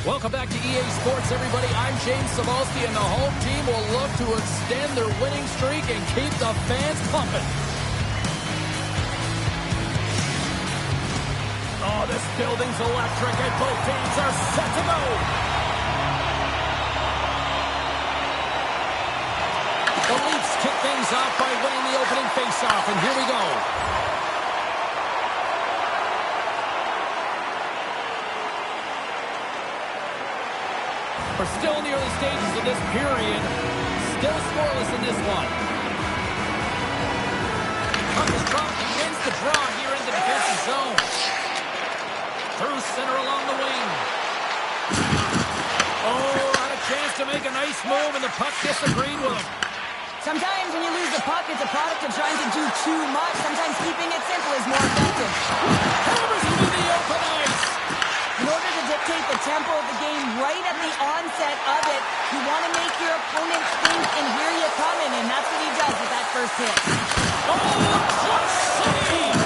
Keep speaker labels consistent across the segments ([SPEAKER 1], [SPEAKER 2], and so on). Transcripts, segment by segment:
[SPEAKER 1] Welcome back to EA Sports, everybody. I'm James Cebulski, and the home team will look to extend their winning streak and keep the fans pumping. Oh, this building's electric, and both teams are set to go. The Leafs kick things off by winning the opening faceoff, and here we go. We're still in the early stages of this period. Still scoreless in this one. Puck is dropped. He wins the draw here in the defensive zone. Through center along the wing. Oh, had a chance to make a nice move, and the puck disagreed with him.
[SPEAKER 2] Sometimes when you lose the puck, it's a product of trying to do too much. Sometimes keeping it simple is more effective.
[SPEAKER 1] Hammers into the open ice.
[SPEAKER 2] In order to dictate the tempo of the game right at the onset of it, you want to make your opponent think and hear you coming, and that's what he does with that first hit.
[SPEAKER 1] Oh, just save!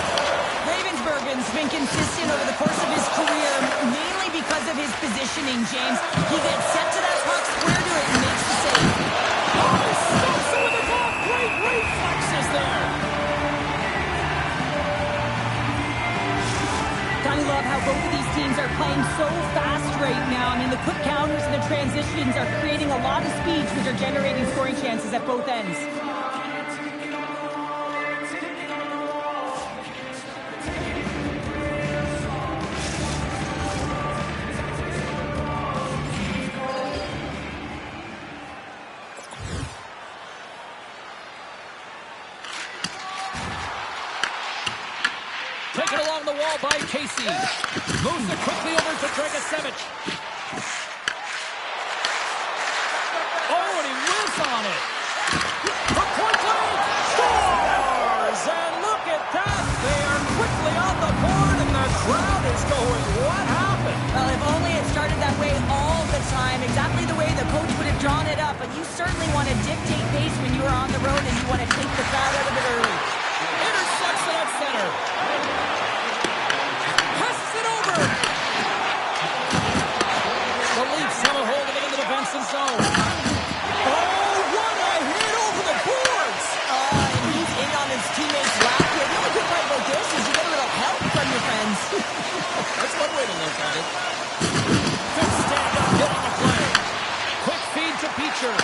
[SPEAKER 2] Ravensburgen's been consistent over the course of his career, mainly because of his positioning, James. He gets set to that puck, square to it, and makes the save.
[SPEAKER 1] Oh, he stops it with the glove. Great reflexes there.
[SPEAKER 2] I love how both of these teams are playing so fast right now. I mean, the quick counters and the transitions are creating a lot of speeds, which are generating scoring chances at both ends.
[SPEAKER 1] Taken along the wall by Casey. Moves it quickly over to Dragicevic. Oh, and he whizzs on it. For point blank, scores! And look at that. They are quickly on the board, and the crowd is going, what happened?
[SPEAKER 2] Well, if only it started that way all the time, exactly the way the coach would have drawn it up. But you certainly want to dictate pace when you are on the road, and you want to take the crowd out of it early.
[SPEAKER 1] Intercepts it at center. Passes it over. The Leafs have a hold of it in the defensive zone. Oh, what a hit over the boards.
[SPEAKER 2] And he's in on his teammate's lap here. The only good part about this is you get a little help from your friends.
[SPEAKER 1] That's one way to look at it. Good stand-up hit on the play. Quick feed to Beecher.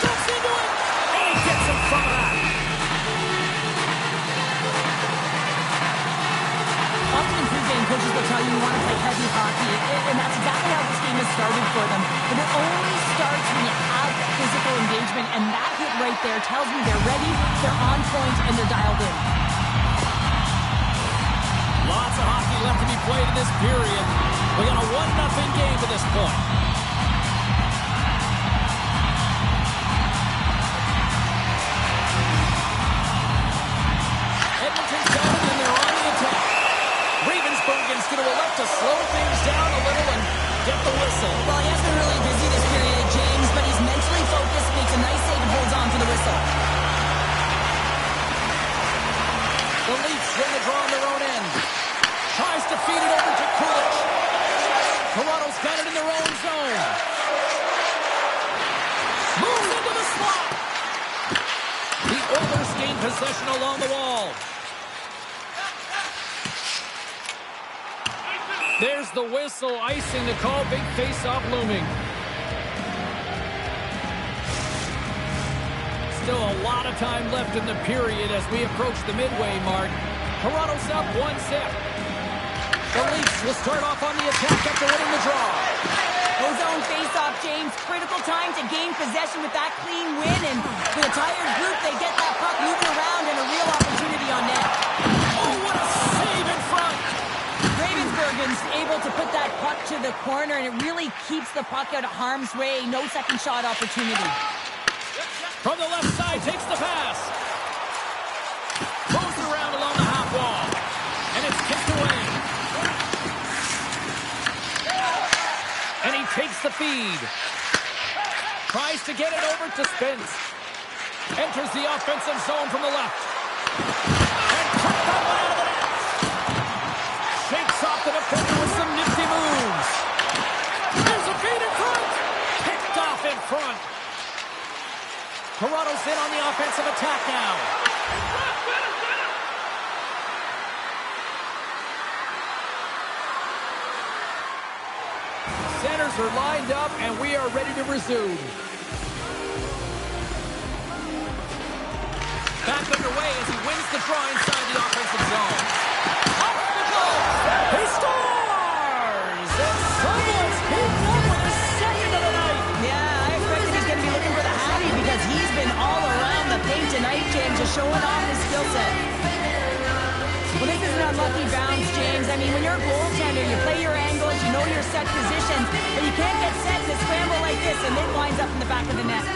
[SPEAKER 1] Steps into it. And he gets in front of that.
[SPEAKER 2] Often in pregame, coaches will tell you want to play heavy hockey, and that's exactly how this game has started for them. But it only starts when you have physical engagement, and that hit right there tells me they're ready, they're on point, and they're dialed in.
[SPEAKER 1] Lots of hockey left to be played in this period. We got a 1-0 game to this point. Edmonton's got it, and they're on the attack. Ravensburgen's going to elect to slow things down a little and get the whistle.
[SPEAKER 2] Well, he has been really busy this period, James, but he's mentally focused, makes a nice save, and holds on to the whistle.
[SPEAKER 1] The Leafs win the draw on their own end. Tries to feed it over to Kulich. Toronto's got it in their own zone. Moves into the slot. The Oilers gain possession along the wall. There's the whistle, icing to call, big face-off looming. Still a lot of time left in the period as we approach the midway mark. Toronto's up 1-0. The Leafs will start off on the attack after winning the draw.
[SPEAKER 2] Ozone face-off, James. Critical time to gain possession with that clean win, and with a tired group, they get that puck moving around and a real opportunity on net.
[SPEAKER 1] Oh, what a save in front!
[SPEAKER 2] Ravensburgen's able to put that puck to the corner, and it really keeps the puck out of harm's way. No second shot opportunity.
[SPEAKER 1] From the left side, takes the pass. Moves around along the half wall. And it's kicked away. And he takes the feed. Tries to get it over to Spence. Enters the offensive zone from the left. And took that one out of the net. Shakes off the defender with some nifty moves. goes in on the offensive attack now. Centers are lined up, and we are ready to resume. Back underway as he wins the draw inside the offensive zone. Up the goal! He scores! And someone's picked up with his second of the night.
[SPEAKER 2] Yeah, I expected he's going to be looking for the Hattie because he's been all around the paint tonight, James, just showing off his skill set. Well, this is an unlucky bounce, James. I mean, when you're a goaltender, you play your angles, you know your set positions, but you can't get set in a scramble like this, and it winds up in the back of the net.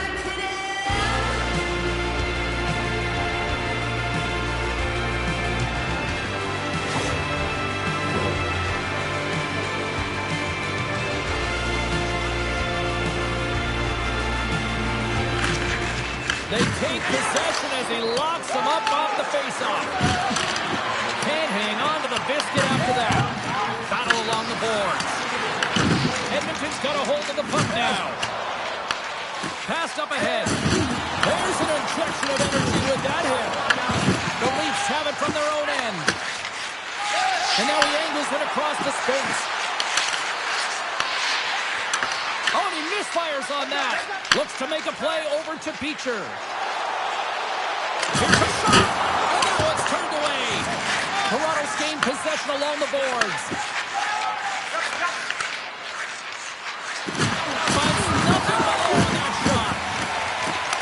[SPEAKER 1] They take possession as he locks them up off the faceoff. Can't hang on to the biscuit after that. Battle along the boards. Edmonton's got a hold of the puck now. Passed up ahead. There's an injection of energy with that hit. The Leafs have it from their own end. And now he angles it across the space. Oh, and he misfires on that. Looks to make a play over to Beecher. Here's a shot. And that one's turned away. Toronto's gained possession along the boards. Finds nothing below on that shot.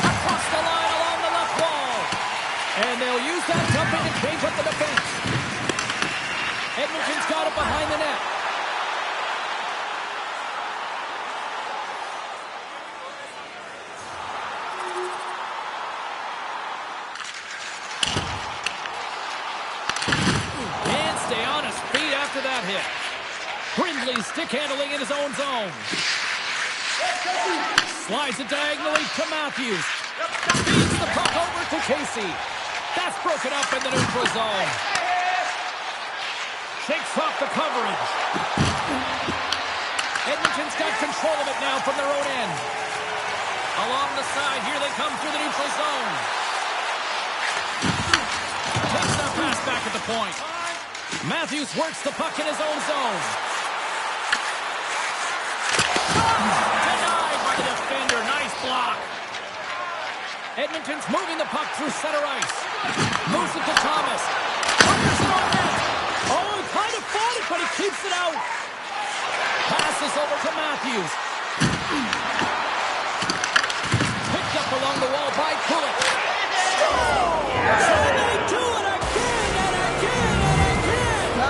[SPEAKER 1] Across the line along the left wall. And they'll use that dumping to change up the defense. Edmonton's got it behind the net. That hit. Brindley stick handling in his own zone. Slides it diagonally to Matthews. Feeds the puck over to Casey. That's broken up in the neutral zone. Shakes off the coverage. Edmonton's got control of it now from their own end. Along the side, here they come through the neutral zone. Takes that pass back at the point. Matthews works the puck in his own zone. Denied by the defender. Nice block. Edmonton's moving the puck through center ice. Moves it to Thomas. Fires it on net. Oh, he kind of fought it, but he keeps it out. Passes over to Matthews. Picked up along the wall by Kulik. So they do it again and again.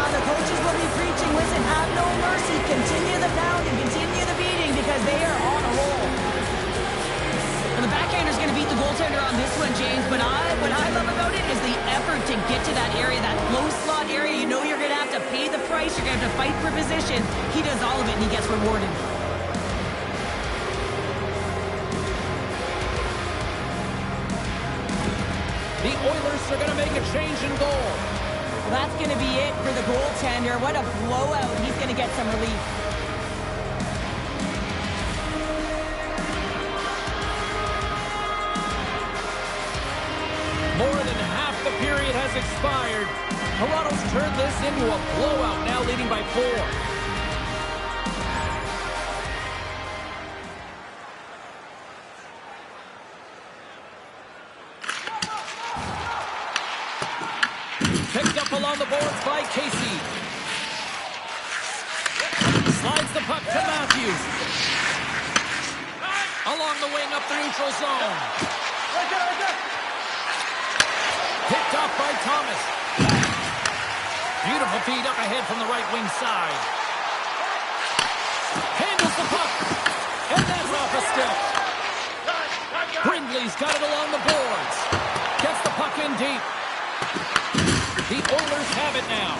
[SPEAKER 2] The coaches will be preaching, listen, have no mercy, continue the pounding, continue the beating, because they are on a roll. Well, the backhander's going to beat the goaltender on this one, James, but what I love about it is the effort to get to that area, that low slot area. You know you're going to have to pay the price, you're going to have to fight for position. He does all of it, and he gets rewarded.
[SPEAKER 1] The Oilers are going to make a change in goal.
[SPEAKER 2] Well, that's going to be it for the goaltender. What a blowout. He's going to get some relief.
[SPEAKER 1] More than half the period has expired. Toronto's turned this into a blowout, now leading by 4. Picked up along the boards by Casey. Slides the puck to Matthews. Along the wing up the neutral zone. Picked off by Thomas. Beautiful feed up ahead from the right wing side. Handles the puck. And that's off a stick. Brindley's got it along the boards. Gets the puck in deep. The Oilers have it now.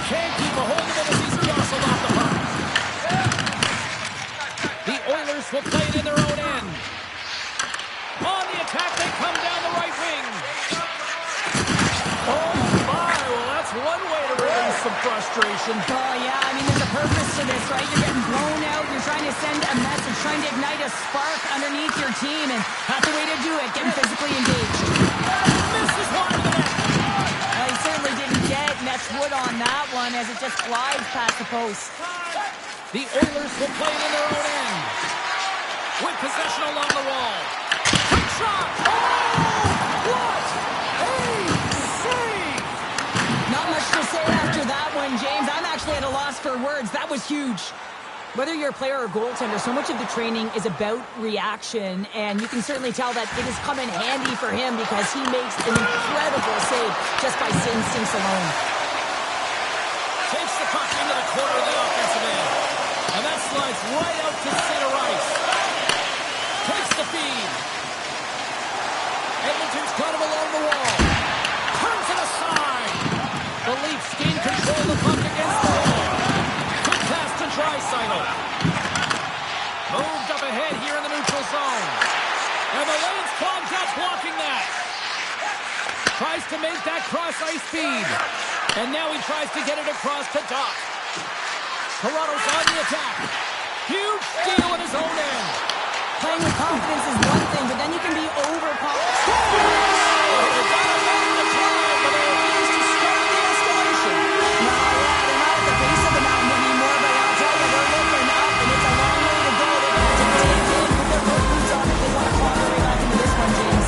[SPEAKER 1] Can't keep a hold of it as he's jostled off the puck. The Oilers will play it in their own end. On the attack, they come down the right wing. Oh, my. Well, that's one way to release some frustration.
[SPEAKER 2] Oh, yeah. I mean, there's a purpose to this, right? You're getting blown out. You're trying to send a message trying to ignite a spark underneath your team, and that's the way to do it, getting physically engaged.
[SPEAKER 1] Misses wide of the net.
[SPEAKER 2] Well, he certainly didn't get much wood on that one as it just glides past the post.
[SPEAKER 1] The Oilers will play it in their own end. With possession along the wall. Quick shot! Oh! What a save!
[SPEAKER 2] Not much to say after that one, James. I'm actually at a loss for words. That was huge. Whether you're a player or goaltender, so much of the training is about reaction, and you can certainly tell that it has come in handy for him because he makes an incredible save just by instincts alone.
[SPEAKER 1] Takes the puck into the corner of the offensive end. And that slides right out to center ice. Takes the feed. Edmonton's got him along the wall. Turns it aside. The Leafs gain control of the puck against the wall. Quick pass to Draisaitl. Moved up ahead here in the neutral zone. And the lane's clogged up blocking that. Tries to make that cross-ice feed. And now he tries to get it across to Doc. Toronto's on the attack. Huge steal in his own end.
[SPEAKER 2] Playing with confidence is one thing, but then you can be overconfident.
[SPEAKER 1] They've got a man in the time, but they refuse to start the escalation.
[SPEAKER 2] No, yeah, they're not at the base of the mountain anymore, but I'll tell you, they're looking up, and it's a long way to go. They're going to have to dig in, put their work boots on if they want to claw their way back into this one, James.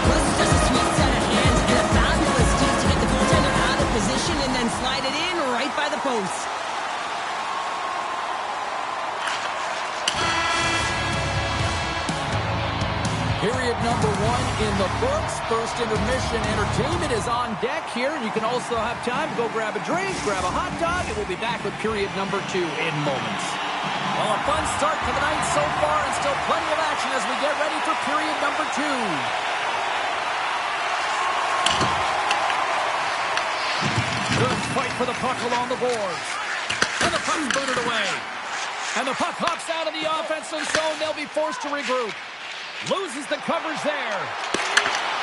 [SPEAKER 2] This is just a sweet set of hands and a fabulous deed to get the goaltender out of position and then slide it in right by the post.
[SPEAKER 1] Period number 1 in the books. First intermission entertainment is on deck here. You can also have time to go grab a drink, grab a hot dog, and we'll be back with period number 2 in moments. Well, a fun start to the night so far, and still plenty of action as we get ready for period number 2. Good fight for the puck along the boards. And the puck's booted away. And the puck hops out of the offensive zone. They'll be forced to regroup. Loses the coverage there.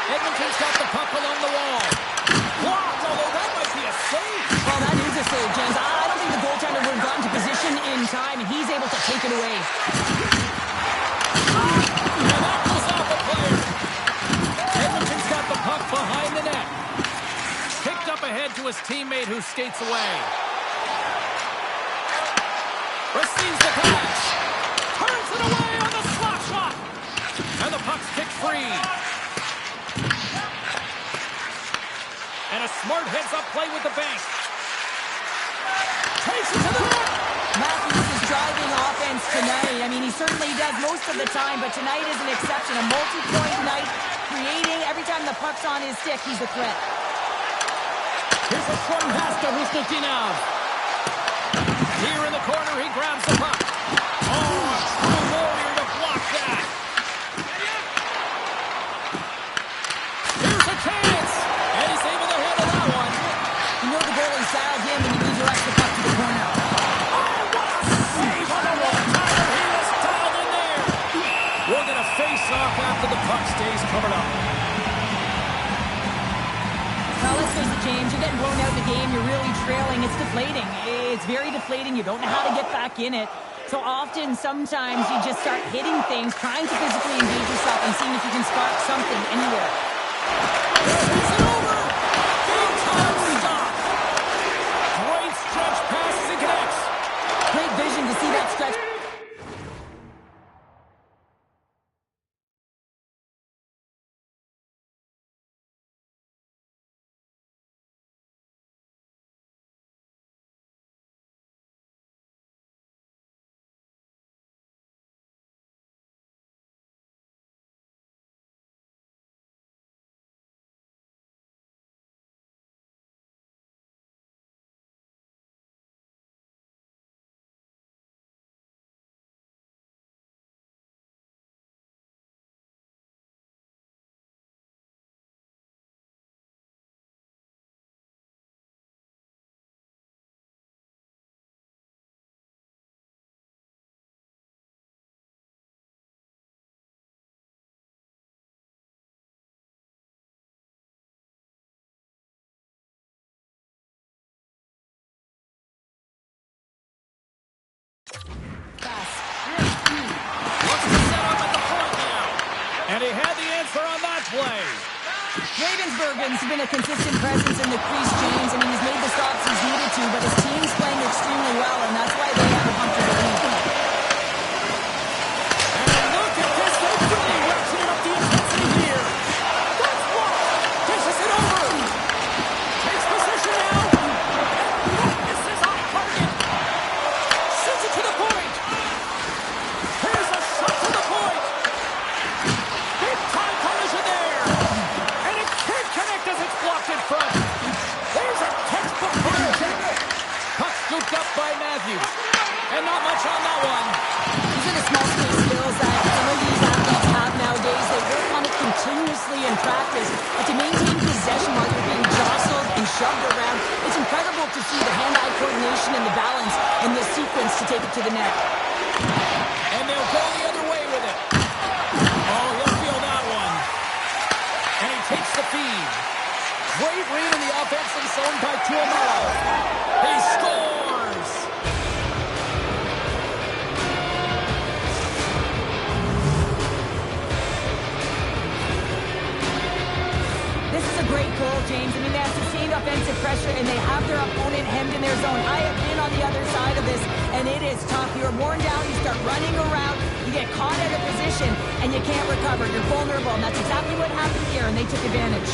[SPEAKER 1] Edmonton's got the puck along the wall. Blocked, although that might be a save.
[SPEAKER 2] Well, that is a save, James. I don't think the goaltender would have gotten to position in time, and he's able to take it away.
[SPEAKER 1] And that goes off the player. Edmonton's got the puck behind the net. Picked up ahead to his teammate who skates away. Receives the pass. Turns it away on the slot shot. And the puck's kicked free. And a smart heads-up play with the bank. Takes it to the net.
[SPEAKER 2] Matthews is driving offense tonight. I mean, he certainly does most of the time, but tonight is an exception. A multi-point night, creating every time the puck's on his stick, he's a threat.
[SPEAKER 1] Here's a short pass to Rustinov. Here in the corner, he grabs the puck. Oh, a true warrior to block that. Here's a chance. And he's able to handle that one.
[SPEAKER 2] You know the goalie saddled him and he redirects the puck to the corner.
[SPEAKER 1] Oh, what a save on the one-timer. He was dialed in there. We're going to face off after the puck stays covered up.
[SPEAKER 2] Now, let's face it, James, you're getting blown out of the game. You're really trailing. It's deflating. It's very deflating. You don't know how to get back in it. So often, sometimes you just start hitting things, trying to physically engage yourself and seeing if you can spark something anywhere.
[SPEAKER 1] Is it over? Big time stop. Great stretch passes and connects.
[SPEAKER 2] Great vision to see that stretch.
[SPEAKER 1] transfer on that play.
[SPEAKER 2] Ravensburgen's been a consistent presence in the crease, James. I mean, he's made the stops he's needed to, but his team's playing extremely well, and that's why they have a comfortable lead.
[SPEAKER 1] And look at this. They really ratcheted up the intensity here. That's blocked. Dishes it over. Takes position now. This is off target. Sends it to the point. Here's a shot to the point. Big time collision there. And it can't connect as it's blocked in front. There's a textbook collision. Puck scooped up by Matthews. And not much on that one.
[SPEAKER 2] These are the small space skills that some of these athletes have nowadays. They work on it continuously in practice. But to maintain possession while you're being jostled and shoved around, it's incredible to see the hand-eye coordination and the balance in this sequence to take it to the net.
[SPEAKER 1] And they'll go the other way with it. Oh, he'll feel that one. And he takes the feed. Great read in the offensive zone by Tuomo. He scores!
[SPEAKER 2] This is a great goal, James. I mean, they have sustained offensive pressure, and they have their opponent hemmed in their zone. I have been on the other side of this, and it is tough. You're worn down, you start running around, you get caught out of position, and you can't recover. You're vulnerable, and that's exactly what happened here, and they took advantage.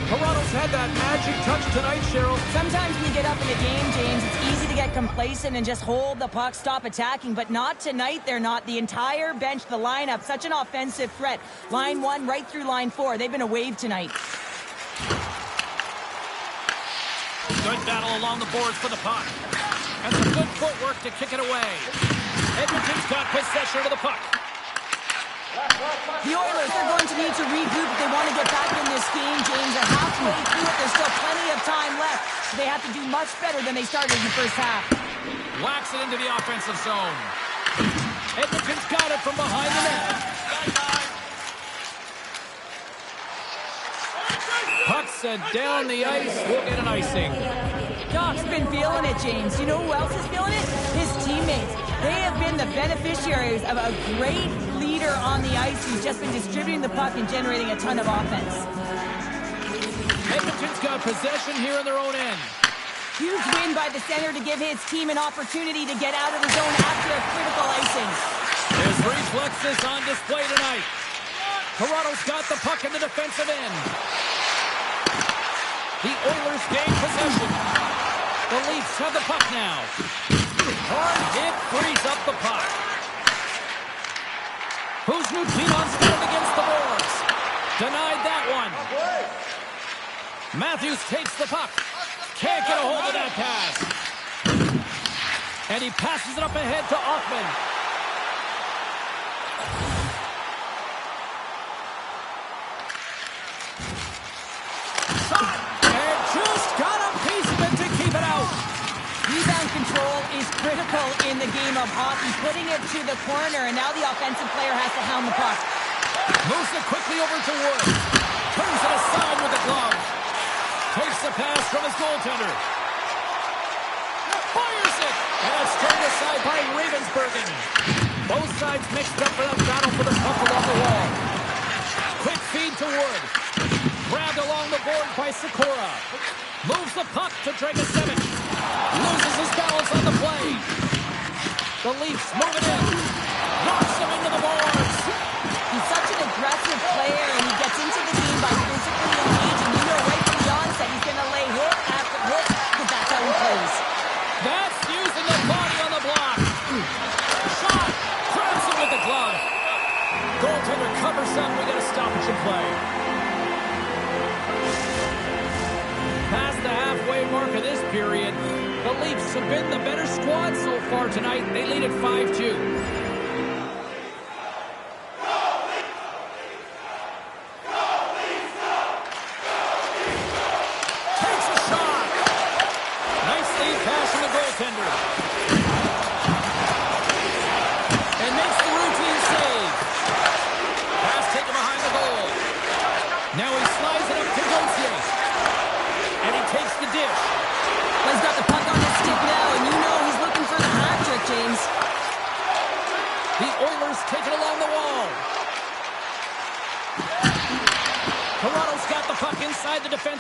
[SPEAKER 1] Toronto's had that magic touch tonight, Cheryl.
[SPEAKER 2] Sometimes when you get up in a game, James, it's easy to get complacent and just hold the puck, stop attacking, but not tonight. They're not. The entire bench, the lineup, such an offensive threat. Line 1 right through line 4. They've been a wave tonight.
[SPEAKER 1] Good battle along the boards for the puck. And some good footwork to kick it away. Edmonton's got possession of the puck.
[SPEAKER 2] The Oilers are going to need to regroup if they want to get back in this game, James. They're halfway through it. There's still plenty of time left. So they have to do much better than they started in the first half.
[SPEAKER 1] Whacks it into the offensive zone. Edmonton's got it from behind the net. Puck sent down the ice. We'll get an icing.
[SPEAKER 2] Doc's been feeling it, James. You know who else is feeling it? His teammates. They have been the beneficiaries of a great leader on the ice who's just been distributing the puck and generating a ton of offense.
[SPEAKER 1] Edmonton's got possession here in their own end.
[SPEAKER 2] Huge win by the center to give his team an opportunity to get out of the zone after a critical icing.
[SPEAKER 1] His reflexes on display tonight. Toronto's got the puck in the defensive end. The Oilers gain possession. The Leafs have the puck now. Hard hit frees up the puck. Who's Nutinon standing against the boards? Denied that one. Matthews takes the puck. Can't get a hold of that pass. And he passes it up ahead to Offman. Shot! And just got a piece of it to keep it out.
[SPEAKER 2] Rebound control is critical in the game of hockey. Putting it to the corner, and now the offensive player has to hound the puck.
[SPEAKER 1] Moves it quickly over to Wood. Turns it aside with the glove. Takes the pass from his goaltender. Fires it! And it's turned aside by Ravensburgen. Both sides mixed up for that battle for the puck along the wall. Quick feed to Wood. Grabbed along the board by Sikora. Moves the puck to Dragicevic. Loses his balance on the play. The Leafs move it in. Knocks them into the boards.
[SPEAKER 2] He's such an aggressive player, and he gets into the game by physically engaging. You know right from the onset he's going to lay hit after hit, because that's how he plays.
[SPEAKER 1] That's using the body on the block. Shot. Grabs him with the glove. Goaltender covers up. We got a stoppage in play. Past the halfway mark of this period, the Leafs have been the better squad so far tonight. They lead at 5-2.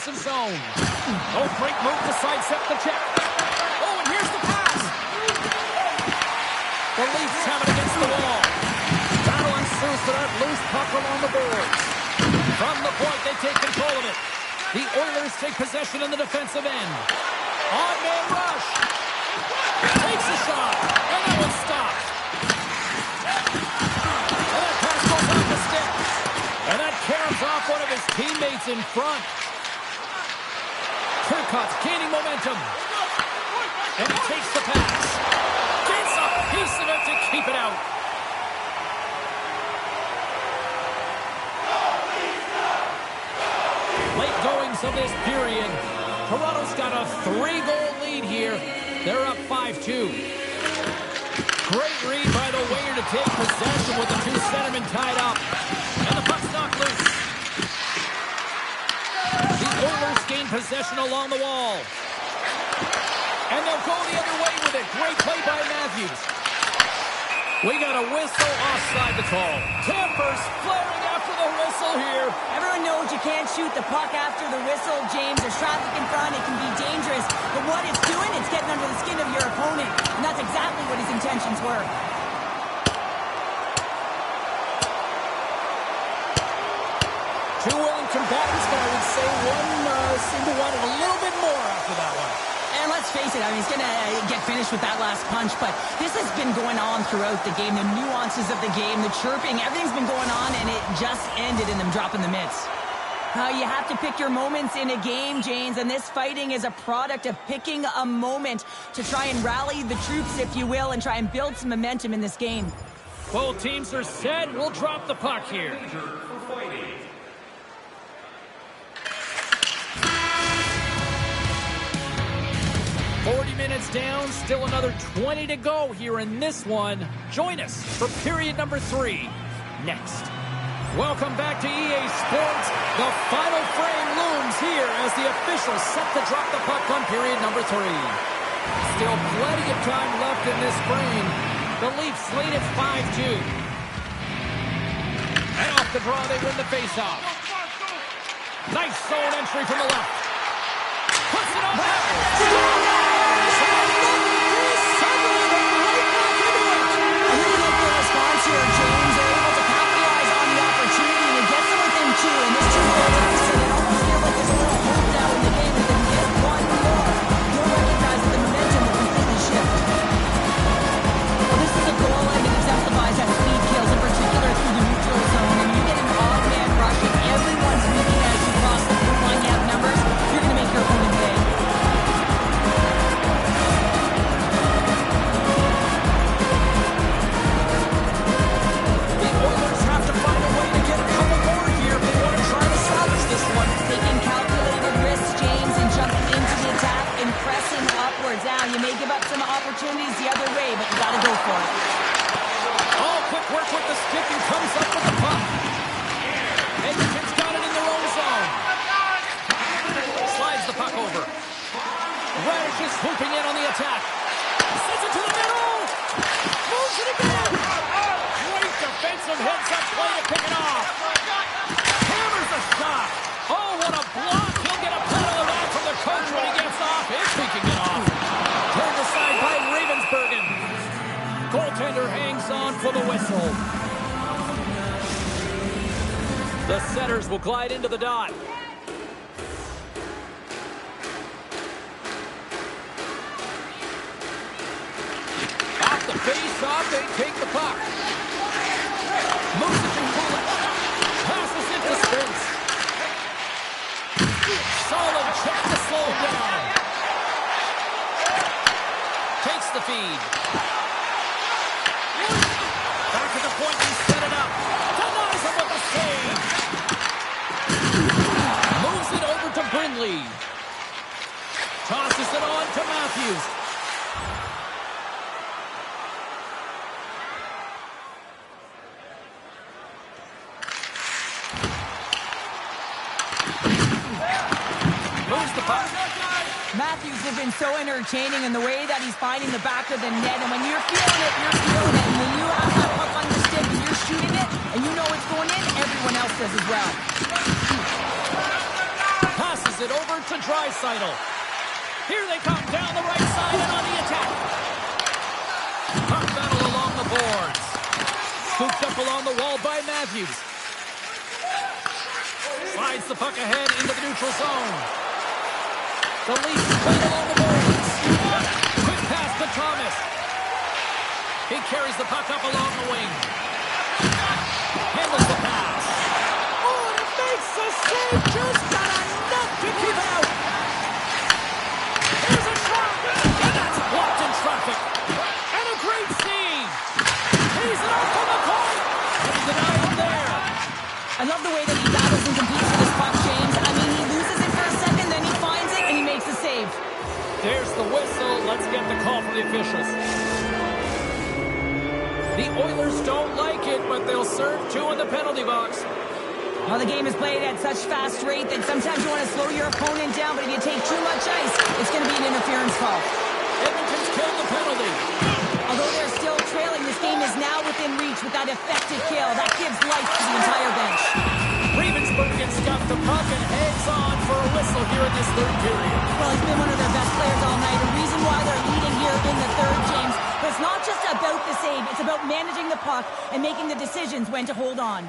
[SPEAKER 1] offensive zone. Oh, great move to sidestep the check. Oh, and here's the pass. The Leafs have it against the wall. Battle ensues for that loose puck along the boards. From the point, they take control of it. The Oilers take possession in the defensive end. Odd man rush. Takes a shot. And that one's stopped. And that pass goes off the stick. And that caroms off one of his teammates in front. Turcotte's gaining momentum. And he takes the pass. Gets a piece of it to keep it out. Late goings of this period. Toronto's got a 3-goal lead here. They're up 5-2. Great read by the winger to take possession with the two centermen tied up. And the puck's knocked loose. The Oilers gain possession along the wall. And they'll go the other way with it. Great play by Matthews. We got a whistle offside to call. Tampa's flaring after the whistle here.
[SPEAKER 2] Everyone knows you can't shoot the puck after the whistle, James. There's traffic in front. It can be dangerous. But what it's doing, it's getting under the skin of your opponent. And that's exactly what his intentions were.
[SPEAKER 1] Two willing combatants, but I would say one seemed to want it a little bit more after that one.
[SPEAKER 2] And let's face it, I mean, he's going to get finished with that last punch, but this has been going on throughout the game. The nuances of the game, the chirping, everything's been going on, and it just ended in them dropping the mitts. You have to pick your moments in a game, James, and this fighting is a product of picking a moment to try and rally the troops, if you will, and try and build some momentum in this game.
[SPEAKER 1] Both teams are set. We'll drop the puck here. 40 minutes down, still another 20 to go here in this one. Join us for period number 3 next. Welcome back to EA Sports. The final frame looms here as the officials set to drop the puck on period number 3. Still plenty of time left in this frame. The Leafs lead at 5-2. And off the draw, they win the faceoff. Nice zone entry from the left. Puts it on net.
[SPEAKER 2] Here, James, they're able to capitalize on the opportunity and get them within 2, and this 2-goal deficit, it almost feels like there's a little hope now in the game. If they can get one more, you'll recognize that the momentum will completely shift. Well, this is a goal and it exemplifies that speed kills, in particular through the neutral zone, and you get an odd man rush and everyone's moving as you cross the blue line, you have numbers, you're going to make your opponent pay. Down. You may give up some opportunities the other way, but you got to go for it.
[SPEAKER 1] Oh, quick work with the stick and comes up with the puck. Edmonton's got it in their own zone. Slides the puck over. Radish is swooping in on the attack. Sends it to the middle. Moves it again. Great defensive heads-up play to pick it off. Hammers the shot. Oh, what a block. He'll get a pat on the back from the coach when he gets off. If he can get off. Turned aside by Ravensbergen. Goaltender hangs on for the whistle. The setters will glide into the dot. Off the face-off, they take the puck. Moves it to Kulik. Passes it to Spence. Solid check to slow him down. Takes the feed. Back to the point, he set it up. Denies him with the save. Moves it over to Brindley. Tosses it on to Matthews. Moves the puck.
[SPEAKER 2] Matthews has been so entertaining in the way that he's finding the back of the net. And when you're feeling it, you're feeling it. And when you have that puck on your stick and you're shooting it and you know it's going in, everyone else does as well.
[SPEAKER 1] Passes Passes it over to Draisaitl. Here they come down the right side and on the attack. Puck battle along the boards. Scooped up along the wall by Matthews. Slides the puck ahead into the neutral zone. The Leafs play along the boards. Quick pass to Thomas. He carries the puck up along the wing. Handles the pass. Oh, and it makes the save. Just got enough to keep it out. Here's a shot. And that's blocked in traffic. And a great save. He's it off from the point. And he denied him there.
[SPEAKER 2] I love the way that he battles and competes for this puck, James. I mean, he loses it for a second, then he finds it, and he makes the save.
[SPEAKER 1] There's the whistle. Let's get the call from the officials. The Oilers don't like it, but they'll serve two in the penalty box.
[SPEAKER 2] Well, the game is played at such fast rate that sometimes you want to slow your opponent down, but if you take too much ice, it's going to be an interference call.
[SPEAKER 1] Edmonton's killed the penalty.
[SPEAKER 2] Although they're still trailing, this game is now within reach with that effective kill. That gives life to the entire bench.
[SPEAKER 1] Ravensburg gets stuffed the puck and hangs on for a whistle here in this third period.
[SPEAKER 2] Well, he's been one of their best players all night. A reason why they're leading here in the third, James. But it's not just about the save. It's about managing the puck and making the decisions when to hold on.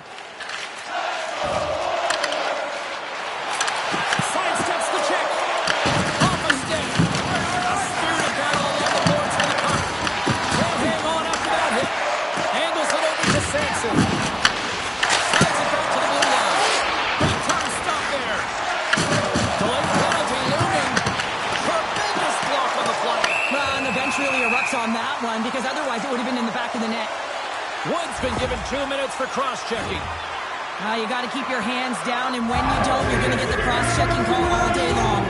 [SPEAKER 1] Sidesteps the check. Off a stick. A spirited battle along the boards for the puck. Can't hang on after that hit. Angles it over to Samson. Slides it back to the blue line. Big time stop there. Delayed penalty looming. Tremendous block on the play.
[SPEAKER 2] Well, and the bench really erupts on that one because otherwise it would have been in the back of the net.
[SPEAKER 1] Wood's been given 2 minutes for cross-checking.
[SPEAKER 2] You got to keep your hands down, and when you don't, you're going to get the cross-checking call all day long.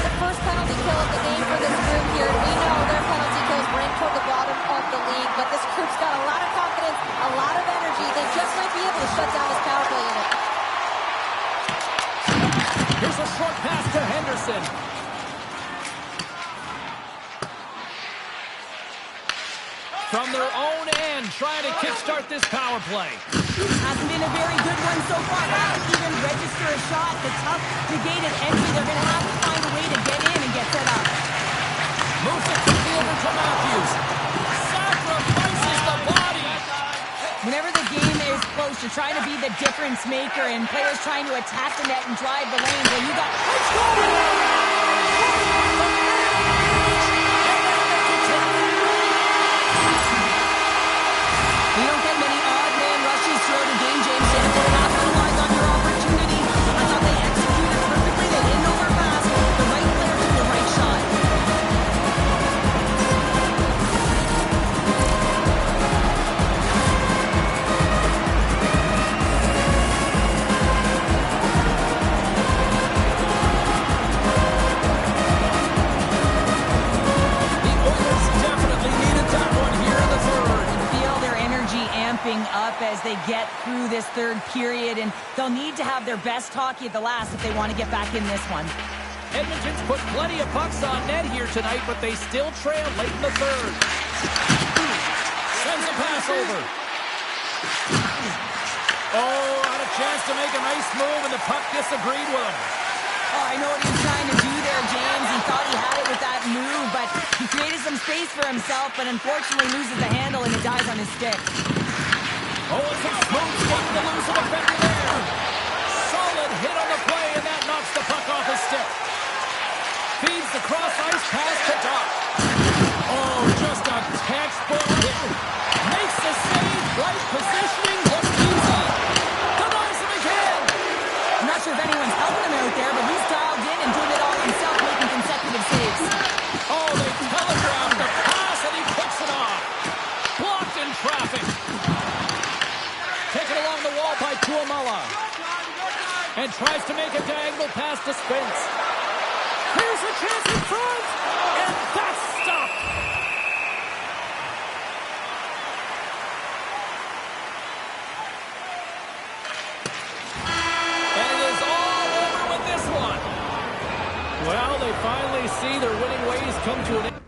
[SPEAKER 3] The first penalty kill of the game for this group here. We know their penalty kills rank toward the bottom of the league, but this group's got a lot of confidence, a lot of energy. They just might be able to shut down this power play unit.
[SPEAKER 1] Here's a short pass to Henderson. From their own end, trying to kickstart this power play.
[SPEAKER 2] Hasn't been a very good one so far. Hasn't even register a shot. The tough negated entry. They're going to have to find a way to get in and get set up.
[SPEAKER 1] Moves it quickly over to Matthews. Sacrifices the body.
[SPEAKER 2] Whenever the game is close, you're trying to be the difference maker, and players trying to attack the net and drive the lane. Well, you got... You don't get many odd man rushes throughout a game, James. You have to capitalize on your opportunity. I thought they executed perfectly. They didn't overpass. The right player took the right shot. Up as they get through this third period, and they'll need to have their best hockey at the last if they want to get back in this one.
[SPEAKER 1] Edmonton's put plenty of pucks on net here tonight, but they still trail late in the third. Sends a pass over. Oh, had a chance to make a nice move, and the puck disagreed with him.
[SPEAKER 2] Oh, I know what he was trying to do there, James. He thought he had it with that move, but he created some space for himself, but unfortunately loses the handle, and it dies on his stick.
[SPEAKER 1] Oh, it's a smooth stick to lose a defender there. Solid hit on the play, and that knocks the puck off his stick. Feeds the cross-ice pass to Doc. Oh, just a textbook hit. Makes the save, right positioning, looks easy. Denies him again.
[SPEAKER 2] I'm not sure if anyone's helping him out there, but he's dialed in and doing it all himself, making consecutive saves.
[SPEAKER 1] Oh, they telegraphed the pass, and he picks it off. Blocked in traffic. Taken along the wall by Tuamala. And tries to make a diagonal pass to Spence. Here's a chance in front. And that's stopped. And it is all over with this one. Well, they finally see their winning ways come to an end.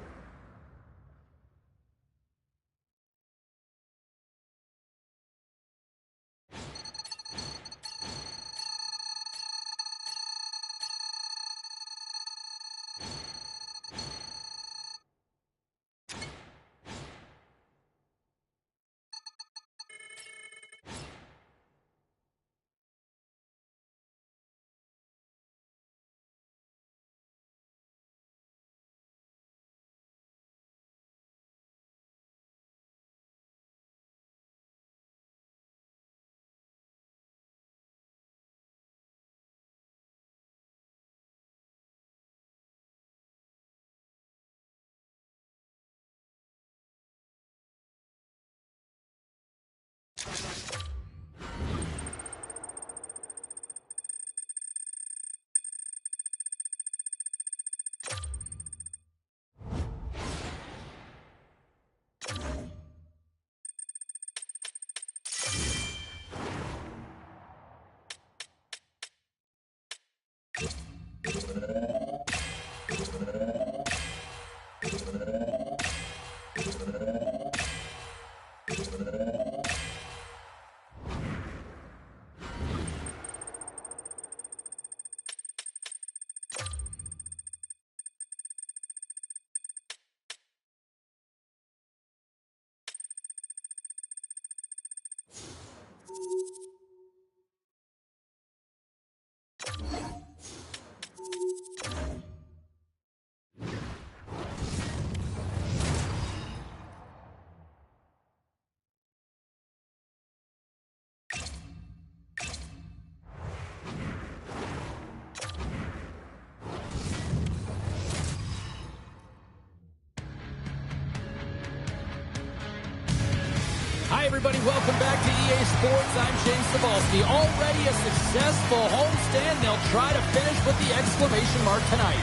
[SPEAKER 1] everybody. Welcome back to EA Sports. I'm James Cebulski. Already a successful homestand. They'll try to finish with the exclamation mark tonight.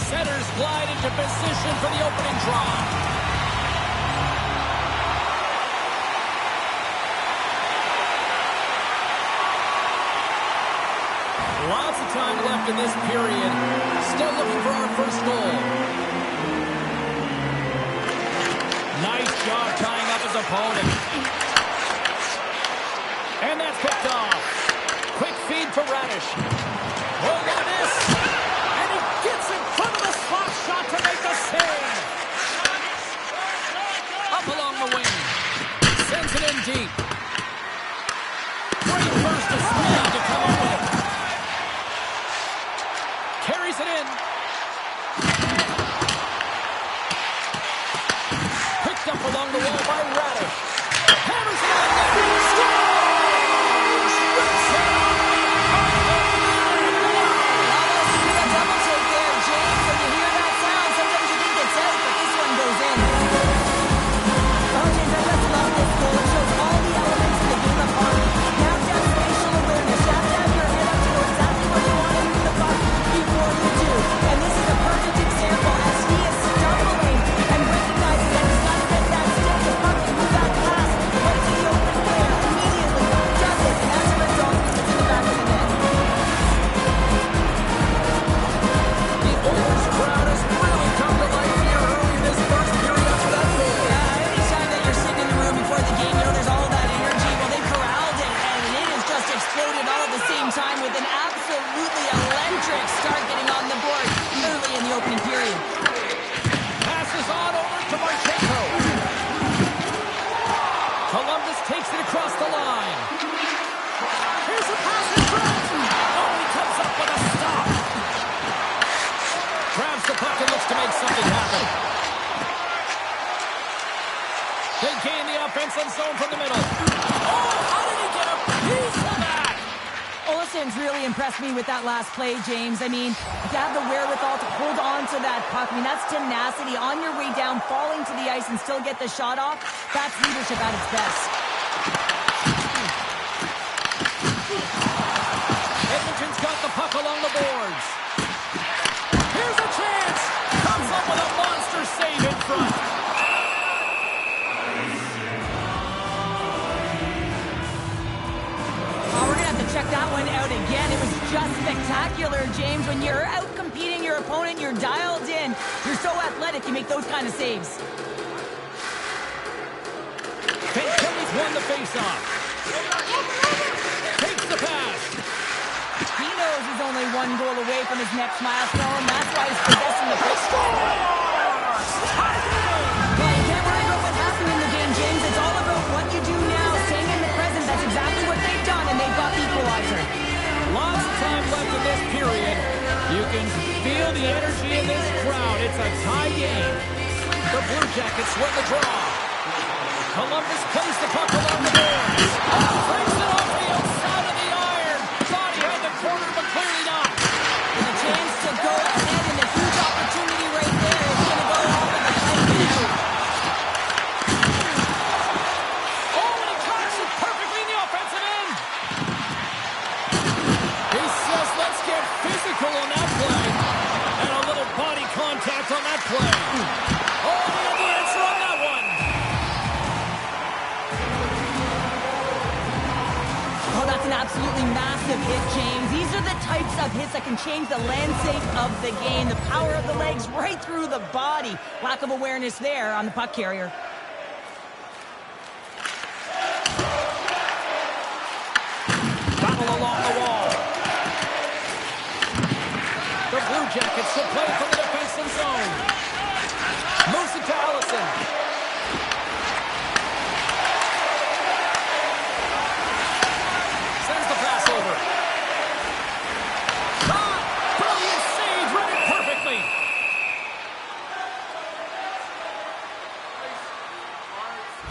[SPEAKER 1] Setters glide into position for the opening draw. Lots of time left in this period. Still looking for our first goal. Nice job tying up his opponent. And that's picked off. Quick feed for Radish. Oh, look at this. And he gets in front of the slot shot to make the save. Up along the wing. Sends it in deep. Great burst of speed to come up with it. Carries it in. Picked up along the wall by Radish. Hammers it in. Scores! Rips it on
[SPEAKER 2] A double take there, James. When you hear that sound, sometimes you think it's out, but this one goes in. Oh, James, I just love this goal. It shows all the elements of the game apart. You have to have spatial awareness. You have to have your head up to know exactly where you want to move the puck before you do. And this is a perfect example as he is stumbling and recognizing that he's got to get that stick and puck and move that pass right to the open player. Immediately does it, and as a result, he gets in the back of the net.
[SPEAKER 1] The Oilers crowd has really come to life here early in this first period after that goal.
[SPEAKER 2] Anytime that you're sitting in the room before the game, you know there's all that energy. Well, they corralled it, and it has just exploded all at the same time with an absolutely electric start getting on the board early in the opening period.
[SPEAKER 1] Passes on over to Marchenko. Columbus takes it across the line. Here's a pass in front. Oh, he comes up with a stop. Grabs the puck and looks to make something happen. They gain the offensive zone from the middle. Oh, how did he get a piece of that?
[SPEAKER 2] Olison's really impressed me with that last play, James. I mean, to have the wherewithal to hold on to that puck, I mean, that's tenacity on your way down, falling to the ice and still get the shot off. That's leadership at its best.
[SPEAKER 1] Edmonton's got the puck along the boards. Here's a chance. Comes up with a monster save in front.
[SPEAKER 2] Oh, we're going to have to check that one out again. It was just spectacular, James. When you're out competing your opponent, you're dialed in. You're so athletic, you make those kind of saves.
[SPEAKER 1] Kelly's won the faceoff. Takes the pass.
[SPEAKER 2] He knows he's only one goal away from his next milestone. That's why he's possessing the puck. Well, you can't worry about what happened in the game, James. It's all about what you do now, staying in the present. That's exactly what they've done, and they've got the equalizer.
[SPEAKER 1] Lots of time left in this period. You can feel the energy in this crowd. It's a tie game. The Blue Jackets win the draw. Columbus plays the puck along the boards. Oh, breaks it off the outside of the iron. Thought he had the corner, but clearly not.
[SPEAKER 2] With a chance to go ahead and a huge opportunity right there. It's going to go off of the pipe and out.
[SPEAKER 1] Oh, and he tracks it perfectly in the offensive end. He says, let's get physical on that play. And a little body contact on that play. Oh, and the answer on that one.
[SPEAKER 2] Oh, that's an absolutely massive hit, James. These are the types of hits that can change the landscape of the game. The power of the legs right through the body. Lack of awareness there on the puck carrier.
[SPEAKER 1] Battle along the wall. The Blue Jackets will play from the defensive zone. Moves it to Allison. Sends the pass over. Ah! Brilliant save, read it perfectly.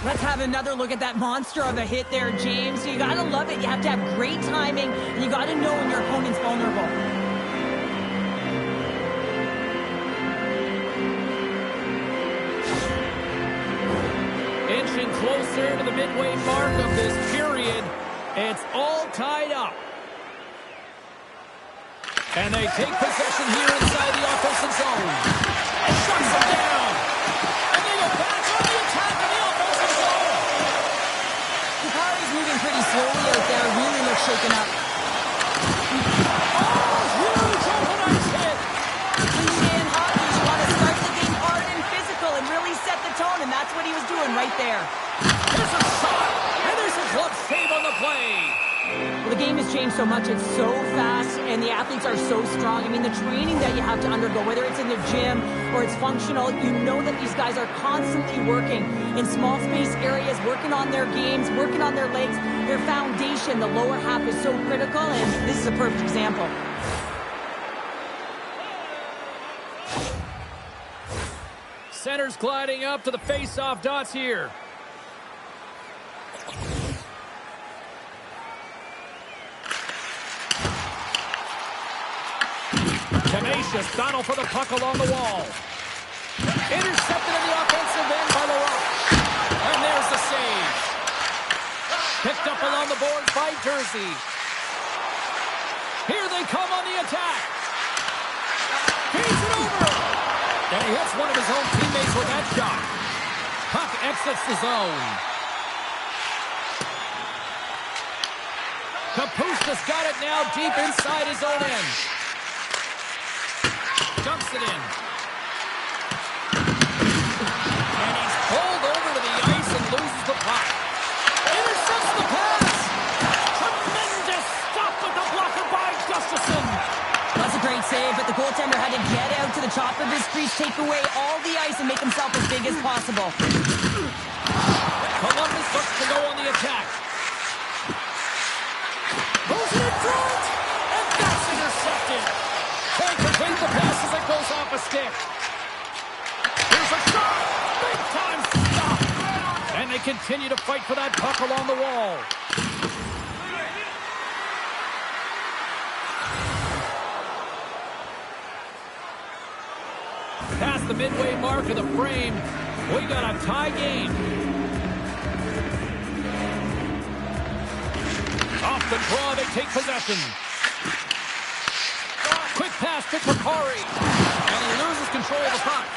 [SPEAKER 2] Let's have another look at that monster of a hit there, James. You gotta love it. You have to have great timing, and you gotta know when your opponent's vulnerable.
[SPEAKER 1] closer to the midway mark of this period. It's all tied up. And they take possession here inside the offensive zone. And shuts them down. And they go back on the attack in the offensive zone.
[SPEAKER 2] Kukari's moving pretty slowly out there. Really looks shaken up.
[SPEAKER 1] Oh, huge open ice hit.
[SPEAKER 2] Cliche in hockey, you want to start the game hard and physical and really set the tone, and that's what he was doing right there.
[SPEAKER 1] There's a shot. And there's a glove save on the play.
[SPEAKER 2] Well, the game has changed so much. It's so fast, and the athletes are so strong. I mean, the training that you have to undergo, whether it's in the gym or it's functional, you know that these guys are constantly working in small space areas, working on their games, working on their legs. Their foundation, the lower half, is so critical, and this is a perfect example.
[SPEAKER 1] Center's gliding up to the face-off dots here. Tenacious battle for the puck along the wall. Intercepted in the offensive end by Laurent. And there's the save. Picked up along the boards by Jersey. Here they come on the attack. Feeds it over. And he hits one of his own teammates with that shot. Puck exits the zone. Kapuskas got it now deep inside his own end. Dumps it in. And he's pulled over to the ice and loses the puck. Intercepts the pass. Tremendous stop with the blocker by Gustafsson.
[SPEAKER 2] That's a great save, but the goaltender had to get out to the top of his crease, take away all the ice, and make himself as big as possible.
[SPEAKER 1] Columbus looks to go on the attack. Goes in front. And that's intercepted. Can't complete the pass as it goes off a stick. Here's a shot. Big time stop. And they continue to fight for that puck along the wall. Past the midway mark of the frame, we got a tie game. Off the draw, they take possession. Quick pass to Kakari. And he loses control of the puck.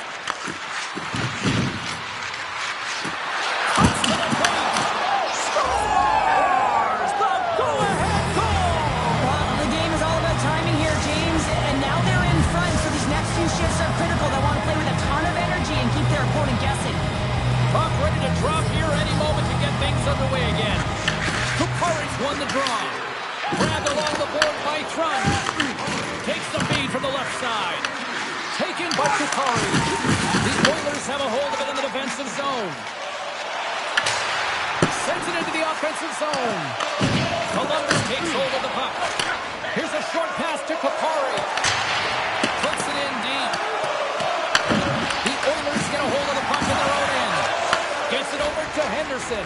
[SPEAKER 1] Cuts to the paint. Scores! The go-ahead goal!
[SPEAKER 2] Well, the game is all about timing here, James, and now they're in front, so these next few shifts are critical. They want to play with a ton of energy and keep their opponent guessing.
[SPEAKER 1] Puck ready to drop here any moment to get things underway again. Kakari's won the draw. Grabbed along the board by Trump. Takes the feed from the left side. Taken by Kakari. The Oilers have a hold of it in the defensive zone. Sends it into the offensive zone. Columbus takes hold of the puck. Here's a short pass to Kakari. Puts it in deep. The Oilers get a hold of the puck in their own end. Gets it over to Henderson.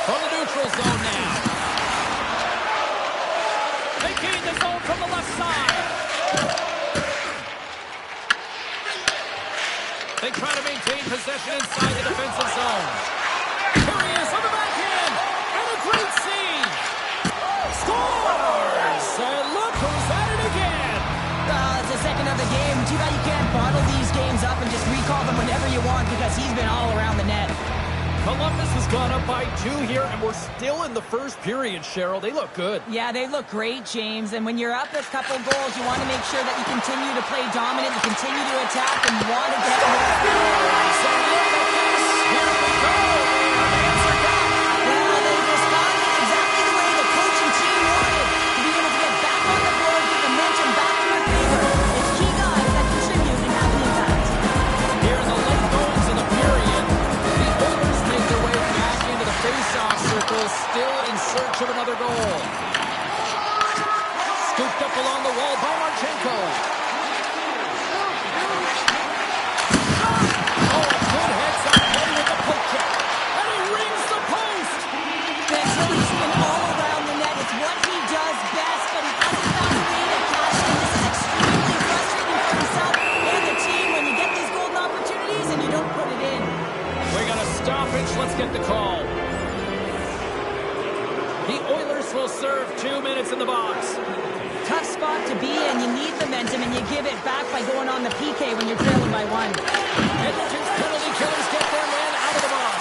[SPEAKER 1] From the neutral zone now. They gain the zone from the left side. They try to maintain possession inside the defensive zone. Here he is on the backhand. And a great save. Scores! And look who's at it again.
[SPEAKER 2] It's the second of the game. Too bad you can't bottle these games up and just recall them whenever you want, because he's been all around the net.
[SPEAKER 1] Columbus has gone up by 2 here, and we're still in the first period, Cheryl. They look good.
[SPEAKER 2] Yeah, they look great, James. And when you're up a couple goals, you want to make sure that you continue to play dominant, you continue to attack, and want to get more.
[SPEAKER 1] So look at this. Here we go. Answer back.
[SPEAKER 2] Well, they responded exactly the way the coaching team wanted. To be able to get back on the board, get the momentum back in their favor. It's key guys that contribute and have an impact.
[SPEAKER 1] Here in the late goals of the period, the Oilers make their way back into the face-off circle, still in search of another goal. Scooped up along the wall by Marchenko. Oh, a good head stoppage. Let's get the call. The Oilers will serve 2 minutes in the box.
[SPEAKER 2] Tough spot to be in. You need momentum, and you give it back by going on the PK when you're trailing by 1.
[SPEAKER 1] Edmonton's penalty killers get their man out of the box.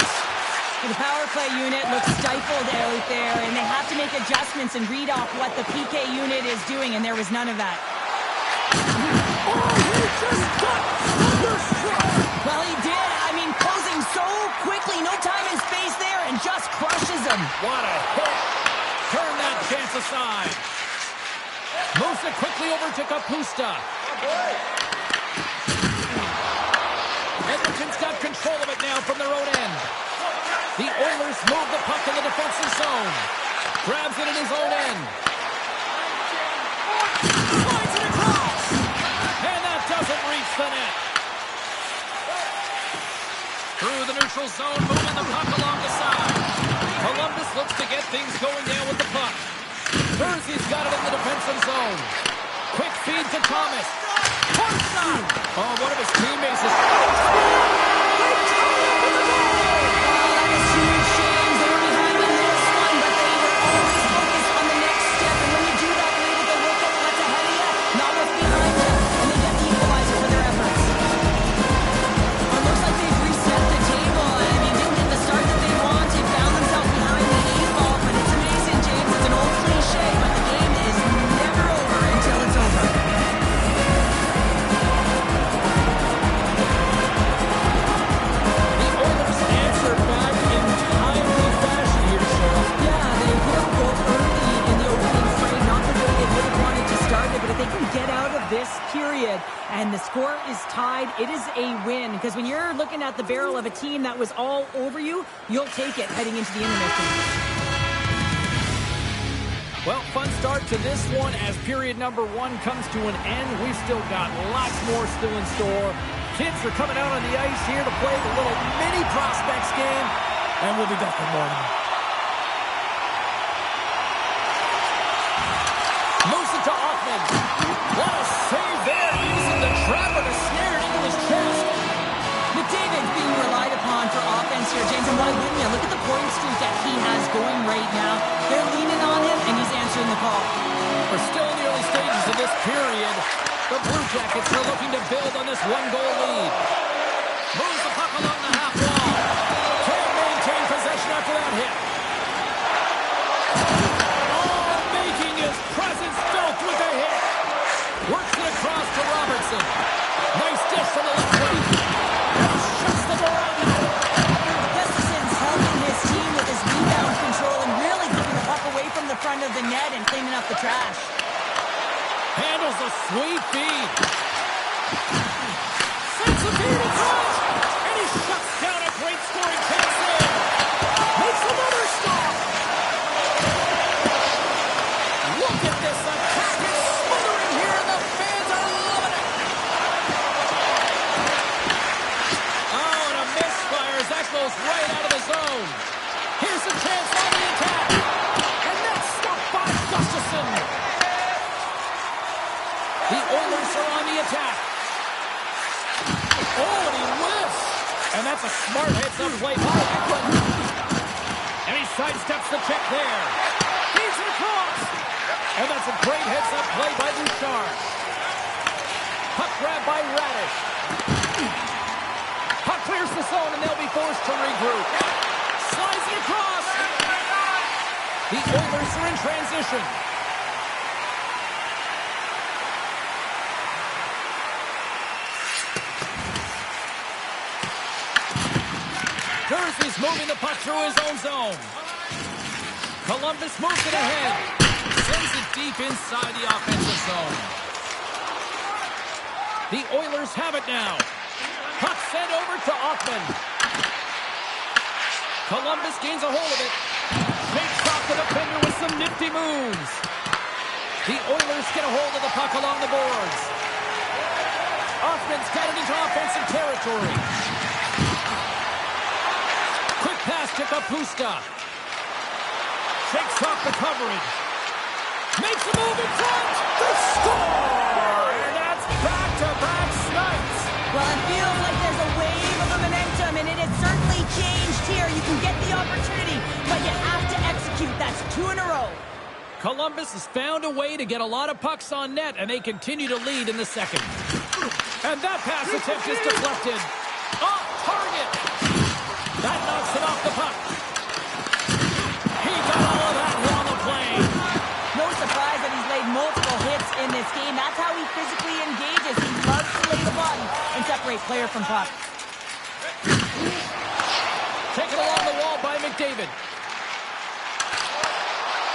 [SPEAKER 2] The power play unit looks stifled out there, and they have to make adjustments and read off what the PK unit is doing, and there was none of that.
[SPEAKER 1] Oh, he just got thunderstruck.
[SPEAKER 2] Well, he did. I mean, closing so quickly, no time and space there, and just crushes him.
[SPEAKER 1] What a hit. Turn that chance aside. Moves it quickly over to Kapusta. Edmonton's got control of it now from their own end. The Oilers move the puck in the defensive zone. Grabs it in his own end. Slides it across. And that doesn't reach the net. Through the neutral zone, moving the puck along the side. Columbus looks to get things going down with the puck. Jersey's got it in the defensive zone. Quick feed to Thomas. Hard shot. Oh, one of his teammates is...
[SPEAKER 2] And the score is tied. It is a win, because when you're looking at the barrel of a team that was all over you, you'll take it heading into the intermission.
[SPEAKER 1] Well, fun start to this one as period number 1 comes to an end. We've still got lots more still in store. Kids are coming out on the ice here to play the little mini prospects game, and we'll be back in the morning. Moves it to Hoffman. What a save there, using the trapper to snare it into his chest.
[SPEAKER 2] McDavid's being relied upon for offense here, James, and why wouldn't you? Look at the point streak that he has going right now. They're leaning on him, and he's answering the call.
[SPEAKER 1] We're still in the early stages of this period. The Blue Jackets are looking to build on this 1-goal lead. Moves the puck along the half wall. Can't maintain possession after that hit. Oh, making his presence felt with a hit. Works it across to Robertson. Nice dish from the left wing. And shuts the door on that.
[SPEAKER 2] Gustafson's helping his team with his rebound control and really keeping the puck away from the front of the net and cleaning up the trash.
[SPEAKER 1] Handles a sweet feed. Sends a feed in front. And he shuts down a great scoring chance there. Makes another stop. Look at this attack. It's smothering here, and the fans are loving it. Oh, and a misfire as that goes right out of the zone. Here's a chance on the attack. And that's stopped by Gustafson. The Oilers are on the attack. Oh, and he whiffs. And that's a smart heads-up play by Eklund. And he sidesteps the check there. Feeds it across. And that's a great heads-up play by Bouchard. Puck grab by Radish. Puck clears the zone, and they'll be forced to regroup. Slides it across. The Oilers are in transition. Jersey's moving the puck through his own zone. Columbus moves it ahead. Sends it deep inside the offensive zone. The Oilers have it now. Puck sent over to Hoffman. Columbus gains a hold of it. Shakes off the defender with some nifty moves. The Oilers get a hold of the puck along the boards. Hoffman's got it into offensive territory. Quick pass to Kapusta. Shakes off the coverage. Makes a move in front. The score! And that's back-to-back snipes.
[SPEAKER 2] Well, it feels like there's a wave of momentum, and it has certainly changed 2 in a row.
[SPEAKER 1] Columbus has found a way to get a lot of pucks on net, and they continue to lead in the second. And that pass attempt is deflected. Off target. That knocks it off the puck. He got all of that on the play.
[SPEAKER 2] No surprise that he's laid multiple hits in this game. That's how he physically engages. He loves to lay the body and separate player from puck.
[SPEAKER 1] Taken along the wall by McDavid.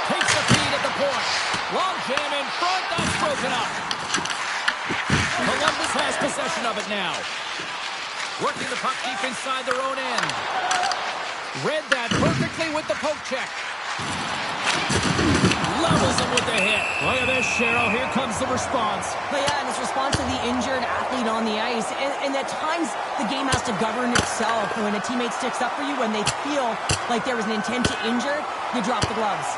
[SPEAKER 1] Takes the feed at the point. Long jam in front. That's broken up. Columbus has possession of it now. Working the puck deep inside their own end. Read that perfectly with the poke check. Levels him with the hit. Look at this, Cheryl. Here comes the response.
[SPEAKER 2] But yeah, and it's response to the injured athlete on the ice. And at times, the game has to govern itself. When a teammate sticks up for you, when they feel like there was an intent to injure, you drop the gloves.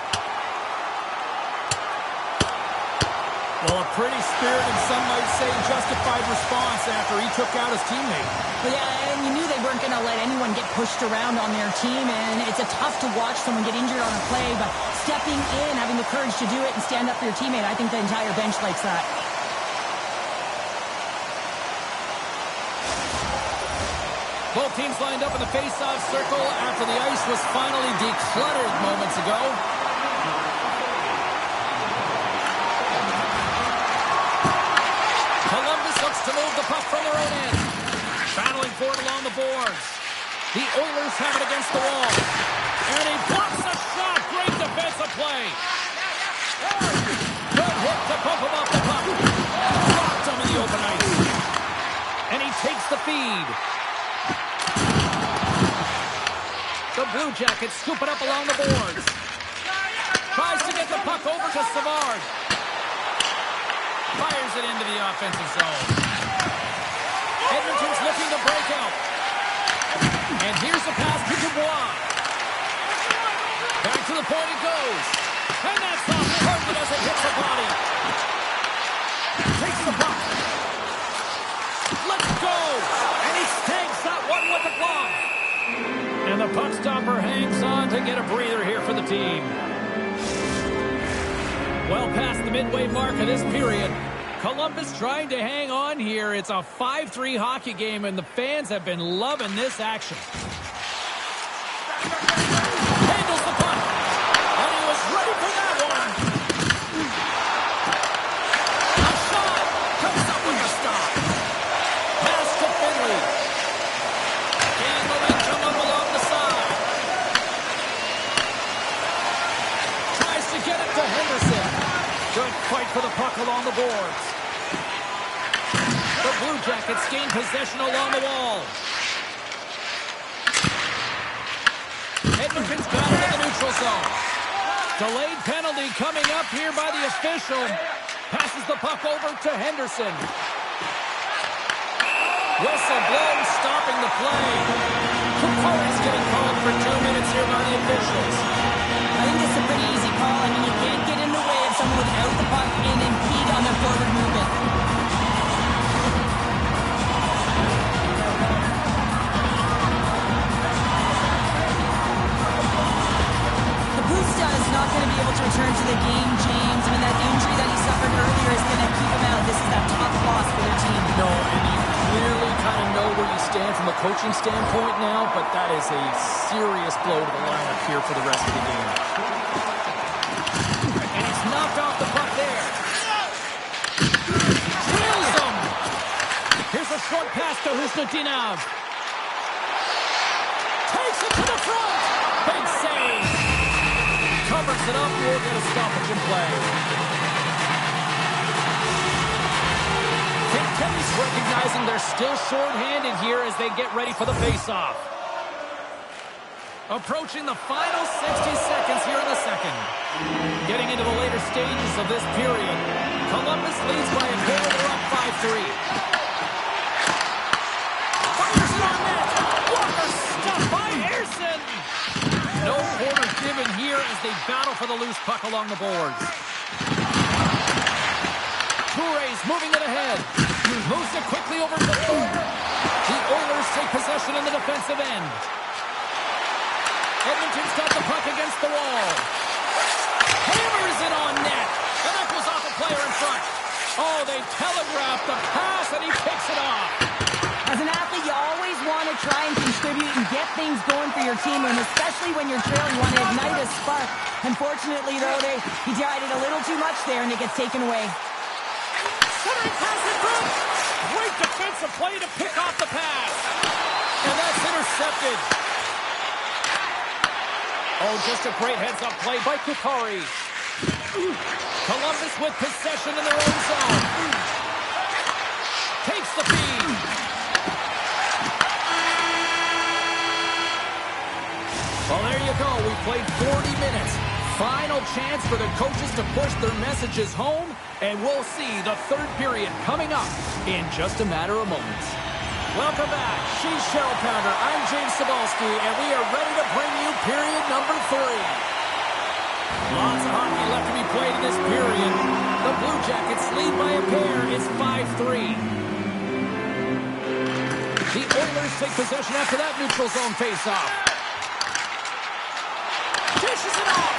[SPEAKER 1] Well, a pretty spirited, some might say justified response after he took out his teammate.
[SPEAKER 2] But yeah, and you knew they weren't going to let anyone get pushed around on their team, and it's tough to watch someone get injured on a play, but stepping in, having the courage to do it and stand up for your teammate, I think the entire bench likes that.
[SPEAKER 1] Both teams lined up in the face-off circle after the ice was finally decluttered moments ago. To move the puck from their own end. Battling for it along the boards. The Oilers have it against the wall. And he blocks a shot. Great defensive play. Good hit to bump him off the puck. Blocked him in the open ice. And he takes the feed. The Blue Jackets scoop it up along the boards. Tries to get the puck over to Savard. Fires it into the offensive zone. Edmonton's looking to break out. And here's the pass to Dubois. Back to the point it goes. And that's off target as it hits the body. Takes the puck. Let's go. And he stakes that one with the glove. And the puck stopper hangs on to get a breather here for the team. Well past the midway mark of this period. Columbus trying to hang on here. It's a 5-3 hockey game, and the fans have been loving this action. Handles the puck. And he was ready for that one. A shot. Comes up with a stop. Pass to Finley. Gain momentum up along the side. Tries to get it to Henderson. Good fight for the puck along the boards. The Blue Jackets gain possession along the wall. Edmonton's got it in the neutral zone. Delayed penalty coming up here by the official. Passes the puck over to Henderson. Whistle blows, stopping the play. Kupari's getting called for 2 minutes here by the officials.
[SPEAKER 2] I think this is a pretty easy call. I mean, you can't get in the way of someone without the puck and impede on their forward movement. The Boosta is not going to be able to return to the game, James. I mean, that injury that he suffered earlier is going to keep him out. This is that tough loss for their team.
[SPEAKER 1] No, and you clearly kind of know where you stand from a coaching standpoint now, but that is a serious blow to the lineup here for the rest of the game. And he's knocked off the puck there. Drills him. Here's a short pass to Husnutinov. Takes it to the front. Big save. Covers it up. We'll get a stoppage in play. Kenny's recognizing they're still short-handed here as they get ready for the face-off. Approaching the final 60 seconds here in the second. Getting into the later stages of this period. Columbus leads by a goal. They're up 5-3. Fires it on net. Walker stuffed by Ayerson. No quarter given here as they battle for the loose puck along the boards. Touré's moving it ahead. Moves it quickly over to the board. The Oilers take possession in the defensive end. Edmonton's got the puck against the wall. Oh, they telegraphed the pass, and he picks it off.
[SPEAKER 2] As an athlete, you always want to try and contribute and get things going for your team, and especially when you're trailing, you want to ignite a spark. Unfortunately, though, he tried it a little too much there, and it gets taken away.
[SPEAKER 1] Centering pass in front. Great defensive play to pick off the pass. And that's intercepted. Oh, just a great heads-up play by Kukari. Columbus with possession in their own zone. Takes the feed. Well, there you go. We played 40 minutes. Final chance for the coaches to push their messages home, and we'll see the third period coming up in just a matter of moments. Welcome back. She's Cheryl Pounder. I'm James Cebulski, and we are ready to bring you period number 3. Lots of hockey left to be played in this period. The Blue Jackets lead by a pair. It's 5-3. The Oilers take possession after that neutral zone faceoff. Dishes it off.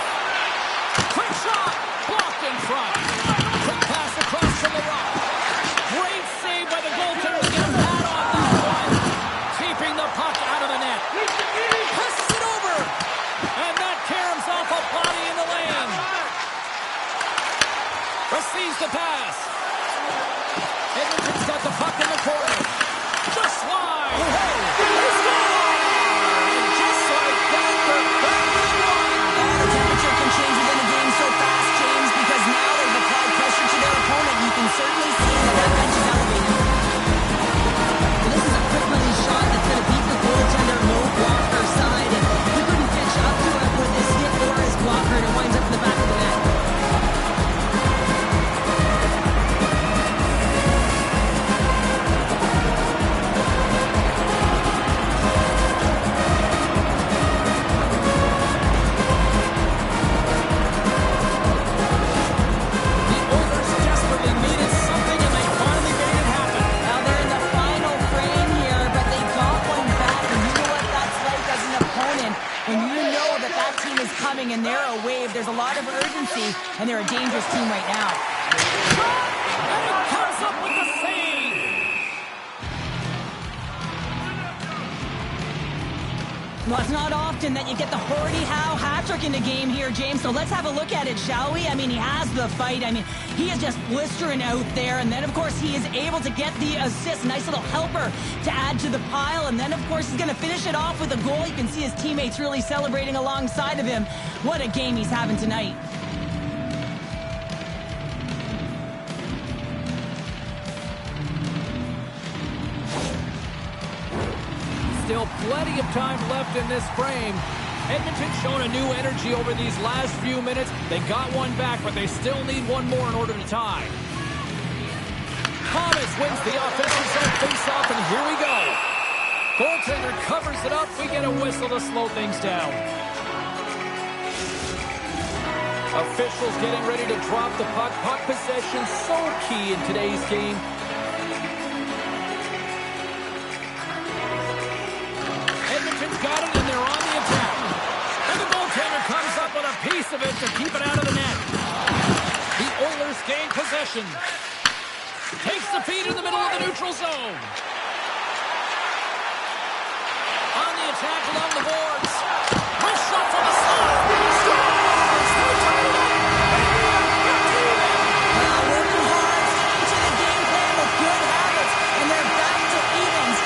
[SPEAKER 1] Quick shot. Blocked in front. Quick pass across from the rock. Great save by the goaltender to get a pad on that one. Keeping the puck out of the net. Passes it over. And that caroms off a body in the lane. Receives the pass. Edmonton's got the puck in the corner. The slide. They score! And just like that, they're back in one.
[SPEAKER 2] The temperature can change within a game so fast, James, because now they've applied pressure to their opponent. You can certainly see that bench is elevated. Well, this is a quick money shot that's going to beat the goaltender low blocker side, and he couldn't pitch up to it with his hit or his blocker, and it winds up in the back of the net. And they're a wave. There's a lot of urgency, and they're a dangerous team right now.
[SPEAKER 1] And he comes up with the save.
[SPEAKER 2] Well, it's not often that you get the Horty Howe hat-trick in the game here, James, so let's have a look at it, shall we? I mean, he has the fight. I mean, he is just blistering out there, and then, of course, he is able to get the assist. Nice little helper to add to the pile, and then, of course, he's going to finish it off with a goal. You can see his teammates really celebrating alongside of him. What a game he's having tonight.
[SPEAKER 1] Still plenty of time left in this frame. Edmonton's shown a new energy over these last few minutes. They got one back, but they still need one more in order to tie. Thomas wins the offensive zone face-off, and here we go. Goaltender covers it up. We get a whistle to slow things down. Officials getting ready to drop the puck. Puck possession so key in today's game. Got it, and they're on the attack. And the goaltender comes up with a piece of it to keep it out of the net. The Oilers gain possession. Takes the feed in the middle of the neutral zone. On the attack along the boards. Wrist shot from the slot. Scores! They tie it up.
[SPEAKER 2] Working hard, sticking to the game plan with good habits, and they're back to evens.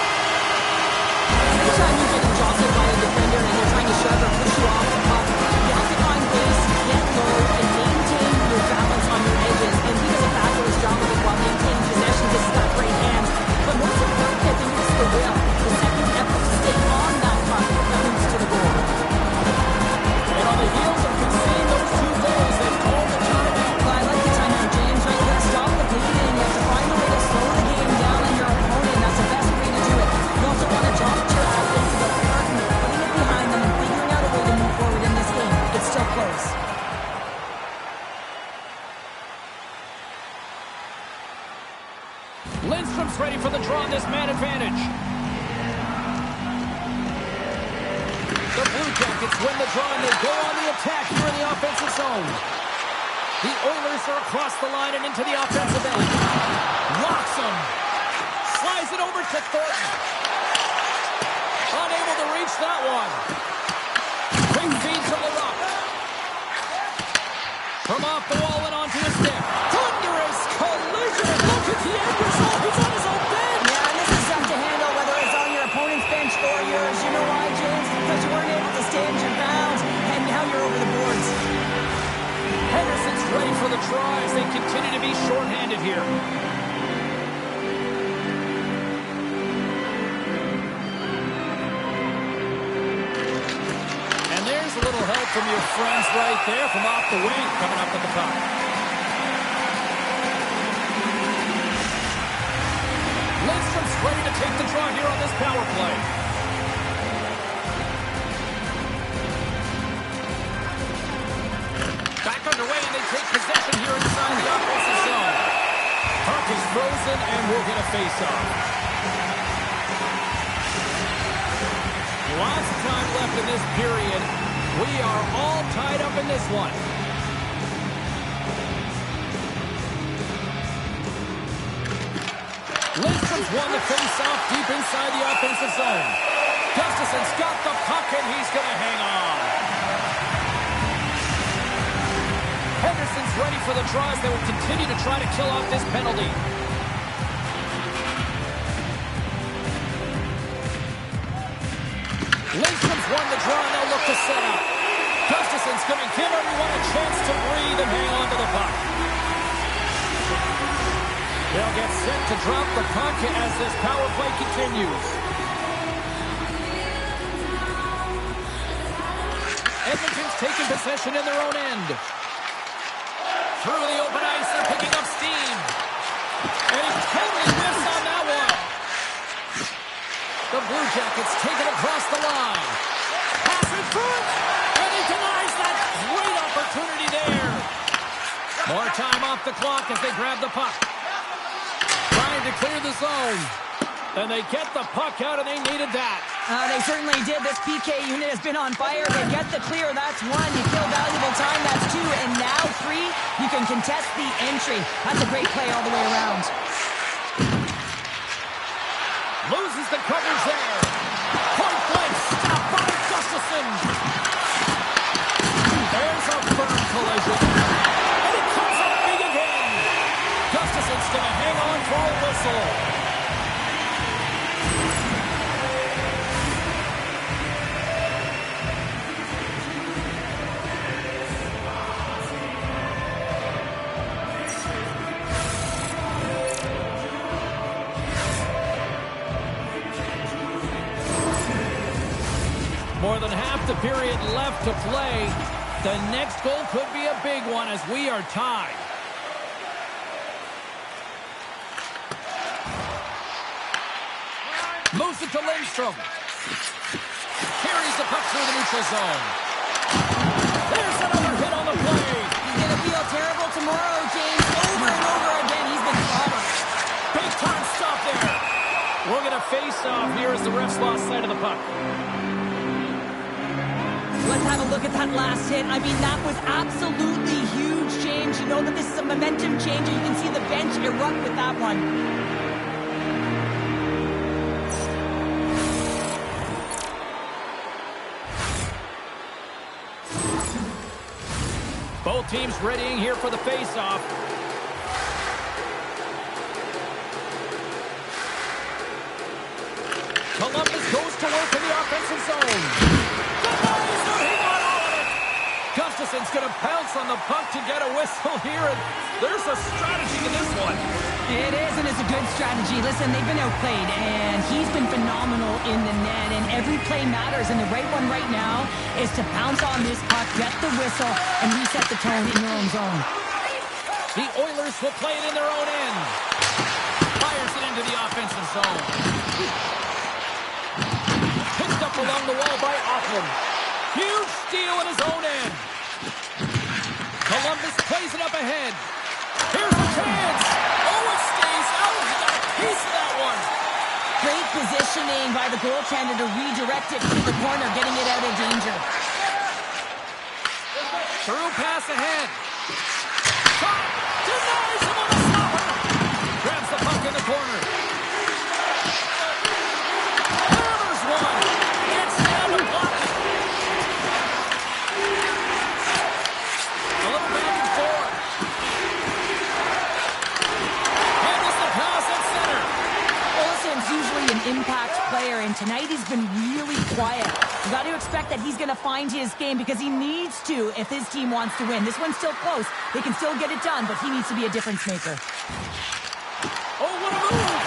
[SPEAKER 2] Anytime you get exhausted by a defender and they're trying to shove or push you off the puck, you have to find ways to get low and maintain your balance on your edges. And he does a fabulous job of it while maintaining possession. This has got great hands. But most importantly, I think it's the will. The second effort to stay on that puck that leads to the goal.
[SPEAKER 1] And on the heels of conceding those two goals, they call the timeout.
[SPEAKER 2] Well, I like the timeout, James. Right, you gotta stop the bleeding. You have to find a way to slow the game down on your opponent. That's the best way to do it. You also want to talk to your athletes about the puck and putting it behind them and figuring out a way to move forward in this game. It's still close.
[SPEAKER 1] Lindstrom's ready for the draw on this man advantage. The Blue Jackets win the draw, and they go on the attack here in the offensive zone. The Oilers are across the line and into the offensive end. Rocks him. Slides it over to Thornton. Unable to reach that one. Quick feed to LaRock. From off the wall and onto his stick. Thunderous collision. And look at the end result. He's on his own bench.
[SPEAKER 2] Yeah, and this is tough to handle, whether it's on your opponent's bench or yours. You know why, James? Because you weren't able to stand your ground, and now you're over the boards.
[SPEAKER 1] Henderson's ready for the try as they continue to be shorthanded here. And there's a little help from your friends right there from off the wing coming up with the puck. Lindstrom's ready to take the draw here on this power play. Back underway, and they take possession here inside the offensive zone. Puck is frozen, and we'll get a face-off. Lots of time left in this period. We are all tied up in this one. Lindstrom's won the face-off deep inside the offensive zone. Gustafson's got the puck, and he's going to hang on. Henderson's ready for the draws. They will continue to try to kill off this penalty. Lindstrom's won the draw, and they'll look to set up. Gustafson's going to give everyone a chance to breathe and hang on to the puck. They'll get set to drop the puck as this power play continues. Edmonton's taking possession in their own end. Through the open ice, they're picking up steam. And he totally missed on that one. The Blue Jackets take it across the line. Pass in front, and he denies that great opportunity there. More time off the clock as they grab the puck. Trying to clear the zone. And they get the puck out, and they needed that.
[SPEAKER 2] They certainly did. This PK unit has been on fire. They get the clear. That's one. You kill valuable time. That's two. And now three. You can contest the entry. That's a great play all the way around.
[SPEAKER 1] Loses the coverage there. Point blank stop by Gustafson. There's a firm collision. And it comes up big again. Gustafson's going to hang on for a whistle. More than half the period left to play. The next goal could be a big one as we are tied. Moves it to Lindstrom. Carries the puck through the neutral zone. There's another hit on the play.
[SPEAKER 2] He's going to feel terrible tomorrow, James. Over and over again, he's been caught.
[SPEAKER 1] Big time stop there. We'll get a face-off here as the refs lost sight of the puck.
[SPEAKER 2] Let's have a look at that last hit. I mean, that was absolutely huge, James. You know that this is a momentum changer. You can see the bench erupt with that one.
[SPEAKER 1] Both teams readying here for the face-off. Columbus goes to work in the offensive zone. Gustafson's going to pounce on the puck to get a whistle here, and there's a strategy to this one.
[SPEAKER 2] It is, and it's a good strategy. Listen, they've been outplayed, and he's been phenomenal in the net, and every play matters, and the right one right now is to pounce on this puck, get the whistle, and reset the tone in your own zone.
[SPEAKER 1] The Oilers will play it in their own end. Fires it into the offensive zone. Picked up along the wall by Offland. Huge steal in his own end. Columbus plays it up ahead. Here's a chance. Oh, it stays out. He got a piece of that one.
[SPEAKER 2] Great positioning by the goaltender to redirect it to the corner, getting it out of danger.
[SPEAKER 1] Through pass ahead.
[SPEAKER 2] expect that he's going to find his game because he needs to if his team wants to win. This one's still close. They can still get it done, but he needs to be a difference maker.
[SPEAKER 1] Oh, what a move!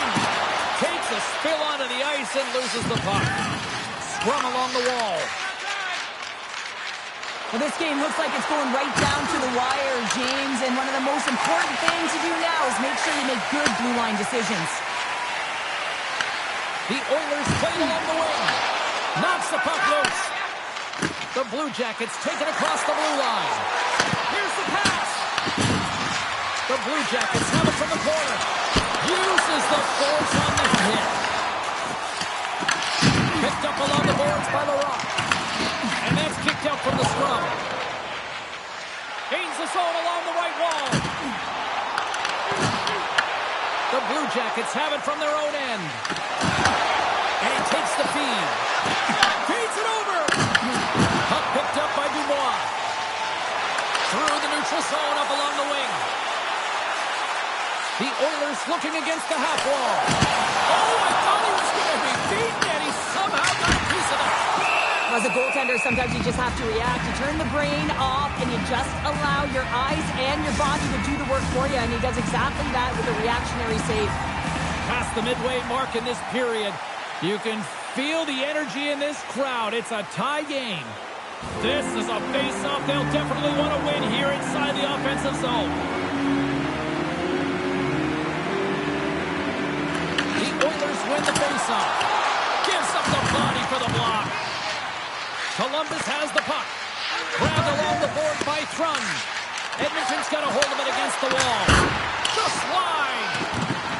[SPEAKER 1] Takes a spill onto the ice and loses the puck. Scrum along the wall.
[SPEAKER 2] Well, this game looks like it's going right down to the wire, James, and one of the most important things to do now is make sure you make good blue line decisions.
[SPEAKER 1] The Oilers played along the wing. Knocks the puck loose. The Blue Jackets take it across the blue line. Here's the pass. The Blue Jackets have it from the corner. Uses the force on the hit. Picked up along the boards by Larocque. And that's kicked out from the scrum. Gains the zone along the right wall. The Blue Jackets have it from their own end. And he takes the feed. Feeds it over. Puck picked up by Dubois. Through the neutral zone up along the wing. The Oilers looking against the half wall. Oh, I thought he was going to be beaten, and he somehow got a piece of it.
[SPEAKER 2] As a goaltender, sometimes you just have to react. You turn the brain off, and you just allow your eyes and your body to do the work for you, and he does exactly that with a reactionary save.
[SPEAKER 1] Past the midway mark in this period, you can feel the energy in this crowd. It's a tie game. This is a face-off they'll definitely want to win here inside the offensive zone. The Oilers win the face-off. Gives up the body for the block. Columbus has the puck. Grabbed along the board by Thrun. Edmonton's got a hold of it against the wall. The slide.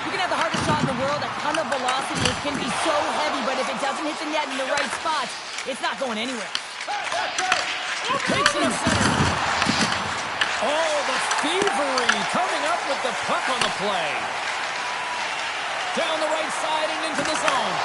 [SPEAKER 2] You can have the hardest shot in the world, a ton of velocity. It can be so heavy, but if it doesn't hit the net in the right spot, it's not going anywhere.
[SPEAKER 1] Takes it to center. Oh, the thievery coming up with the puck on the play. Down the right side and into the zone.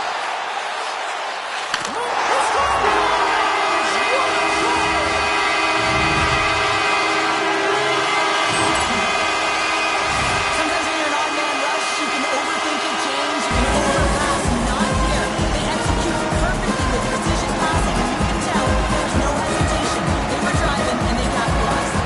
[SPEAKER 2] Sometimes when you're an odd-man rush, you can overthink it, James. You can overpass. Not here. They execute perfectly with precision passing, and you can tell there's no hesitation. They were driving, and they capitalized.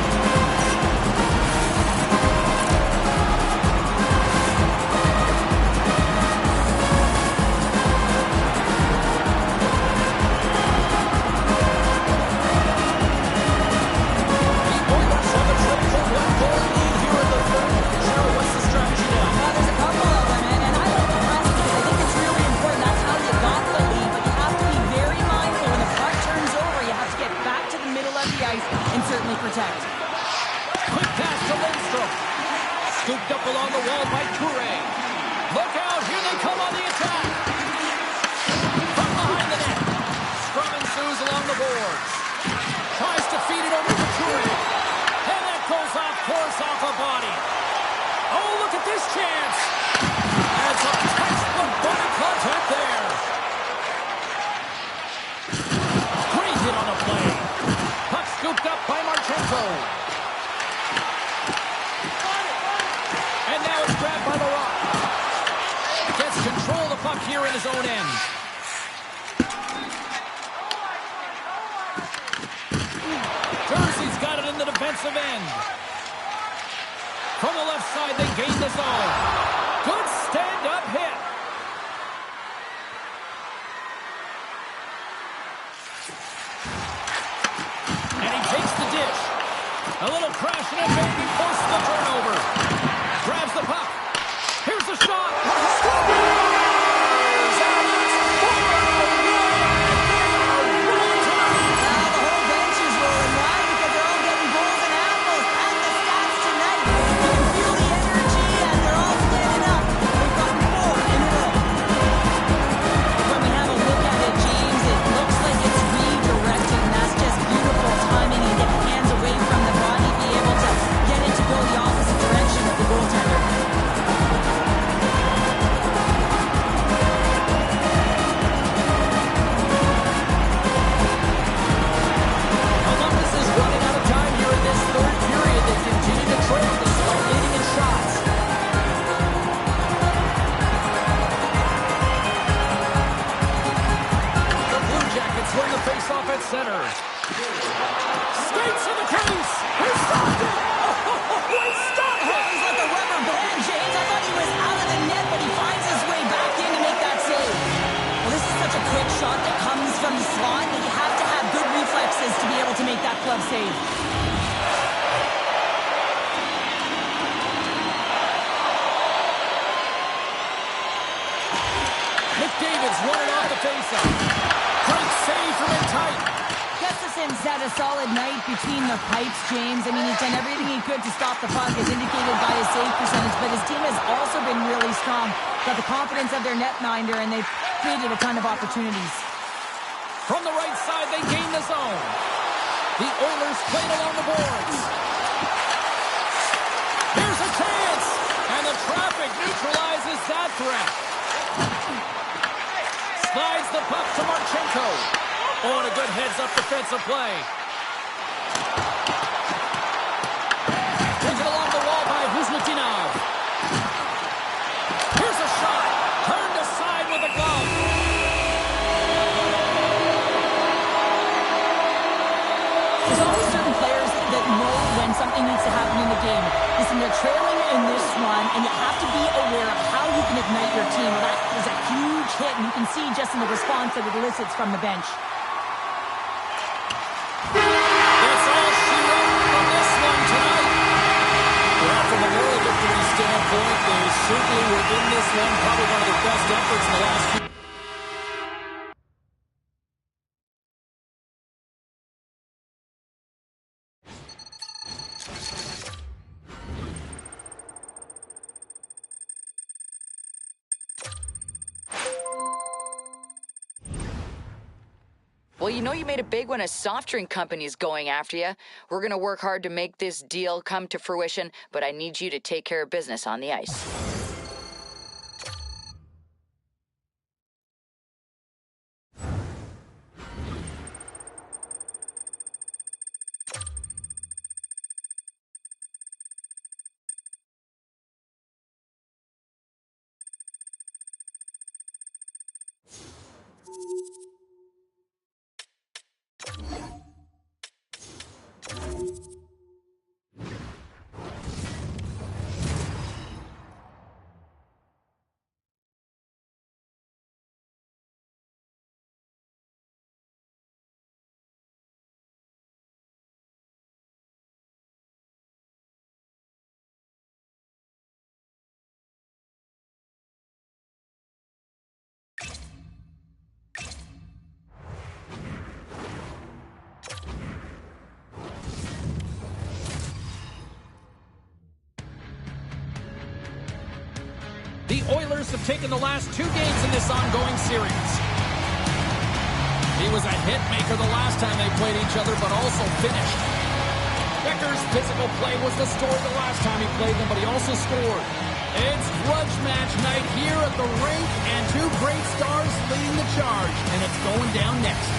[SPEAKER 2] Protect.
[SPEAKER 1] Quick pass to Lindstrom. Scooped up along the wall by Toure. Look out, here they come on the attack. From behind the net. Scrum ensues along the boards. Tries to feed it over to Toure. And that goes off course off a body. Oh, look at this chance. That's a textbook body contact there. Great hit on the play. Puck scooped up by Marchenko. And now it's grabbed by Larocque. Gets control of the puck here in his own end. Jersey's got it in the defensive end. From the left side, they gain the zone. Good stand-up hit. A little crash and a baby forces the turnover. Grabs the puck. Here's the shot. Scores! And it's 4-1.
[SPEAKER 2] Now the whole bench is rolling. Why? Because they're all getting goals and apples. At the stats tonight. You can feel the energy, and they're all standing up. They've gotten 4 in a row. When we have a look at it, James, it looks like it's redirecting. That's just beautiful timing and get the hands away from the body, be able to get it to go the opposite direction.
[SPEAKER 1] Skates in the crease. He stopped it. Oh, he stopped it.
[SPEAKER 2] He's like a rubber band, James. I thought he was out of the net, but he finds his way back in to make that save. Well, this is such a quick shot that comes from the slot that you have to have good reflexes to be able to make that glove save.
[SPEAKER 1] McDavid's running off the faceoff. Great save from in tight.
[SPEAKER 2] Gustafson's had a solid night between the pipes, James. I mean, he's done everything he could to stop the puck, as indicated by his save percentage, but his team has also been really strong. Got the confidence of their netminder, and they've created a ton of opportunities.
[SPEAKER 1] From the right side, they gain the zone. The Oilers played along the boards. Here's a chance, and the traffic neutralizes that threat. Slides the puck to Marchenko. Oh, and a good heads-up defensive play. Taken along the wall by Kuzmitinov. Here's a shot. Turned aside with a glove.
[SPEAKER 2] There's always certain players that know when something needs to happen in the game. Listen, they're trailing in this one, and you have to be aware of how you can ignite your team. Well, that is a huge hit, and you can see just in the response that it elicits from the bench.
[SPEAKER 1] That's all she wrote from this one tonight. Well, from a moral victory standpoint, they certainly were in this one. Probably one of their best efforts in the last few.
[SPEAKER 4] Well, you know you made it big when a soft drink company is going after you. We're going to work hard to make this deal come to fruition, but I need you to take care of business on the ice.
[SPEAKER 1] The Oilers have taken the last 2 games in this ongoing series. He was a hit maker the last time they played each other, but also finished. Becker's physical play was the story the last time he played them, but he also scored. It's grudge match night here at the rink, and 2 great stars leading the charge, and it's going down next.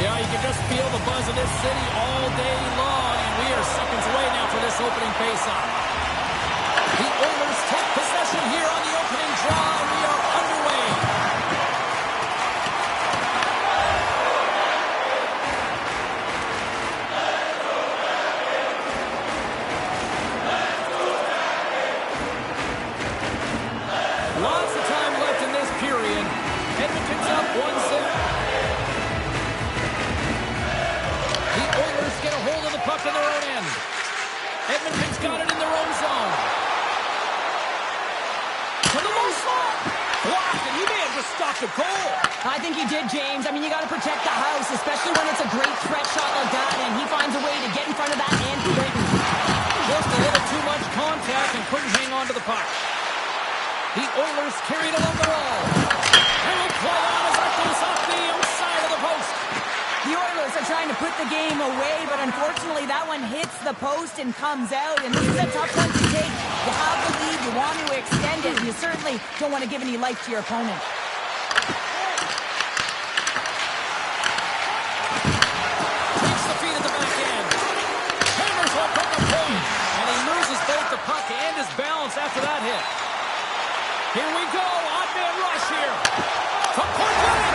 [SPEAKER 1] Yeah, you can just feel the buzz of this city all day long, and we are seconds away now for this opening faceoff. The Oilers take possession here on the opening draw. We are underway. Lots of time left in this period. Edmonton's up 1-0. The Oilers get a hold of the puck in their own end. Edmonton's got it in their own zone. To the low slot. Blocked, and he may have just stopped a goal.
[SPEAKER 2] I think he did, James. I mean, you got to protect the house, especially when it's a great threat shot like that, and he finds a way to get in front of that and quick.
[SPEAKER 1] Just a little too much contact and couldn't hang on to the puck. The Oilers carried along the wall. And will play on as that goes off the outside of the post.
[SPEAKER 2] The Oilers are trying to put the game away, but unfortunately that one hits the post and comes out, and this is a tough one to take. You have the lead, you want to extend it, and you certainly don't want to give any life to your opponent.
[SPEAKER 1] Takes the feed at the back end. Hammers one from the point, and he loses both the puck and his balance after that hit. Here we go, odd man rush here. From point blank.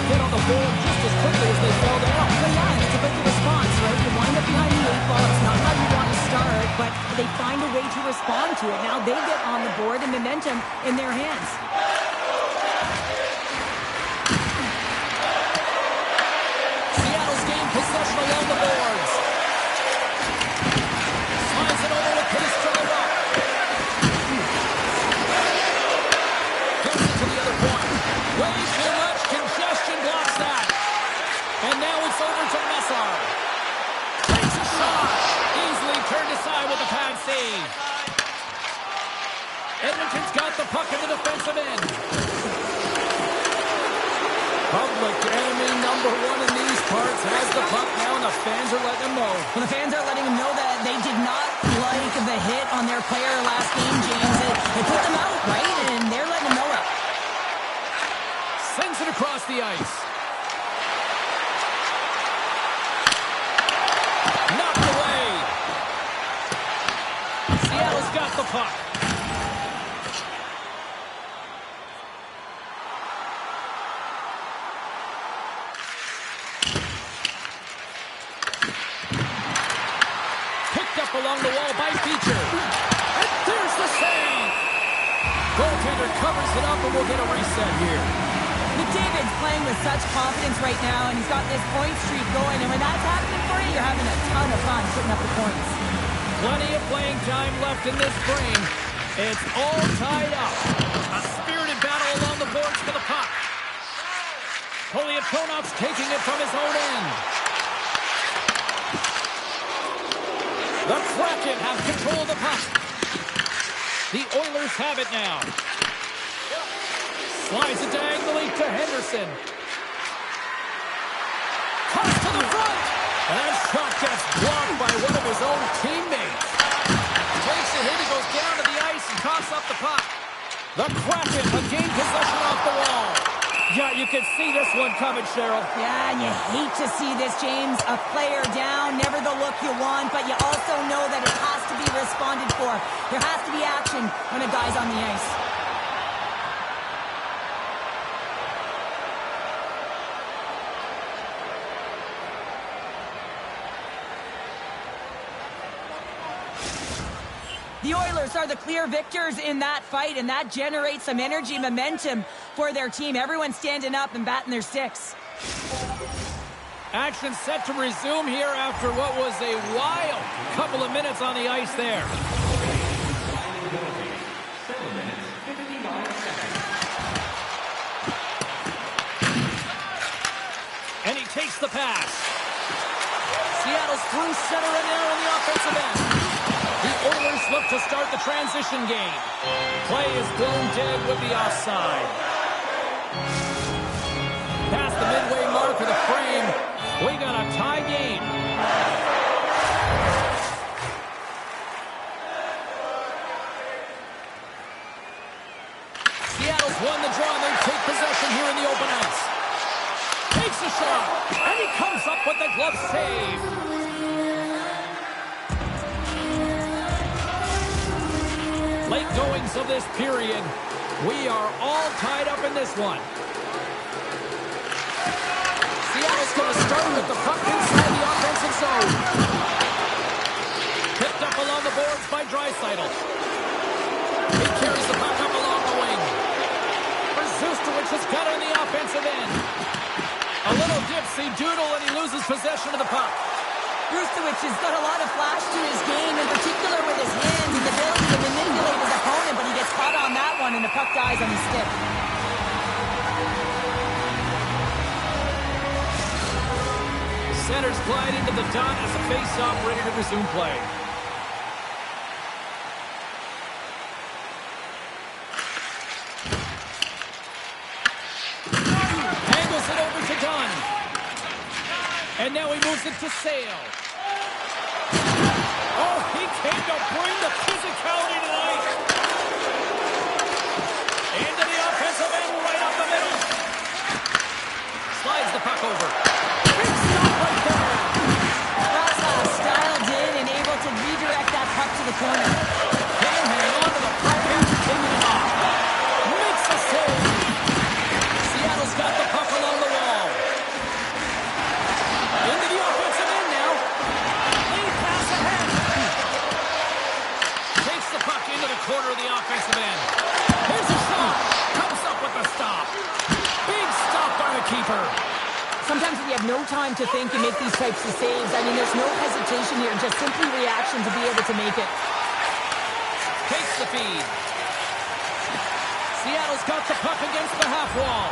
[SPEAKER 1] get on the board just as quickly as they fell down.
[SPEAKER 2] Well, yeah, and it's about the response, right? You wind up behind the 8 ball. It's not how you want to start, but they find a way to respond to it. Now they get on the board and momentum in their hands.
[SPEAKER 1] Seattle's gained possession along the boards. Slides it over with pace to the rock. Gets it to the other point. Way too much congestion blocks that. And now it's over to Messar. Takes a shot. Easily turned aside with a pad save. Edmonton's got the puck in the defensive end. Public enemy number one in these parts has the puck now, and the fans are letting them know.
[SPEAKER 2] Well, the fans are letting them know that they did not like the hit on their player last game, James. It put them out, right? And they're letting them know it.
[SPEAKER 1] Sends it across the ice. Knocked away. Seattle's got the puck. Along the wall by Beecher. And there's the save. Goaltender covers it up, and we'll get a reset here.
[SPEAKER 2] McDavid's playing with such confidence right now, and he's got this point streak going. And when that's happening for you, you're having a ton of fun putting up the points.
[SPEAKER 1] Plenty of playing time left in this frame. It's all tied up. A spirited battle along the boards for the puck. Poliakonov's taking it from his own end. The Kraken have control of the puck. The Oilers have it now. Slides it diagonally to Henderson. Toss to the front. And that shot gets blocked by one of his own teammates. Takes a hit, he goes down to the ice and coughs up the puck. The Kraken have gained possession off the wall. Yeah, you can see this one coming, Cheryl.
[SPEAKER 2] Yeah, and you hate to see this, James. A player down, never the look you want, but you also know that it has to be responded for. There has to be action when a guy's on the ice. The Oilers are the clear victors in that fight, and that generates some energy, momentum for their team. Everyone's standing up and batting their sticks.
[SPEAKER 1] Action set to resume here after what was a wild couple of minutes on the ice there. And he takes the pass. Seattle's through center and now on the offensive end. The Oilers look to start the transition game. Play is blown dead with the offside. Past the midway mark of the frame, we got a tie game. Seattle's won the draw, and they take possession here in the open ice. Takes a shot, and he comes up with the glove save. Late goings of this period. We are all tied up in this one. Seattle's going to start with the puck inside the offensive zone. Picked up along the boards by Draisaitl. He carries the puck up along the wing. Zustowicz has got on the offensive end. A little dipsy doodle, and he loses possession of the puck.
[SPEAKER 2] Zustowicz has got a lot of flash to his game, in particular with his hands and the ability to manipulate his opponent, but he gets caught on that one, and the puck dies on his stick.
[SPEAKER 1] Centers glide into the dot as a face-off ready to resume play. Angles it over to Dunn. And now he moves it to Sale. Oh, he came to bring the physicality tonight. Into the offensive end, right up the middle. Slides the puck over. Big stop right there.
[SPEAKER 2] Roslow styled in and able to redirect that puck to the corner.
[SPEAKER 1] Can't hang on to the puck after taking it off. Makes the save. Seattle's got the puck along the wall. goalkeeper.
[SPEAKER 2] Sometimes we have no time to think and make these types of saves. I mean, there's no hesitation here, just simply reaction to be able to make it.
[SPEAKER 1] Takes the feed. Seattle's got the puck against the half wall.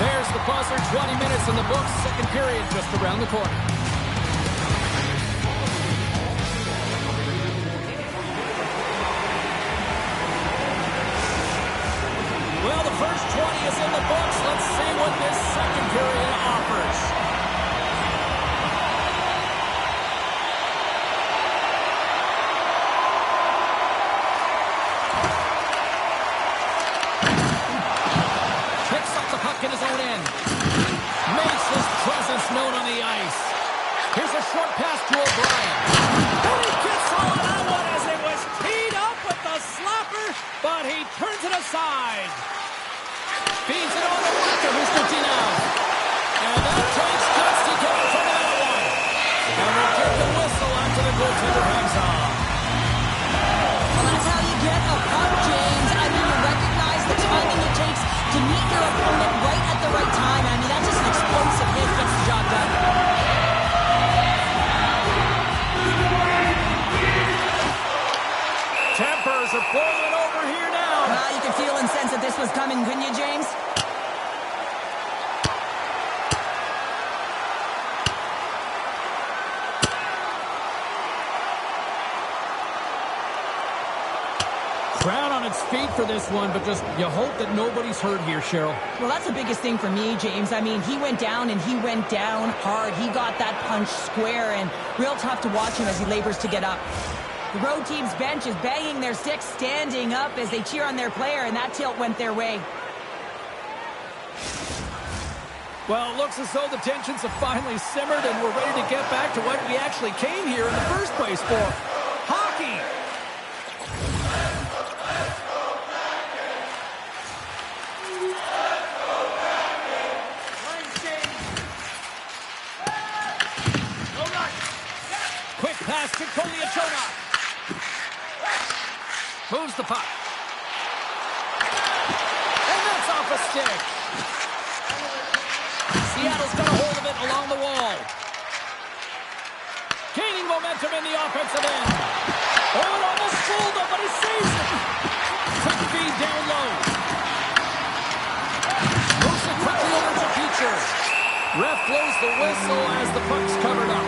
[SPEAKER 1] There's the buzzer, 20 minutes in the books, second period just around the corner. Well, the first 20 is in the books. Let's see what this second period offers. Picks up the puck in his own end. Makes his presence known on the ice. Here's a short pass to O'Brien. And he gets all of that one as it was teed up with the slapper, but he turns it aside. Feeds it on the marker, Mr. Tino. And that takes guts to get in front of that one. And we'll get the whistle after the goaltender hangs on.
[SPEAKER 2] Well, that's how you get a puck, James. I mean, you recognize the timing it takes to meet your opponent right at the right time. I mean, that's just an explosive hit, gets the job done.
[SPEAKER 1] Tempers are boiling over here now.
[SPEAKER 2] You can feel and sense that this was coming, couldn't you, James?
[SPEAKER 1] Crowd on its feet for this one, but just you hope that nobody's hurt here, Cheryl.
[SPEAKER 2] Well, that's the biggest thing for me, James. I mean, he went down, and he went down hard. He got that punch square, and real tough to watch him as he labors to get up. The road team's bench is banging their sticks, standing up as they cheer on their player, and that tilt went their way.
[SPEAKER 1] Well, it looks as though the tensions have finally simmered, and we're ready to get back to what we actually came here in the first place for. Hockey! Quick pass to Koliachona. Moves the puck. And that's off a stick. Seattle's got a hold of it along the wall. Gaining momentum in the offensive end. Oh, it almost fooled him, but he saves it. Quick feed down low. Moves it quickly over to Feature. Ref blows the whistle as the puck's covered up.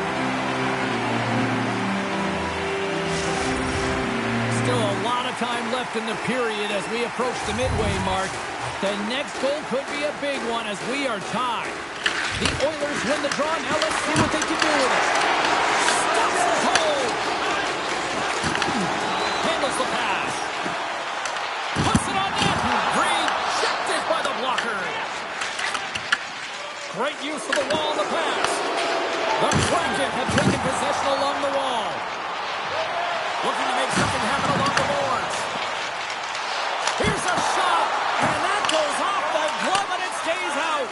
[SPEAKER 1] Still a lot of time left in the period as we approach the midway mark. The next goal could be a big one as we are tied. The Oilers win the draw. Now let's see what they can do with it. Stops the hole. Handles the pass. Puts it on net. Rejected by the blocker. Great use of the wall and the pass. The Kraken have taken possession along the wall. Looking to make something happen along the boards. Here's a shot, and that goes off the glove, and it stays out.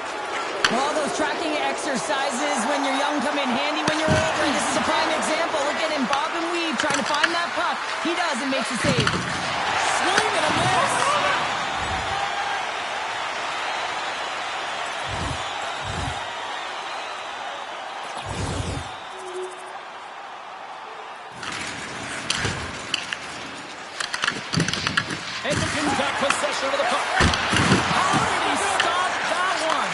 [SPEAKER 2] All those tracking exercises when you're young come in handy when you're older. And this is a prime example. Look at him bob and weave trying to find that puck. He does and makes a save.
[SPEAKER 1] Swing and a miss. Edmonton's got possession of the puck. How did he stop that one?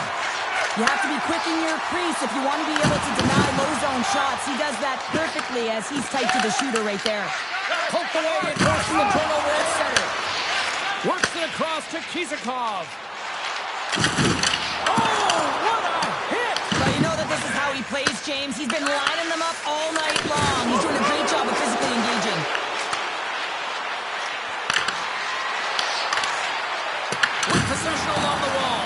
[SPEAKER 2] You have to be quick in your crease if you want to be able to deny low zone shots. He does that perfectly as he's tight to the shooter right there.
[SPEAKER 1] Poked away and forcing the turnover at center. Works it across to Kizikov. Oh, what a hit!
[SPEAKER 2] But you know that this is how he plays, James. He's been lining them up all night long. He's doing a great job of physically engaging.
[SPEAKER 1] With possession along the wall.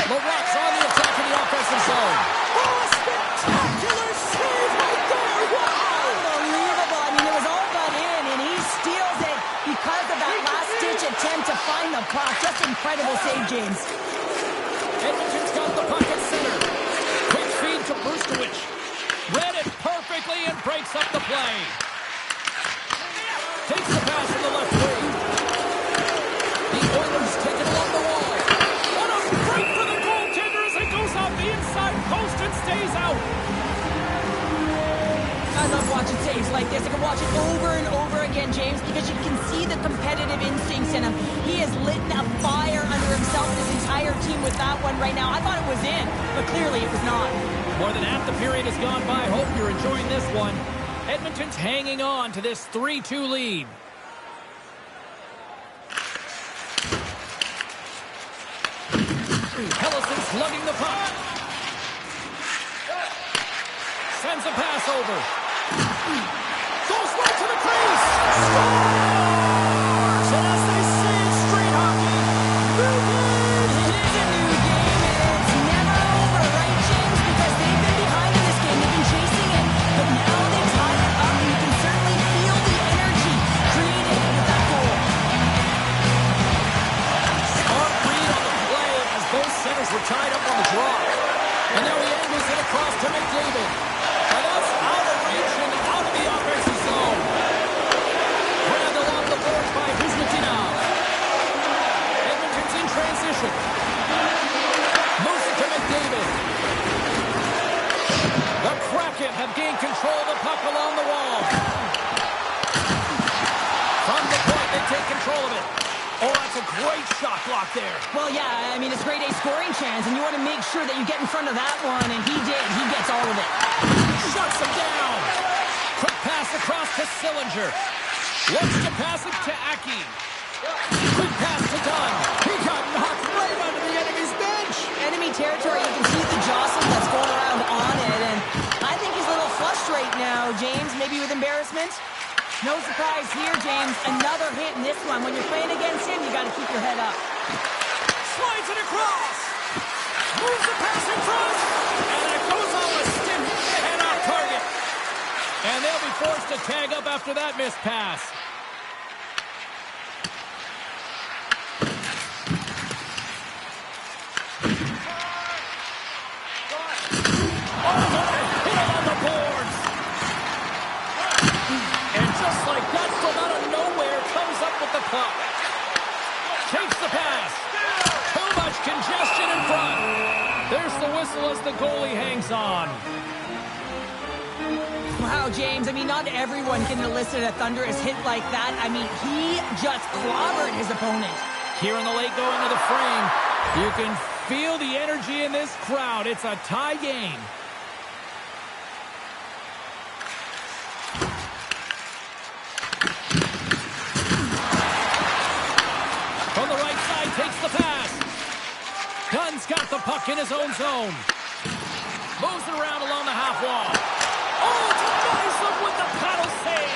[SPEAKER 1] The Rocks on the attack in the offensive zone. Oh, a spectacular save right there! Wow!
[SPEAKER 2] Unbelievable. I mean, it was all but in, and he steals it because of that last-ditch attempt to find the puck. Just incredible save, James.
[SPEAKER 1] Edmonton's got the puck at center. Quick feed to Brustowicz. Read it perfectly and breaks up the play. Takes the pass from the left wing. The Oilers take it along the wall. What a break for the goaltender as it goes off the inside post and stays out.
[SPEAKER 2] I love watching saves like this. I can watch it over and over again, James, because you can see the competitive instincts in him. He has lit a fire under himself and his entire team with that one right now. I thought it was in, but clearly it was not.
[SPEAKER 1] More than half the period has gone by. Hope you're enjoying this one. Edmonton's hanging on to this 3-2 lead. Hellison's slugging the puck. Sends a pass over. Goes right to the crease. Scores! And as they say in street hockey, new game.
[SPEAKER 2] It is a new game, and it's never over, right, James? Because they've been behind in this game. They've been chasing it, but now they tie it up, and you can certainly feel the energy created with that goal.
[SPEAKER 1] Smart read on the play as both centers were tied up on the draw. And now he angles it across to McDavid. And that's out of reach and out of the offensive zone. Grabbed along the boards by Kuzmatinov. Edmonton's in transition. Moves it to McDavid. The Kraken have gained control of the puck along the wall. From the point, they take control of it. Oh, that's a great shot block there.
[SPEAKER 2] Well, yeah, I mean, it's grade A scoring chance, and you want to make sure that you get in front of that one, and he did. He gets all of it.
[SPEAKER 1] Shuts him down. Quick pass across to Sillinger. Looks to pass it to Aki. Quick pass to Dunn. He got knocked right onto the enemy's bench.
[SPEAKER 2] Enemy territory, you can see the jostling that's going around on it, and I think he's a little flushed right now, James, maybe with embarrassment. No surprise here, James. Another hit in this one. When you're playing against him, you got to keep your head up.
[SPEAKER 1] Slides it across. Moves the pass in front. And it goes on a stick and off target. And they'll be forced to tag up after that missed pass. Just like that, from out of nowhere, comes up with the puck. Takes the pass. Too much congestion in front. There's the whistle as the goalie hangs on.
[SPEAKER 2] Wow, James, I mean, not everyone can elicit a thunderous hit like that. I mean, he just clobbered his opponent.
[SPEAKER 1] Here in the late going of the frame, you can feel the energy in this crowd. It's a tie game. From the right side, takes the pass. Dunn's got the puck in his own zone. Moves it around along the half wall. Oh, it's a nice one with the paddle save.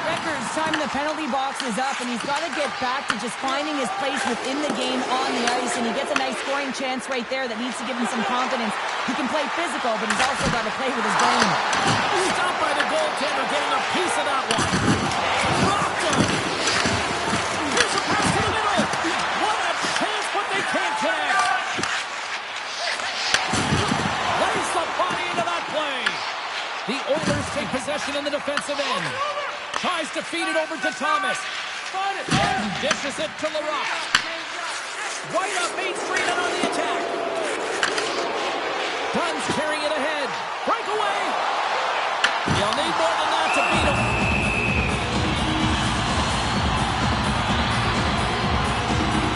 [SPEAKER 2] Records time in the penalty box is up, and he's got to get back to just finding his place within the game on the ice, and he gets a nice scoring chance right there that needs to give him some confidence. He can play physical, but he's also got to play with his brain.
[SPEAKER 1] Stopped by the goaltender, getting a piece of that one. Rocked him. Here's a pass to the middle. What a chance, but they can't connect. Lays the body into that play. The Oilers take possession in the defensive end. Tries to feed it over to Thomas. Dishes it to Larocque. Right up Main Street and on the attack. Dunn's carrying it ahead. Breakaway. You'll need more than that to beat him.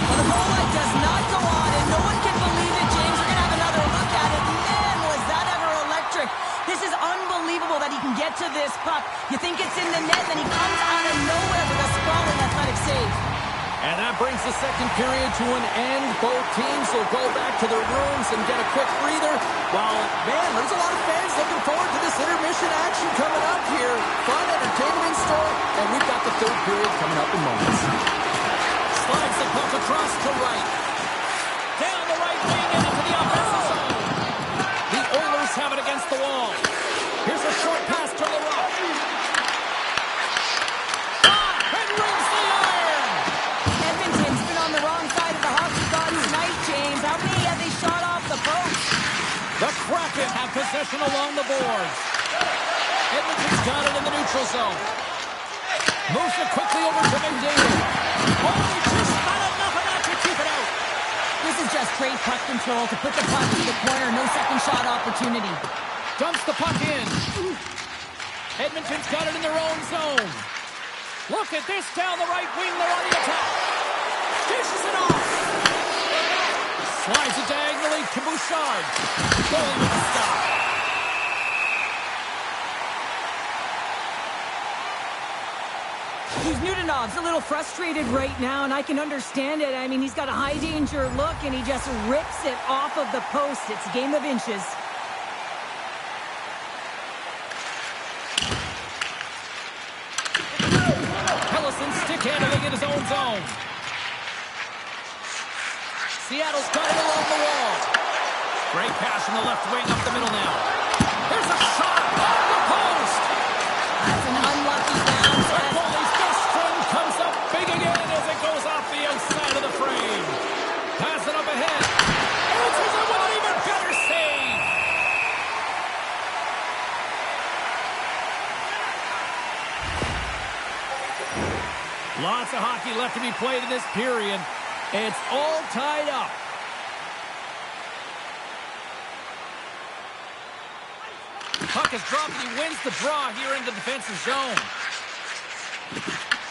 [SPEAKER 2] Well, the goal line does not go on, and no one can believe it, James. We're going to have another look at it. Man, was that ever electric. This is unbelievable that he can get to this puck. You think it's in the net, then he comes out of nowhere with a sprawling athletic save.
[SPEAKER 1] And that brings the second period to an end. Both teams will go back to their rooms and get a quick breather. While, man, there's a lot of fans looking forward to this intermission action coming up here. Fun, entertainment in store, and we've got the third period coming up in moments. Slides the puck across to right. Down the right wing and into the offensive zone. The Oilers have it against the wall. Here's a short pass to Larocque. And rings the iron.
[SPEAKER 2] Edmonton's been on the wrong side of the hockey god tonight, James. How many have they shot off the post?
[SPEAKER 1] The Kraken have possession along the boards. got it in the neutral zone. Moves it quickly over to McDavid. Oh, just not enough of that to keep it out.
[SPEAKER 2] This is just great puck control to put the puck in the corner. No second shot opportunity.
[SPEAKER 1] Dumps the puck in. Edmonton's got it in their own zone. Look at this down the right wing. They're on the attack. Dishes it off. Slides it diagonally to Bouchard. Going with the stop.
[SPEAKER 2] Newtonov's a little frustrated right now, and I can understand it. I mean, he's got a high-danger look, and he just rips it off of the post. It's a game of inches.
[SPEAKER 1] Pellison stick-handling in his own zone. Seattle's got it along the wall. Great pass from the left wing up the middle now. There's a shot off the post.
[SPEAKER 2] That's an unlucky bounce.
[SPEAKER 1] The goalie's fifth string comes up big again as it goes off the outside of the frame. Pass it up ahead. Answers it with an even better save. Lots of hockey left to be played in this period. It's all tied up. Puck is dropped and he wins the draw here in the defensive zone.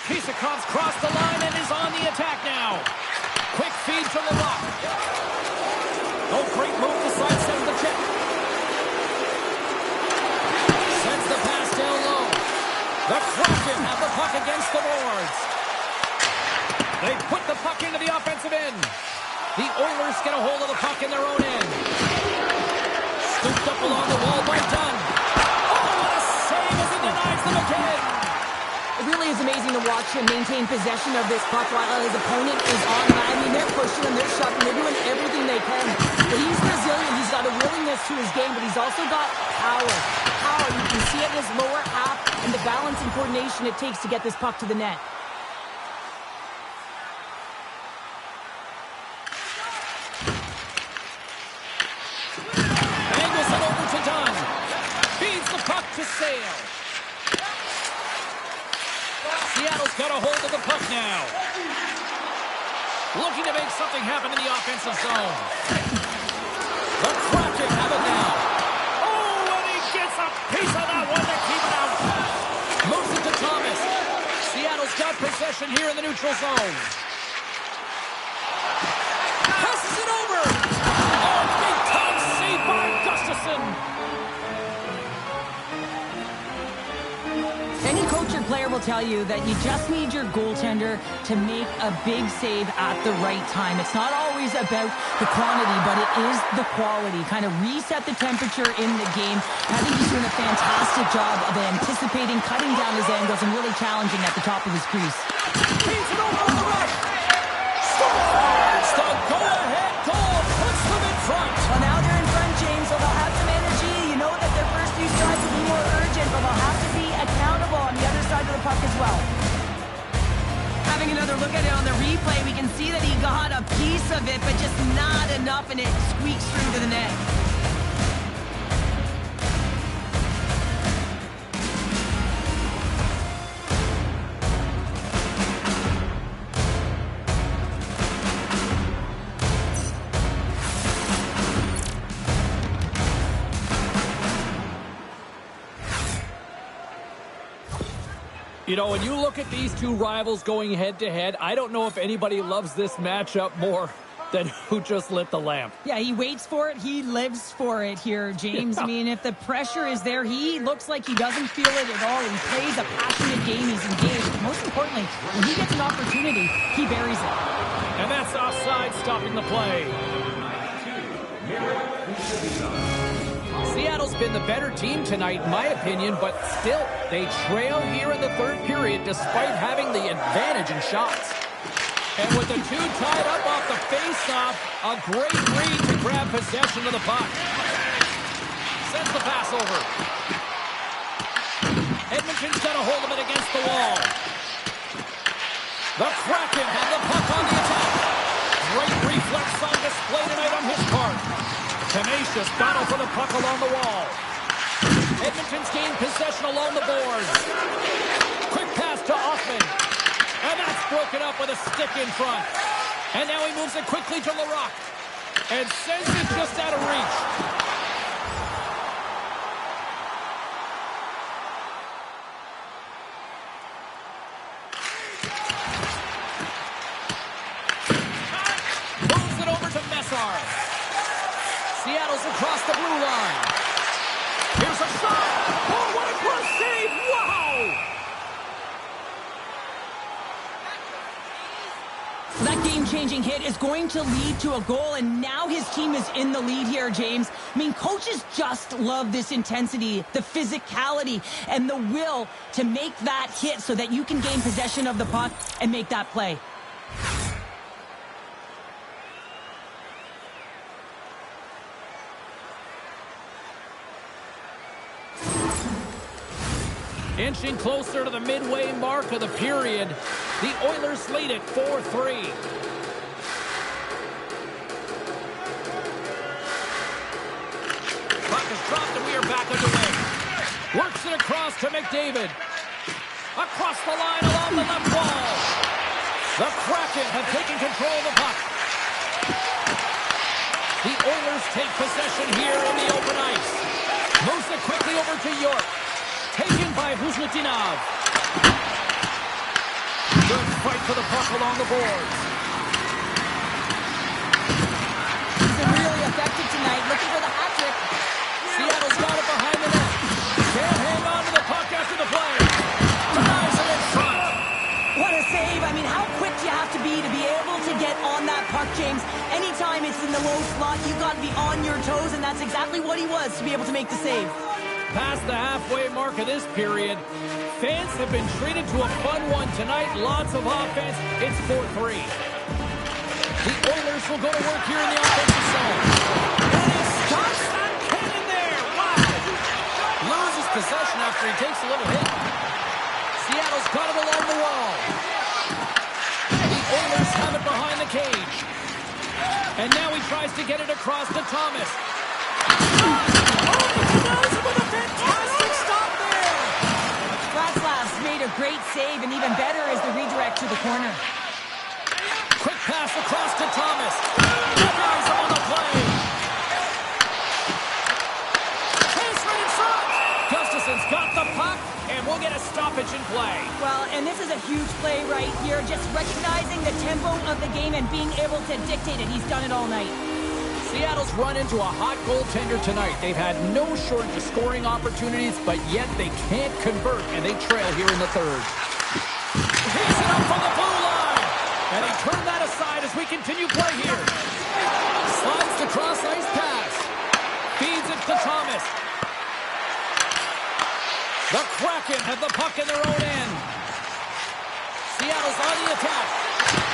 [SPEAKER 1] Kisakov's crossed the line and is on the attack now. Quick feed to the lock. Oh, great move to sidestep the check. Sends the pass down low. The Kraken have the puck against the boards. They put the puck into the offensive end. The Oilers get a hold of the puck in their own end. Scooped up along the wall by Dunn. Oh, what a save as he denies them again.
[SPEAKER 2] It really is amazing to watch him maintain possession of this puck while his opponent is on. I mean, they're pushing him, they're shoving, they're doing everything they can. But he's resilient. He's got a willingness to his game, but he's also got power. Power, you can see it in his lower half and the balance and coordination it takes to get this puck to the net.
[SPEAKER 1] To Sale. Seattle's got a hold of the puck now. Looking to make something happen in the offensive zone. The Kraken have it now. Oh, and he gets a piece of that one to keep it out. Moves it to Thomas. Seattle's got possession here in the neutral zone. Passes it over. Oh, big time save by Gustafsson.
[SPEAKER 2] Any coach or player will tell you that you just need your goaltender to make a big save at the right time. It's not always about the quantity, but it is the quality. Kind of reset the temperature in the game. I think he's doing a fantastic job of anticipating, cutting down his angles, and really challenging at the top of his crease.
[SPEAKER 1] Feeds it over on the right. Scores the go-ahead goal. Puts them in front.
[SPEAKER 2] Well, now they're in front, James, so they'll have some energy. You know that their first few strides will be more urgent, but they'll have to be accountable on the other side of the puck as well. Having another look at it on the replay, we can see that he got a piece of it, but just not enough, and it squeaks through to the net.
[SPEAKER 1] You know, when you look at these two rivals going head-to-head, I don't know if anybody loves this matchup more than who just lit the lamp.
[SPEAKER 2] Yeah, he waits for it. He lives for it here, James. Yeah. I mean, if the pressure is there, he looks like he doesn't feel it at all. He plays a passionate game. He's engaged. But most importantly, when he gets an opportunity, he buries it.
[SPEAKER 1] And that's offside, stopping the play. Seattle's been the better team tonight, in my opinion, but still, they trail here in the third period despite having the advantage in shots. And with the two tied up off the face-off, a great read to grab possession of the puck. Sends the pass over. Edmonton's got a hold of it against the wall. The Kraken have the puck on the attack. Great reflex on display tonight on his part. Tenacious battle for the puck along the wall. Edmonton's gained possession along the boards. with a stick in front. And now he moves it quickly to LaRock. And sends it just out of reach. Seattle's across the blue line. Here's a shot. Oh, what a close save. Wow!
[SPEAKER 2] That game-changing hit is going to lead to a goal, and now his team is in the lead here, James. I mean, coaches just love this intensity, the physicality, and the will to make that hit so that you can gain possession of the puck and make that play.
[SPEAKER 1] Inching closer to the midway mark of the period, the Oilers lead it 4-3. Puck is dropped and we are back underway. Works it across to McDavid. Across the line along the left wall. The Kraken have taken control of the puck. The Oilers take possession here in the open ice. Moves it quickly over to York. Taken by Huzlutinov. Good fight for the puck along the boards.
[SPEAKER 2] He's been really effective tonight, looking for the hat trick.
[SPEAKER 1] Seattle's got it behind the net. Can't hang on to the puck after the play. Denies it in front.
[SPEAKER 2] What a save. I mean, how quick do you have to be able to get on that puck, James? Anytime it's in the low slot, you've got to be on your toes, and that's exactly what he was to be able to make the save.
[SPEAKER 1] Past the halfway mark of this period, fans have been treated to a fun one tonight. Lots of offense. It's 4-3. The Oilers will go to work here in the offensive zone. And he stops that cannon there. Wow. Loses possession after he takes a little hit. Seattle's got it along the wall. The Oilers have it behind the cage. And now he tries to get it across to Thomas.
[SPEAKER 2] Made a great save, and even better is the redirect to the corner.
[SPEAKER 1] Quick pass across to Thomas. Denies him on the play. Chase right in front. Gustafson's got the puck, and we'll get a stoppage in play.
[SPEAKER 2] Well, and this is a huge play right here, just recognizing the tempo of the game and being able to dictate it. He's done it all night.
[SPEAKER 1] Seattle's run into a hot goaltender tonight. They've had no shortage of scoring opportunities, but yet they can't convert, and they trail here in the third. He's it up from the blue line, and he turned that aside as we continue play here. Slides the cross-ice pass. Feeds it to Thomas. The Kraken have the puck in their own end. Seattle's on the attack.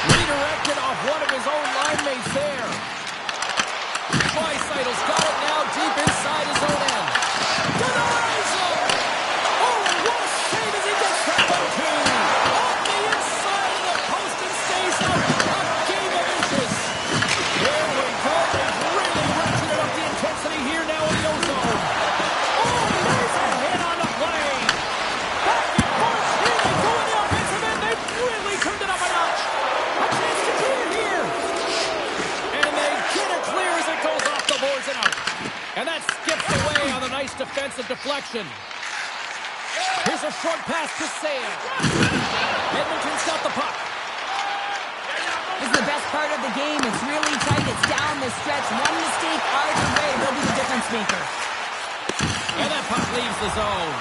[SPEAKER 1] Redirected off one of his own line mates there. Dreisaitl's got it now deep inside his own end. Denies him! Oh, what a save as he gets that one too! On the inside of the post and stays up. A game of inches. There we go. They've really ratcheted up the intensity here now in the ozone. Oh, there's a hit on the play. Back and forth. Here they go in the offensive end. They've really turned it up a notch. A chance to clear here. And they get it clear as it goes off the boards and out. And that skips away on the nice defensive deflection. Here's a short pass to Sale. Edmonton's got the puck.
[SPEAKER 2] This is the best part of the game. It's really tight. It's down the stretch. One mistake either way will be the difference maker.
[SPEAKER 1] And that puck leaves the zone.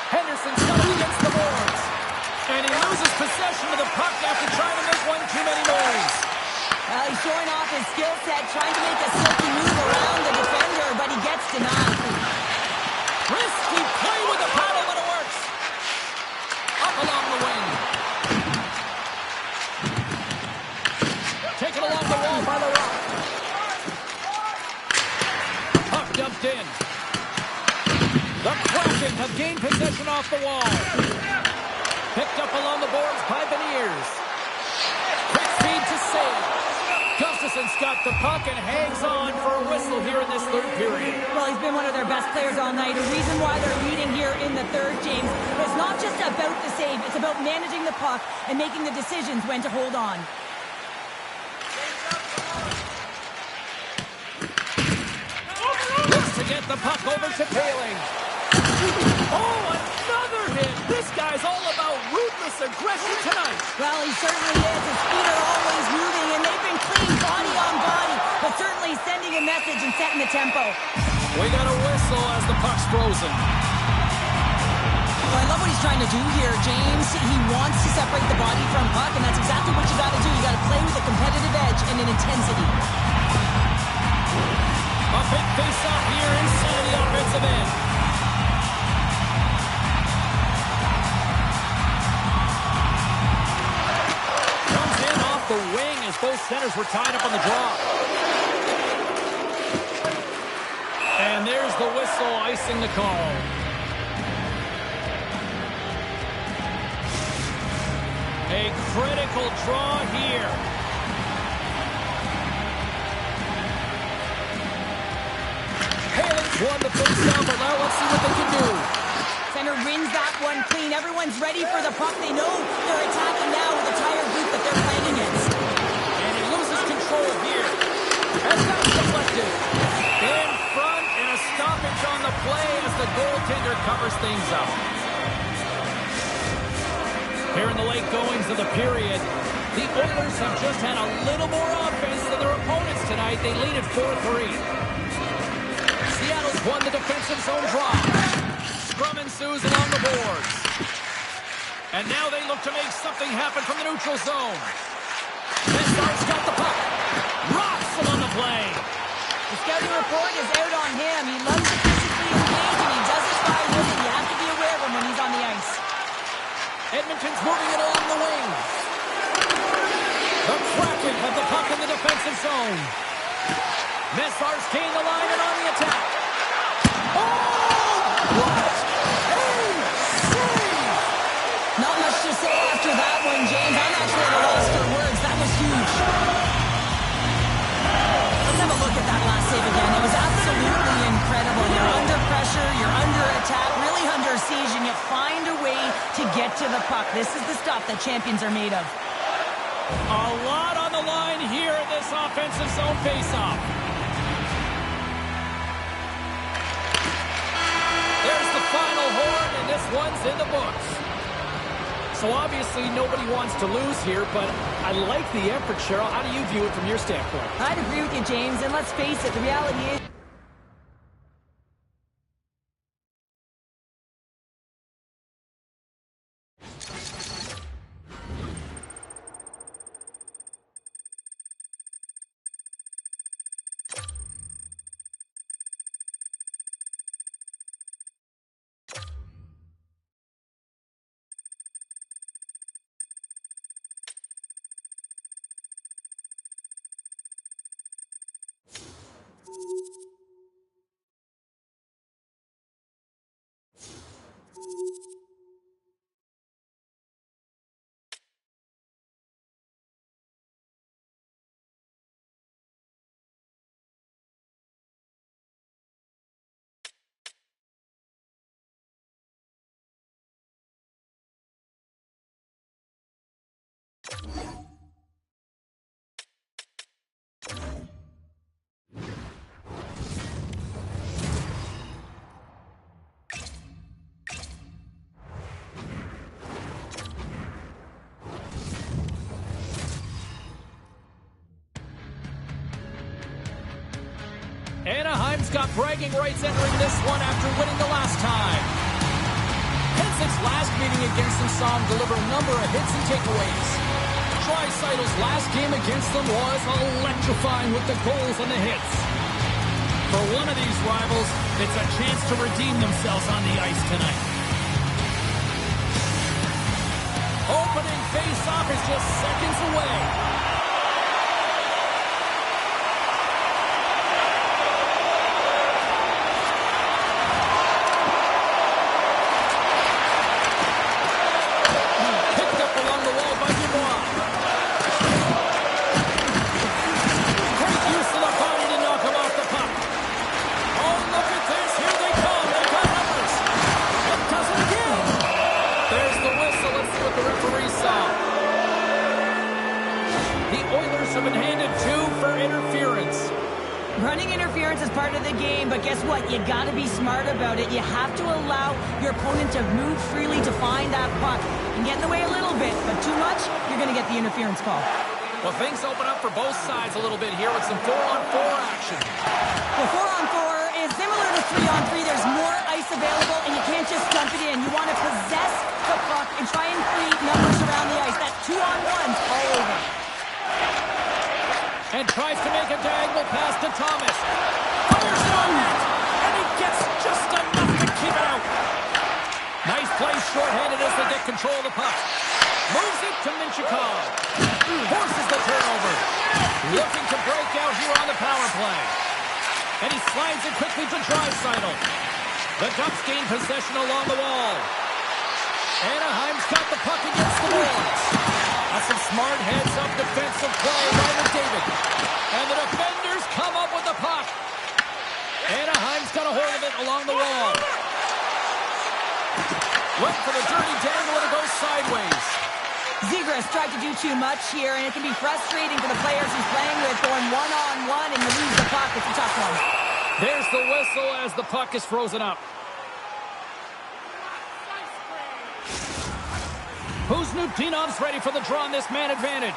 [SPEAKER 1] Henderson's got it against the boards. And he loses possession of the puck after trying to make one too many moves.
[SPEAKER 2] He's showing off his skill set, trying to make a silky move around the defender, but he gets denied.
[SPEAKER 1] Risky play with the paddle, but it works. Up along the wing. Taken along the wall by LaRock. Puck dumped in. The Kraken have gained possession off the wall. Picked up along the boards by Beniers. Quick feed to Sale. Gustafson's got the puck and hangs on for a whistle here in this third period.
[SPEAKER 2] Well, he's been one of their best players all night. A reason why they're leading here in the third, James. It's not just about the save. It's about managing the puck and making the decisions when to hold on.
[SPEAKER 1] Looks to get the puck over to Paling. Oh, another hit. This guy's all about ruthless aggression tonight.
[SPEAKER 2] Well, he certainly is. His feet are always moving, and they've been clean body on body, but certainly sending a message and setting the tempo.
[SPEAKER 1] We got a whistle as the puck's frozen.
[SPEAKER 2] Well, I love what he's trying to do here, James. He wants to separate the body from puck, and that's exactly what you got to do. You got to play with a competitive edge and an intensity.
[SPEAKER 1] A big face-off here inside the offensive end. Comes in off the wing as both centers were tied up on the draw. And there's the whistle icing the call. A critical draw here. Paling's won the face-off, but now let's see what they can do.
[SPEAKER 2] Center wins that one clean. Everyone's ready for the puck. They know they're attacking now with a tired group that they're playing against.
[SPEAKER 1] And he loses control here. And that's deflected. In front, and a stoppage on the play as the goaltender covers things up. Here in the late goings of the period, the Oilers have just had a little more offense than their opponents tonight. They lead at 4-3. Seattle's won the defensive zone draw. Scrum ensues along the boards. And now they look to make something happen from the neutral zone. Messar's got the puck. Rocks him on the play.
[SPEAKER 2] The scouting report is out on him. He loves to physically engage, and he does it by winning. You have to be aware of him when he's on the ice.
[SPEAKER 1] Edmonton's moving it along the wing. The Kraken have the puck in the defensive zone. Messar's gained the line and on the attack. Oh! What a save!
[SPEAKER 2] Not much to say after that one, James. I'm actually at a loss for words. That was huge. Let's have a look at that last save again. It was absolutely incredible. You're under pressure, you're under attack, really under siege, and you find a way to get to the puck. This is the stuff that champions are made of.
[SPEAKER 1] A lot on the line here in this offensive zone faceoff. There's the final horn, and this one's in the books. So obviously nobody wants to lose here, but I like the effort, Cheryl. How do you view it from your standpoint?
[SPEAKER 2] I'd agree with you, James, and let's face it, the reality is
[SPEAKER 1] Anaheim's got bragging rights entering this one after winning the last time. Pensic's last meeting against them saw him deliver a number of hits and takeaways. Draisaitl's last game against them was electrifying with the goals and the hits. For one of these rivals, it's a chance to redeem themselves on the ice tonight. Opening face-off is just seconds away. interference.
[SPEAKER 2] Running interference is part of the game, but guess what? You gotta be smart about it. You have to allow your opponent to move freely to find that puck. You can get in the way a little bit, but too much, you're gonna get the interference call.
[SPEAKER 1] Well, things open up for both sides a little bit here with some 4-on-4 action.
[SPEAKER 2] Well, 4-on-4 is similar to 3-on-3. There's more ice available, and you can't just dump it in. You want to possess the puck and try and create numbers around the ice. That 2-on-1's all over.
[SPEAKER 1] And tries to make a diagonal pass to Thomas. Fires it on net, and he gets just enough to keep it out. Nice play shorthanded as they get control of the puck. Moves it to Minchikov. Forces the turnover. Looking to break out here on the power play. And he slides it quickly to Draisaitl. The Ducks gain possession along the wall. Anaheim's got the puck against the boards. That's some smart heads-up defensive play by McDavid. And the defenders come up with the puck. Anaheim's got a hold of it along the wall. Went for the dirty dangle and it goes sideways.
[SPEAKER 2] Zegras tried to do too much here, and it can be frustrating for the players he's playing with, going one-on-one and you lose the puck. It's a tough one.
[SPEAKER 1] There's the whistle as the puck is frozen up. Kuzninov's ready for the draw on this man advantage.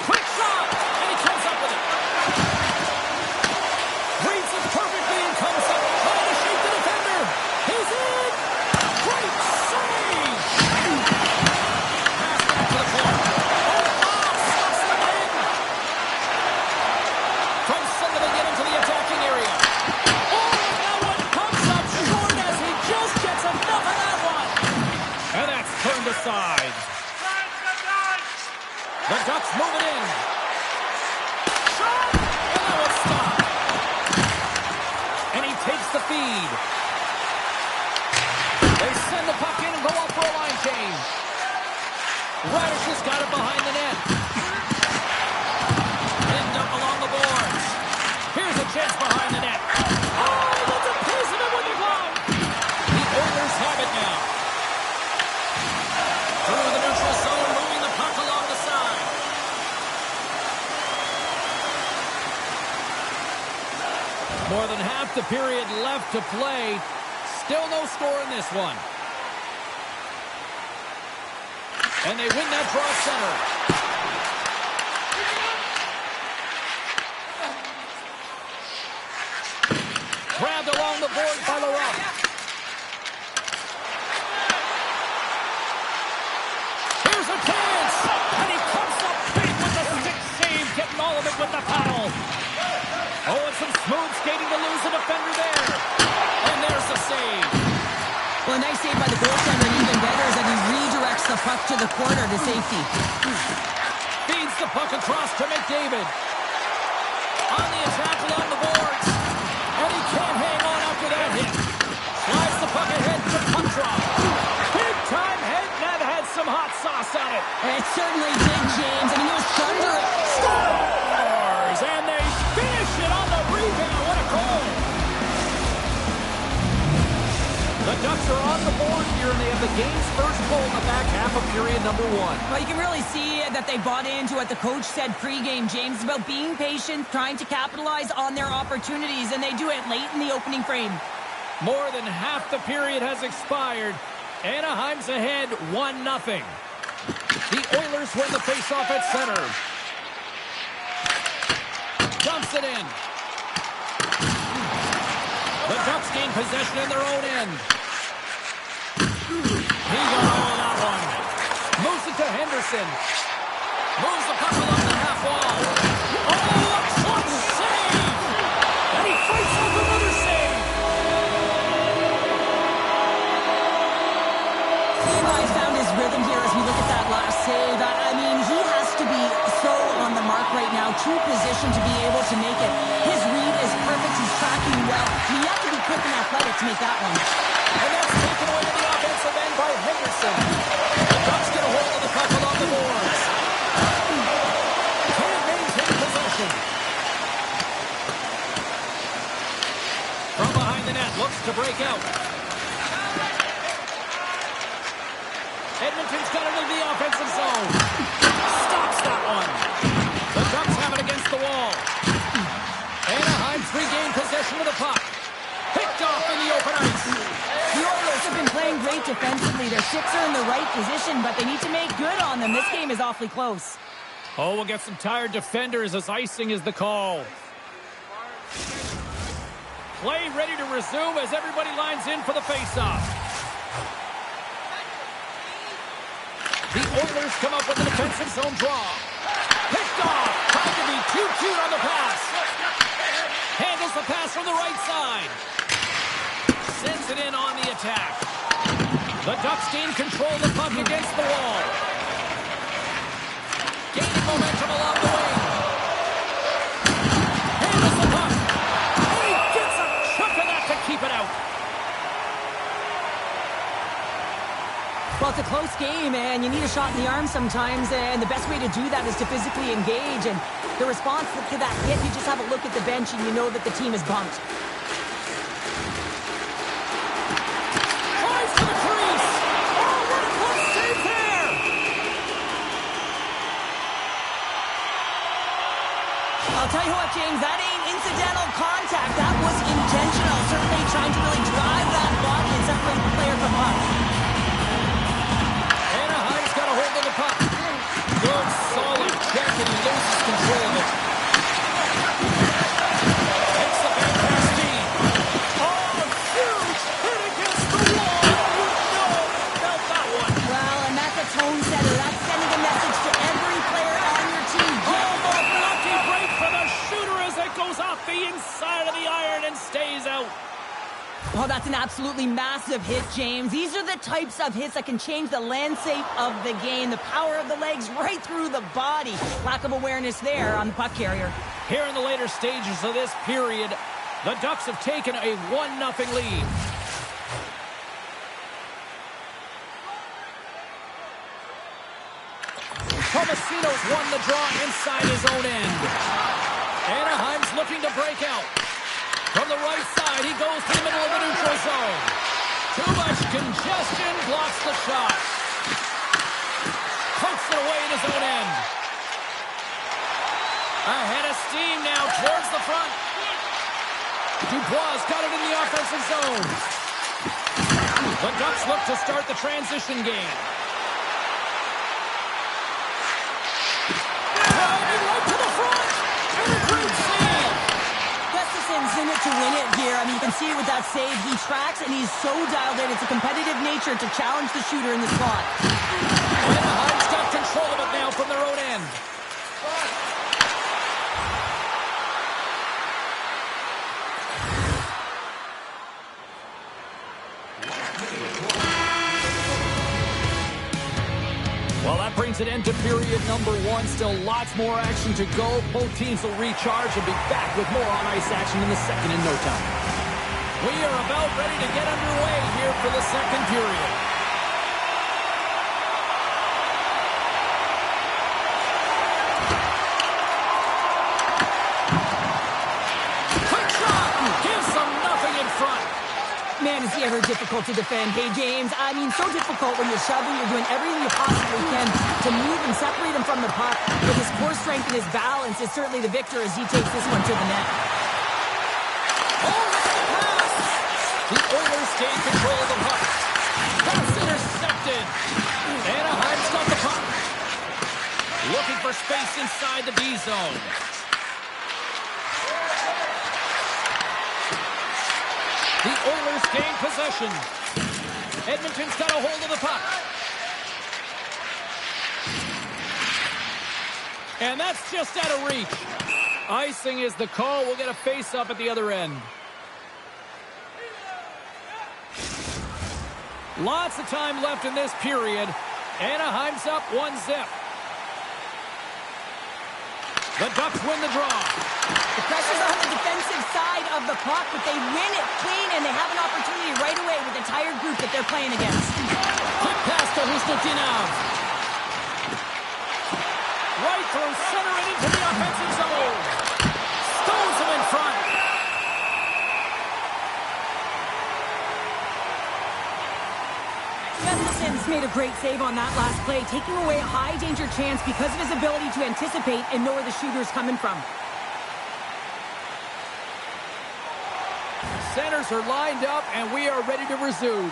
[SPEAKER 1] Quick shot! And he comes up with it. Reads it perfectly and comes up. Trying to shake the defender. He's in! Great save! Pass back to the corner. Aside. The Ducks move it in. Shot! And now it's stopped. And he takes the feed. They send the puck in and go up for a line change. Radish has got it behind the net. End up along the boards. Here's a chance behind the net. Oh, that's a piece of it with the glove. The Oilers have it now. Through the neutral zone, moving the puck along the side. More than half the period left to play. Still no score in this one. And they win that draw center. Grabbed along the board by LaRock. Here's a chance! And he comes up big with the stick save, getting all of it with the paddle. Oh, and some smooth skating to lose a defender there. And there's the save.
[SPEAKER 2] Well, a nice save by the goaltender, and even better is that he redirects the puck to the corner to safety.
[SPEAKER 1] Feeds the puck across to McDavid. On the attack along the boards. And he can't hang on after that hit. Slides the puck ahead to puck drop. Big time head, that had some hot sauce on it.
[SPEAKER 2] It certainly did, James. I mean, he was under it.
[SPEAKER 1] Scores! And they finish it on the rebound. What a goal! The Ducks are on the board here, and they have the game's first goal in the back half of period number one.
[SPEAKER 2] Well, you can really see that they bought into what the coach said pregame, James, about being patient, trying to capitalize on their opportunities, and they do it late in the opening frame.
[SPEAKER 1] More than half the period has expired. Anaheim's ahead 1-0. The Oilers win the faceoff at center. Dumps it in. The Ducks gain possession in their own end. He got all of that one. Moves it to Henderson. Moves the puck along the half wall. Oh, a clutch save! And he fights off another save.
[SPEAKER 2] Levi found his rhythm here as we look at that last save. I mean, he has to be so on the mark right now, too positioned to be able to make it. His read is perfect. He's tracking well. You have to be quick and athletic to make that one.
[SPEAKER 1] And that's taken away to the offensive end by Henderson. The Ducks get a hold of the puck along the boards. Can't maintain possession. behind the net, looks to break out. Edmonton's got it into the offensive zone. Stops that one. The Ducks have it against the wall. Anaheim's regained possession of the puck. Picked off in the open ice.
[SPEAKER 2] The Oilers have been playing great defensively. Their sticks are in the right position, but they need to make good on them. This game is awfully close.
[SPEAKER 1] Oh, we'll get some tired defenders as icing is the call. Play ready to resume as everybody lines in for the faceoff. The Oilers come up with a defensive zone draw. Picked off. Tried to be too cute on the pass. Handles the pass from the right side. Sends it in on the attack. The Ducks gain control of the puck against the wall. Gaining momentum along the wing. Handles the puck. And he gets a chunk of that to keep it out.
[SPEAKER 2] Well, it's a close game, and you need a shot in the arm sometimes, and the best way to do that is to physically engage, and the response to that hit, you just have a look at the bench, and you know that the team is bumped.
[SPEAKER 1] Tries to the crease. Oh, what a close save there.
[SPEAKER 2] I'll tell you what, James, that ain't incidental contact. That was intentional, certainly trying to really drive that body and separate the player from puck.
[SPEAKER 1] Anaheim's got a hold of the puck. Good, solid check, and he loses control of it. Takes the back pass speed. Oh, huge hit against the wall. You know about that one.
[SPEAKER 2] Well, and that's a tone setter. That's sending a message to every player on your team.
[SPEAKER 1] Almost lucky break for the shooter as it goes off the inside of the iron and stays out.
[SPEAKER 2] Oh, that's an absolutely massive hit, James. These are the types of hits that can change the landscape of the game. The power of the legs right through the body. Lack of awareness there on the puck carrier.
[SPEAKER 1] Here in the later stages of this period, the Ducks have taken a 1-0 lead. Tomasino's won the draw inside his own end. Anaheim's looking to break out. From the right side, he goes to the middle of the neutral zone. Too much congestion, blocks the shot. Pokes it away in his own end. Ahead of steam now towards the front. Dubois got it in the offensive zone. The Ducks look to start the transition game. Driving right to the front. And a great save.
[SPEAKER 2] Gustafson's in it to win it here. I mean, you can see it with that save. He tracks, and he's so dialed in. It's a competitive nature to challenge the shooter in the slot.
[SPEAKER 1] Anaheim's got control of it now from their own end. Well, that brings an end to period number 1. Still lots more action to go. Both teams will recharge and be back with more on-ice action in the second in no time. We are about ready to get underway here for the second period. Quick shot! Gives them nothing in front.
[SPEAKER 2] Man, is he ever difficult to defend. Hey, James, I mean, so difficult when you're shoving, you're doing everything you possibly can to move and separate him from the puck. But his core strength and his balance is certainly the victor as he takes this one to the net.
[SPEAKER 1] Oh, pass! The Oilers gain control of the puck. Pass intercepted. Anaheim's got the puck. Looking for space inside the D zone. The Oilers gain possession. Edmonton's got a hold of the puck. And that's just out of reach. Icing is the call. We'll get a face-up at the other end. Lots of time left in this period. Anaheim's up 1-0. The Ducks win the draw.
[SPEAKER 2] The pressure's on the defensive side of the puck, but they win it clean, and they have an opportunity right away with the tired group that they're playing against.
[SPEAKER 1] Quick pass to Husnutinov. Right through center and into the offensive zone. Stones him in front.
[SPEAKER 2] Gustafson's made a great save on that last play, taking away a high-danger chance because of his ability to anticipate and know where the shooter's coming from.
[SPEAKER 1] Centers are lined up, and we are ready to resume.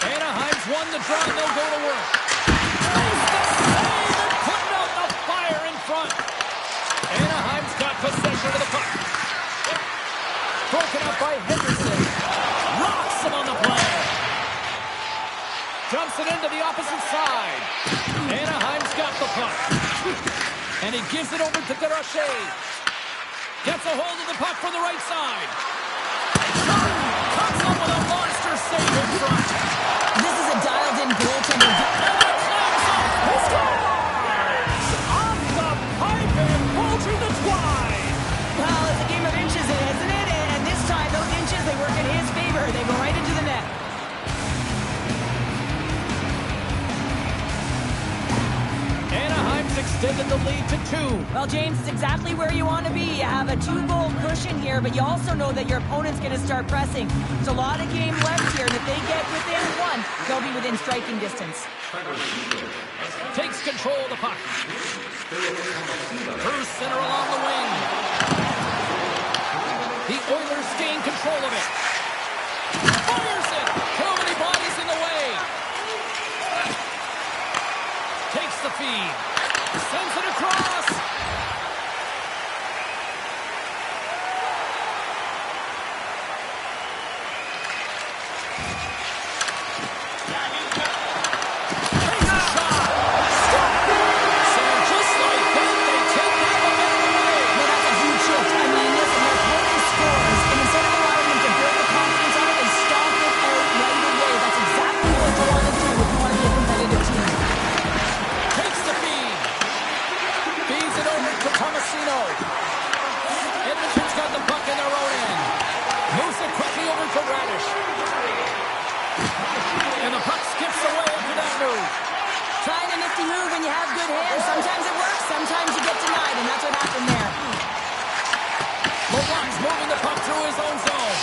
[SPEAKER 1] Anaheim's won the draw, and they'll go to work. Makes the save and putting out the fire in front. Anaheim's got possession of the puck. Broken up by Henderson. Rocks him on the play. Dumps it into the opposite side. Anaheim's got the puck. And he gives it over to Desrochers. Gets a hold of the puck from the right side. Comes up with a monster save in front.
[SPEAKER 2] This is a dialed-in goaltender.
[SPEAKER 1] He scores! Off the pipe and pulls you the twine.
[SPEAKER 2] Well, it's a game of inches, isn't it? And this time, those inches, they work in his favor. They go right into the net.
[SPEAKER 1] Anaheim's extended the lead to 2.
[SPEAKER 2] Well, James, it's exactly where you want to be. You have a 2-goal cushion here, but you also know that your opponent's going to start pressing. There's a lot of game left here, and if they get within 1, they'll be within striking distance.
[SPEAKER 1] Takes control of the puck. Through center along the wing. The Oilers gain control of it. Fires it. Too many bodies in the way. Takes the feed. Sends it across. Takes a shot. Stop. And just like that, they take that momentum away.
[SPEAKER 2] Well, that's a huge shift. I mean, listen, their opponent scores, and instead of allowing them to build the confidence on it, they stomp it out right away. That's exactly what you want to do if you want to be a competitive team.
[SPEAKER 1] Takes the feed. Feeds it over to Tomasino. Edmonton's got the puck in their own end. Moves it quickly over to Radish. And the puck skips away after that move.
[SPEAKER 2] Trying a nifty move when you have good hands. Sometimes it works, sometimes you get denied, and that's what happened there.
[SPEAKER 1] Lewan's moving the puck through his own zone.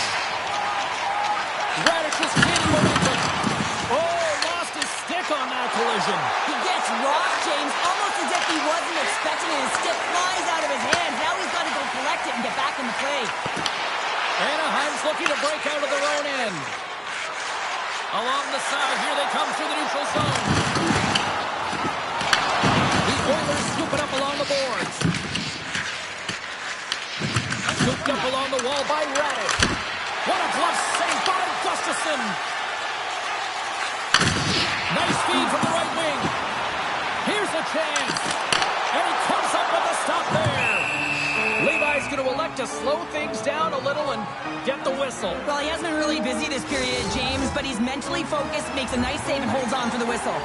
[SPEAKER 1] Radish is gaining momentum. Oh, lost his stick on that collision.
[SPEAKER 2] He gets rocked, James, almost as if he wasn't expecting it. His stick flies out of his hands. Now he's got to go collect it and get back in the play.
[SPEAKER 1] Anaheim's looking to break out of their own end. Along the side, here they come through the neutral zone. The Oilers scoop it up along the boards. Scooped up along the wall by Radish. What a glove save by Gustafson. Nice feed from the right wing. Here's a chance. And he comes up with a stop there. Levi's going to elect to slow things down a little and get the whistle.
[SPEAKER 2] Well, he hasn't been really busy this period, James, but he's mentally focused, makes a nice save, and holds on for the whistle.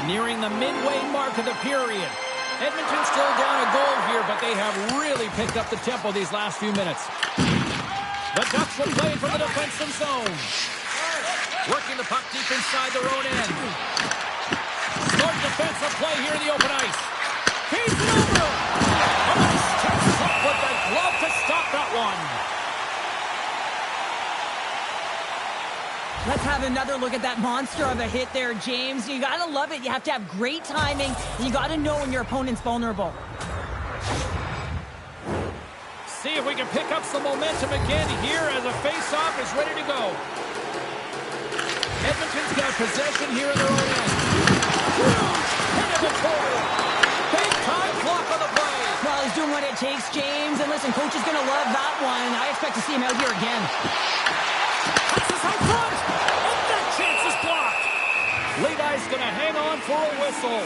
[SPEAKER 1] Nearing the midway mark of the period. Edmonton's still down a goal here, but they have really picked up the tempo these last few minutes. The Ducks will play from the defensive zone. Working the puck deep inside their own end. Smart defensive play here in the open ice. Feeds it over. Oh, he steps up with the glove to stop that one.
[SPEAKER 2] Let's have another look at that monster of a hit there, James. You gotta love it. You have to have great timing, and you gotta know when your opponent's vulnerable.
[SPEAKER 1] See if we can pick up some momentum again here as a face-off is ready to go. Edmonton's got possession here in their own end. Huge hit of the goal. Big-time block on the play.
[SPEAKER 2] Well, he's doing what it takes, James. And listen, coach is gonna love that one. I expect to see him out here again.
[SPEAKER 1] Passes out front. And that chance is blocked. Levi's going to hang on for a whistle.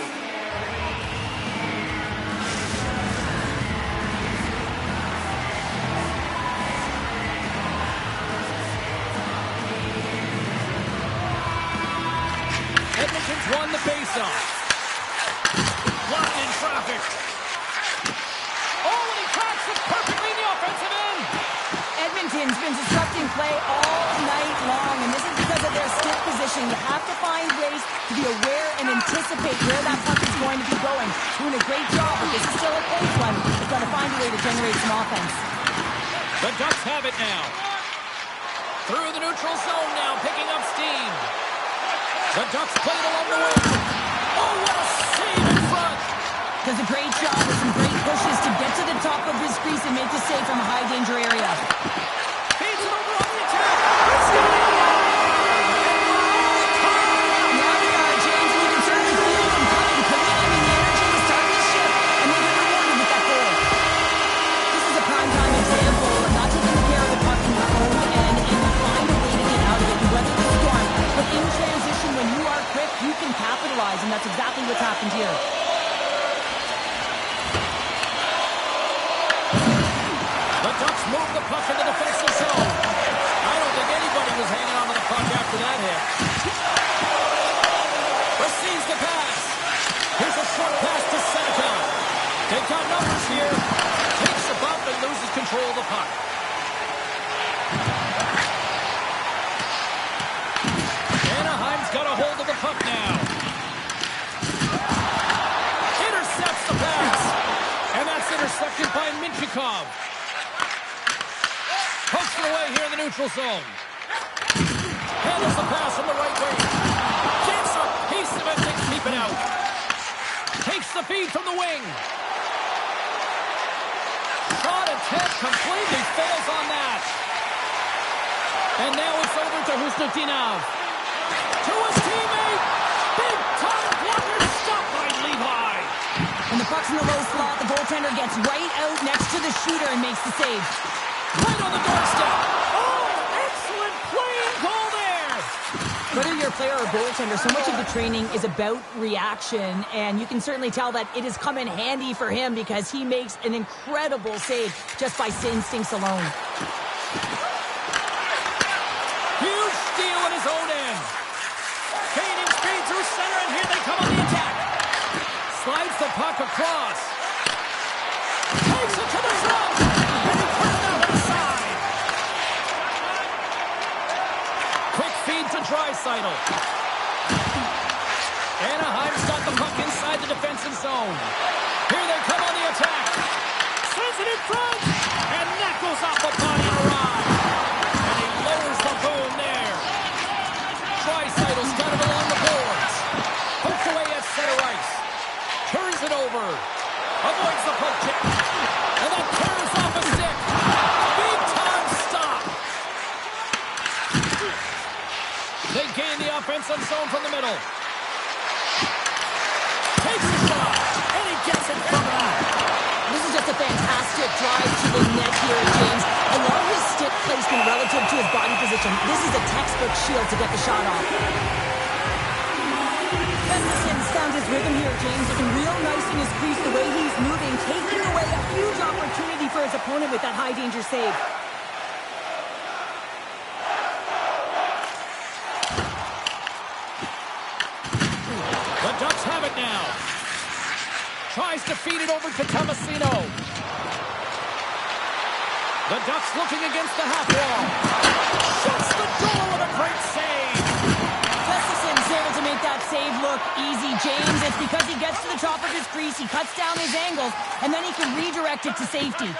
[SPEAKER 1] Edmonton's won the faceoff. Blocked in traffic. Oh, and he cracks it perfectly in the offensive end.
[SPEAKER 2] Edmonton's been disrupting play all night long, and this is because of their stiff position. You have to find ways to be aware and anticipate where that puck is going to be going. Doing a great job, but this is still a close one. They've got to find a way to generate some offense.
[SPEAKER 1] The Ducks have it now. Through the neutral zone now, picking up steam. The Ducks play it along the wing. Oh, what a save in front.
[SPEAKER 2] Does a great job with some great pushes to get to the top of his crease and make the save from a high-danger area.
[SPEAKER 1] Feeds it over on the attack. It's got it.
[SPEAKER 2] Now we are, James, and you can certainly feel them coming. I mean, the energy was starting to shift, and they get rewarded with that goal. This is a prime-time example of not taking care of the puck in your own end, and you find a way to get out of it. You weather the storm, but in transition, when you are quick, you can capitalize, and that's exactly what's happened here.
[SPEAKER 1] The Ducks move the puck in the defensive zone. I don't think anybody was hanging on to the puck after that hit. Receives the pass. Here's a short pass to Seneca. They've got numbers here. Takes a bump and loses control of the puck. Anaheim's got a hold of the puck now. Intercepts the pass. And that's intercepted by Minchikov. Pokes it away here in the neutral zone. Handles the pass on the right wing. Gets a piece of it to keep it out. Takes the feed from the wing. Shot attempt completely fails on that. And now it's over to Husnutinov. To his teammate. Big time blocker stopped by Levi.
[SPEAKER 2] When the puck's in the low slot, the goaltender gets right out next to the shooter and makes the save.
[SPEAKER 1] Right on the doorstep. Oh, excellent playing goal there.
[SPEAKER 2] Whether you're a player or goaltender, so much of the training is about reaction, and you can certainly tell that it has come in handy for him because he makes an incredible save just by instincts alone.
[SPEAKER 1] Huge steal in his own end. Gaining speed through center, and here they come on the attack. Slides the puck across. Takes it to the zone. And he put it out inside. Quick feed to Draisaitl. Anaheim's got the puck inside the defensive zone. Here they come on the attack. Sends it in front. And that goes off the body of the ride. And he lowers the boom there. Draisaitl's got it along the boards. Pokes away at center ice. Turns it over. Avoids the poke check. And then tears off a stick. Big time stop. They gain the offensive zone from the middle. Takes a shot. And he gets it from that.
[SPEAKER 2] This is just a fantastic drive to the net here, James. I love his stick placement relative to his body position. This is a textbook shield to get the shot off. Gustafson's found his rhythm here, James. Looking real nice in his crease, the way he's moving, taking away a huge opportunity for his opponent with that high-danger save.
[SPEAKER 1] The Ducks have it now. Tries to feed it over to Tomasino. The Ducks looking against the half wall. Shuts the door with a great save.
[SPEAKER 2] Gustafson's able to make that save look easy, James. It's because he gets to the top of his crease, he cuts down his angles, and then he can redirect it to safety.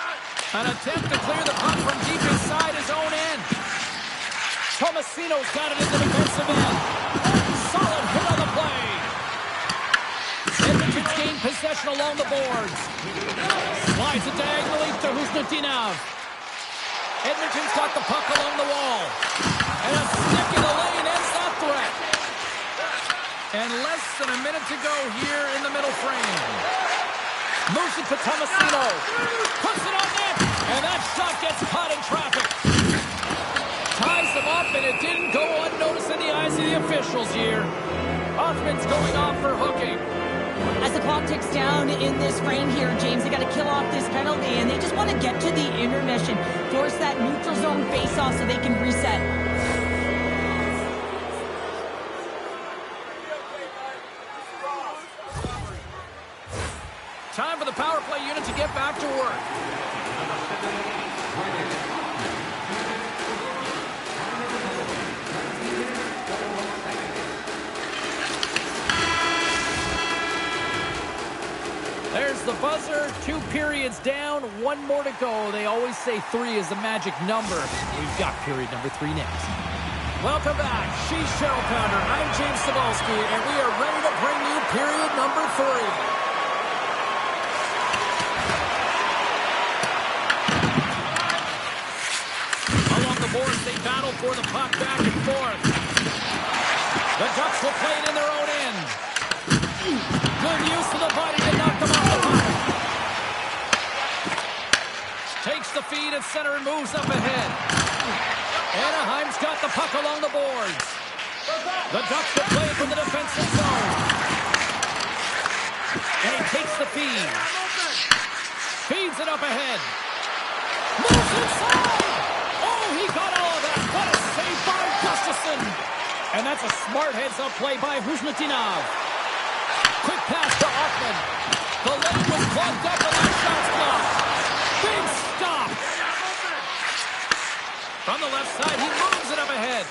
[SPEAKER 1] An attempt to clear the puck from deep inside his own end. Tomasino's got it in the defensive end. Solid hit on the play. Edmonton's gained possession along the boards. Slides it diagonally to Husnutinov. Edmonton's got the puck along the wall. And a stick in the lane ends that threat. And less than a minute to go here in the middle frame. Moves it to Tomasino. Puts it on net. And that shot gets caught in traffic. Ties them up, and it didn't go unnoticed in the eyes of the officials here. Hoffman's going off for hooking.
[SPEAKER 2] As the clock ticks down in this frame here, James, they got to kill off this penalty, and they just want to get to the intermission, force that neutral zone face-off so they can reset.
[SPEAKER 1] Time for the power play unit to get back to work. There's the buzzer. 2 periods down, 1 more to go. They always say 3 is the magic number. We've got period number 3 next. Welcome back. She's Cheryl Pounder. I'm James Cebulski, and we are ready to bring you period number 3. Boards, they battle for the puck back and forth. The Ducks will play it in their own end. Good use of the body to knock them off the puck. Takes the feed at center and moves up ahead. Anaheim's got the puck along the boards. The Ducks will play it from the defensive zone. And he takes the feed. Feeds it up ahead. Moves inside. He got all of that. What a save by Gustafsson. And that's a smart heads-up play by Huzmatinov. Quick pass to Offman. The lane was plugged up and that shot's blocked. Big stop. From the left side, he moves it up ahead.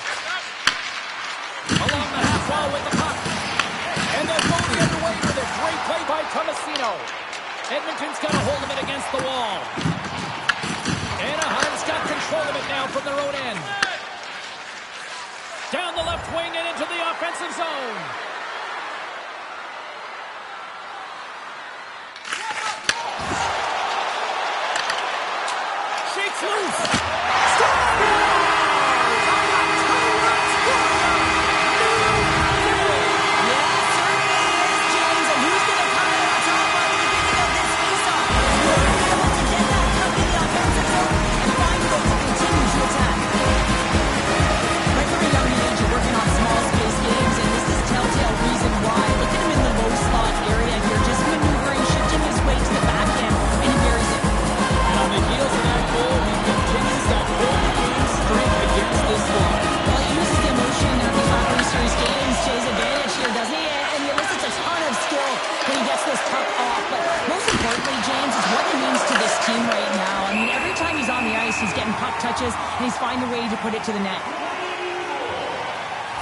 [SPEAKER 1] Along the half wall with the puck. And they'll go the other way with a great play by Tomasino. Edmonton's got a hold of it against the wall. Anaheim's got control of it now from their own end. Down the left wing and into the offensive zone. Shakes loose. Scores! He's getting puck touches, and he's finding a way to put it to the net.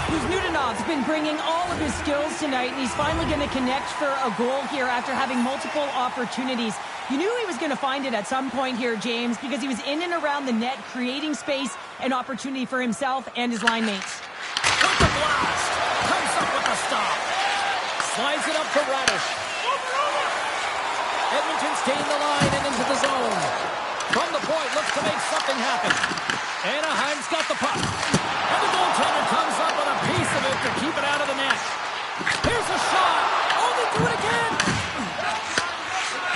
[SPEAKER 1] Kuzmutinov's been bringing all of his skills tonight, and he's finally going to connect for a goal here after having multiple opportunities. You knew he was going to find it at some point here, James, because he was in and around the net, creating space and opportunity for himself and his line mates. With the blast! Comes up with the stop. Slides it up to Radish. Edmonton's gained the line and into the zone. From the point, looks to make something happen. Anaheim's got the puck. And the goaltender comes up with a piece of it to keep it out of the net. Here's a shot. Oh, they do it again.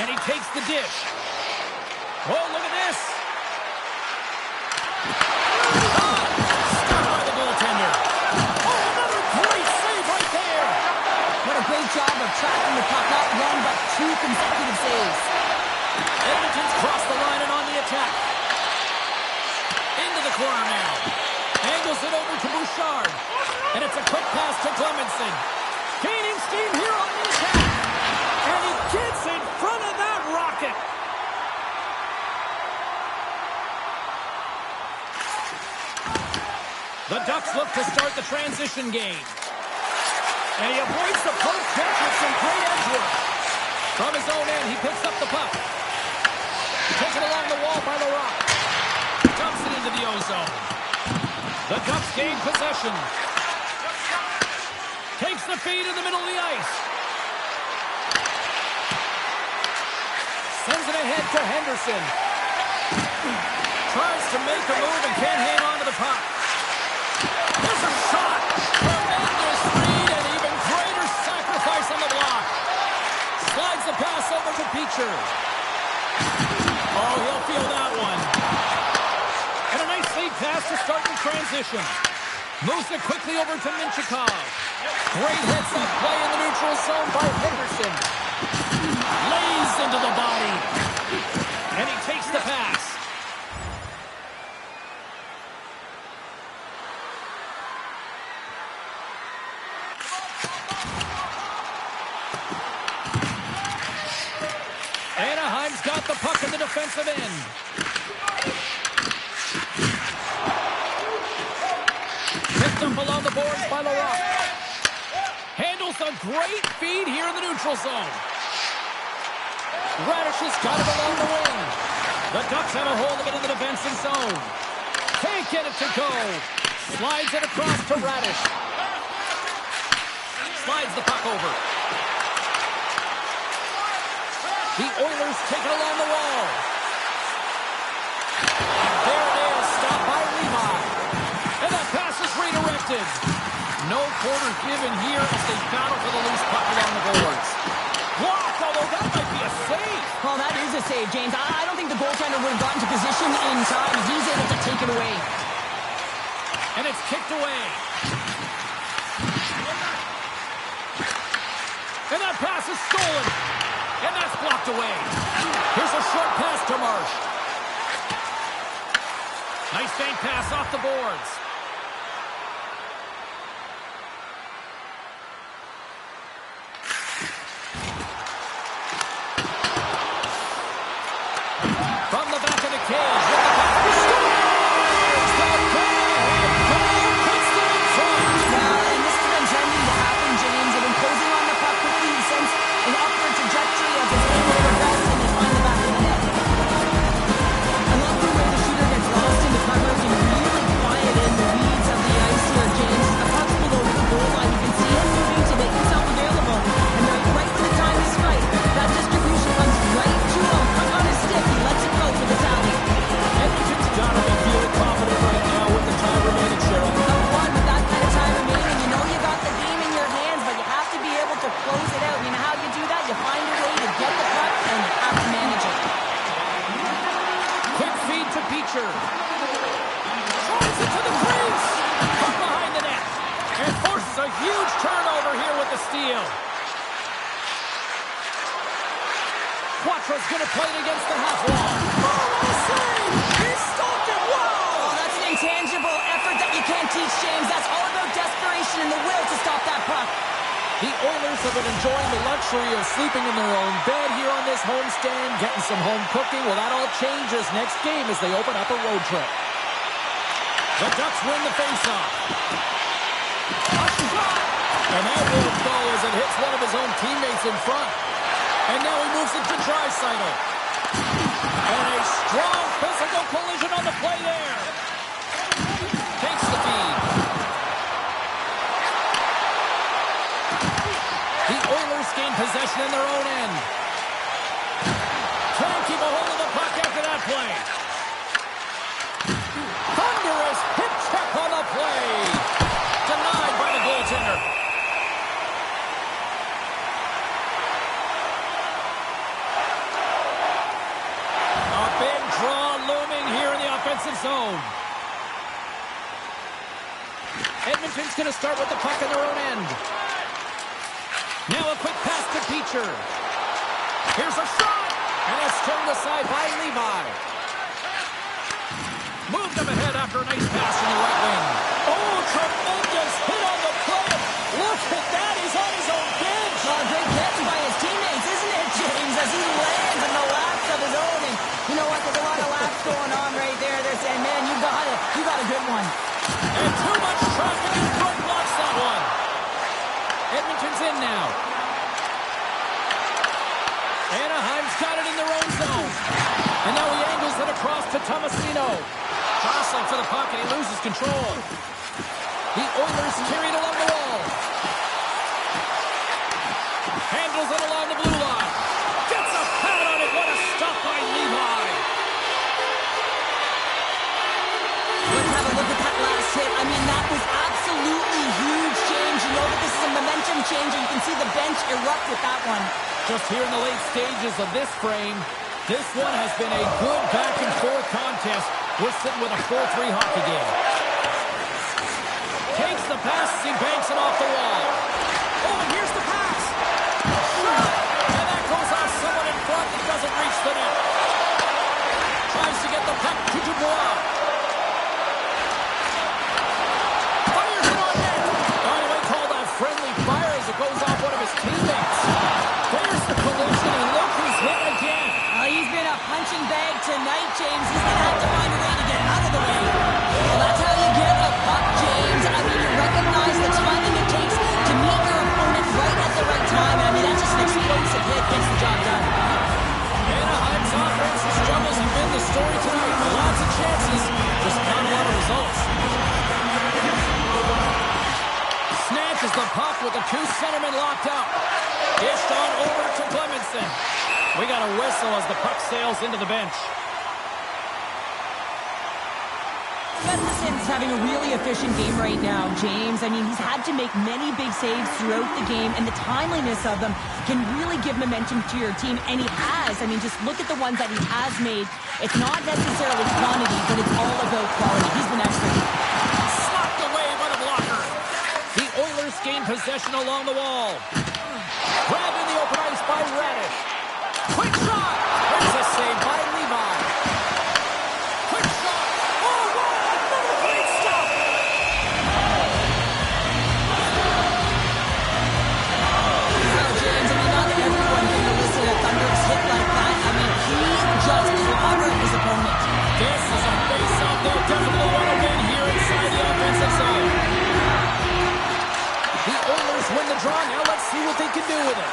[SPEAKER 1] And he takes the dish. Oh, look at this. Stopped by the goaltender. Oh, another great save right there.
[SPEAKER 2] What a great job of tracking the puck. Not 1, but 2 consecutive saves.
[SPEAKER 1] Edmonton's crossed the line and on the attack. Into the corner now. Angles it over to Bouchard. And it's a quick pass to Clemenson. Gaining steam here on the attack. And he gets in front of that rocket. The Ducks look to start the transition game. And he avoids the post catch with some great edge work. From his own end, he picks up the puck. Taken along the wall by LaRock. Dumps it into the O-zone. The Ducks gain possession. Takes the feed in the middle of the ice. Sends it ahead to Henderson. Tries to make a move and can't hang on to the puck. There's a shot. Tremendous speed and even greater sacrifice on the block. Slides the pass over to Beecher. Oh, he'll feel that one. And a nice lead pass to start the transition. Moves it quickly over to Minchikov. Great heads-up play in the neutral zone by Henderson. Lays into the body. And he takes the pass. Anaheim's got the puck in the defensive end. Picked up along the boards by LaRock. Handles a great feed here in the neutral zone. Radish has got it along the wing. The Ducks have a hold of it in the defensive zone. Can't get it to go. Slides it across to Radish. Slides the puck over. The Oilers take it along the wall. There it is, stopped by Levi. And that pass is redirected. No quarter given here as they battle for the loose puck along the boards. Blocked, although that might be a save.
[SPEAKER 2] Well, that is a save, James. I don't think the goaltender would have gotten to position in time. He's able to take it away.
[SPEAKER 1] And it's kicked away. And that pass is stolen. And that's blocked away. Here's a short pass to Marsh. Nice bank pass off the boards. From the back of the cage. With the puck. Scores! The go-ahead goal puts them in front.
[SPEAKER 2] And this has been trending to happen, James. They've been closing on the puck quickly. He sends an upward trajectory as his game will progress, and they find the back of the net. I love the way the shooter gets lost in the covers and really quiet in the weeds of the ice here, James. The puck's below the goal line. You can see him moving to make himself available. And right when the time is right, that distribution comes right to him. Puck on his stick. He lets it go for the tally.
[SPEAKER 1] Edmonton's got to be feeling confident right now with the time remaining, Cheryl.
[SPEAKER 2] Number one, with that kind of time remaining, you know you got the game in your hands, but you have to be able to close it out. You know how you do that? You find a way to get the puck, and you have to manage it.
[SPEAKER 1] Quick feed to Beecher. Drives it to the crease. Puck behind the net. And forces a huge turnover here with the steal. Quattro's going to play it against the half wall. Oh, what a save! He stopped it! Wow!
[SPEAKER 2] Oh, that's an intangible effort that you can't teach, James. That's all about desperation and the will to stop that puck.
[SPEAKER 1] The Oilers have been enjoying the luxury of sleeping in their own bed here on this homestand, getting some home cooking. Well, that all changes next game as they open up a road trip. The Ducks win the faceoff. And that will go as it hits one of his own teammates in front. And now he moves it to Draisaitl. And a strong physical collision on the play there. Takes the feed. The Oilers gain possession in their own end. Can't keep a hold of the puck after that play. Thunderous hip check on the play. Denied by the goaltender. A big draw looming here in the offensive zone. Edmonton's going to start with the puck in their own end. Now a quick pass to Beecher. Here's a shot. And it's turned aside by Levi. Moved him ahead after a nice pass from the right wing. Oh, tremendous hit on the play. Look at that. He's on his own bench.
[SPEAKER 2] Oh, great catch by his teammates, isn't it, James? As he lands in the laps of his own. And you know what? There's a lot of laps going on right there. They're saying, man, you got it. You got a good one.
[SPEAKER 1] And too much traffic in front blocks that one. Edmonton's in now. Anaheim's got it in their own zone. And now he angles it across to Tomasino. Jostling for the puck and he loses control. The Oilers carry it along the wall. Handles it along the blue line. Gets a pad on it. What a stop by Levi.
[SPEAKER 2] Let's have a look at that last hit. I mean, that was absolutely huge, James. You know that this is a momentum change, and you can see the bench erupt with that one.
[SPEAKER 1] Just here in the late stages of this frame, this one has been a good back-and-forth contest. We're sitting with a 4-3 hockey game. Takes the pass as he banks it off the wall. Oh, and here's the pass. Shot! And that goes off someone in front that doesn't reach the net. Tries to get the puck to Dubois. Fires it on net. Anyway, called a friendly fire as it goes off one of his teammates. There's the collision, and look who's hit again.
[SPEAKER 2] He's been a punching bag tonight, James. He's going to have to find a way to get out of the way. Well, that's how you get a puck, James. I mean, you recognize the timing it takes to meet your opponent right at the right time. And I mean, that's just an explosive hit. Gets the job done.
[SPEAKER 1] whistle as the puck sails into the bench.
[SPEAKER 2] Matheson's having a really efficient game right now, James. I mean, he's had to make many big saves throughout the game, and the timeliness of them can really give momentum to your team, and he has. I mean, just look at the ones that he has made. It's not necessarily quantity, but it's all about quality. He's been excellent.
[SPEAKER 1] Slapped away by the blocker. The Oilers gain possession along the wall. Grabbed in the open ice by Radish. Quick shot! There's a save by Levi. Quick shot! Oh, wow! Another great stop!
[SPEAKER 2] Well, James, I mean, not everyone can elicit a thunderous hit like that. I mean, he just clobbered his opponent.
[SPEAKER 1] This is a face-off they'll definitely want to win here inside the offensive zone. The Oilers win the draw. Now let's see what they can do with it.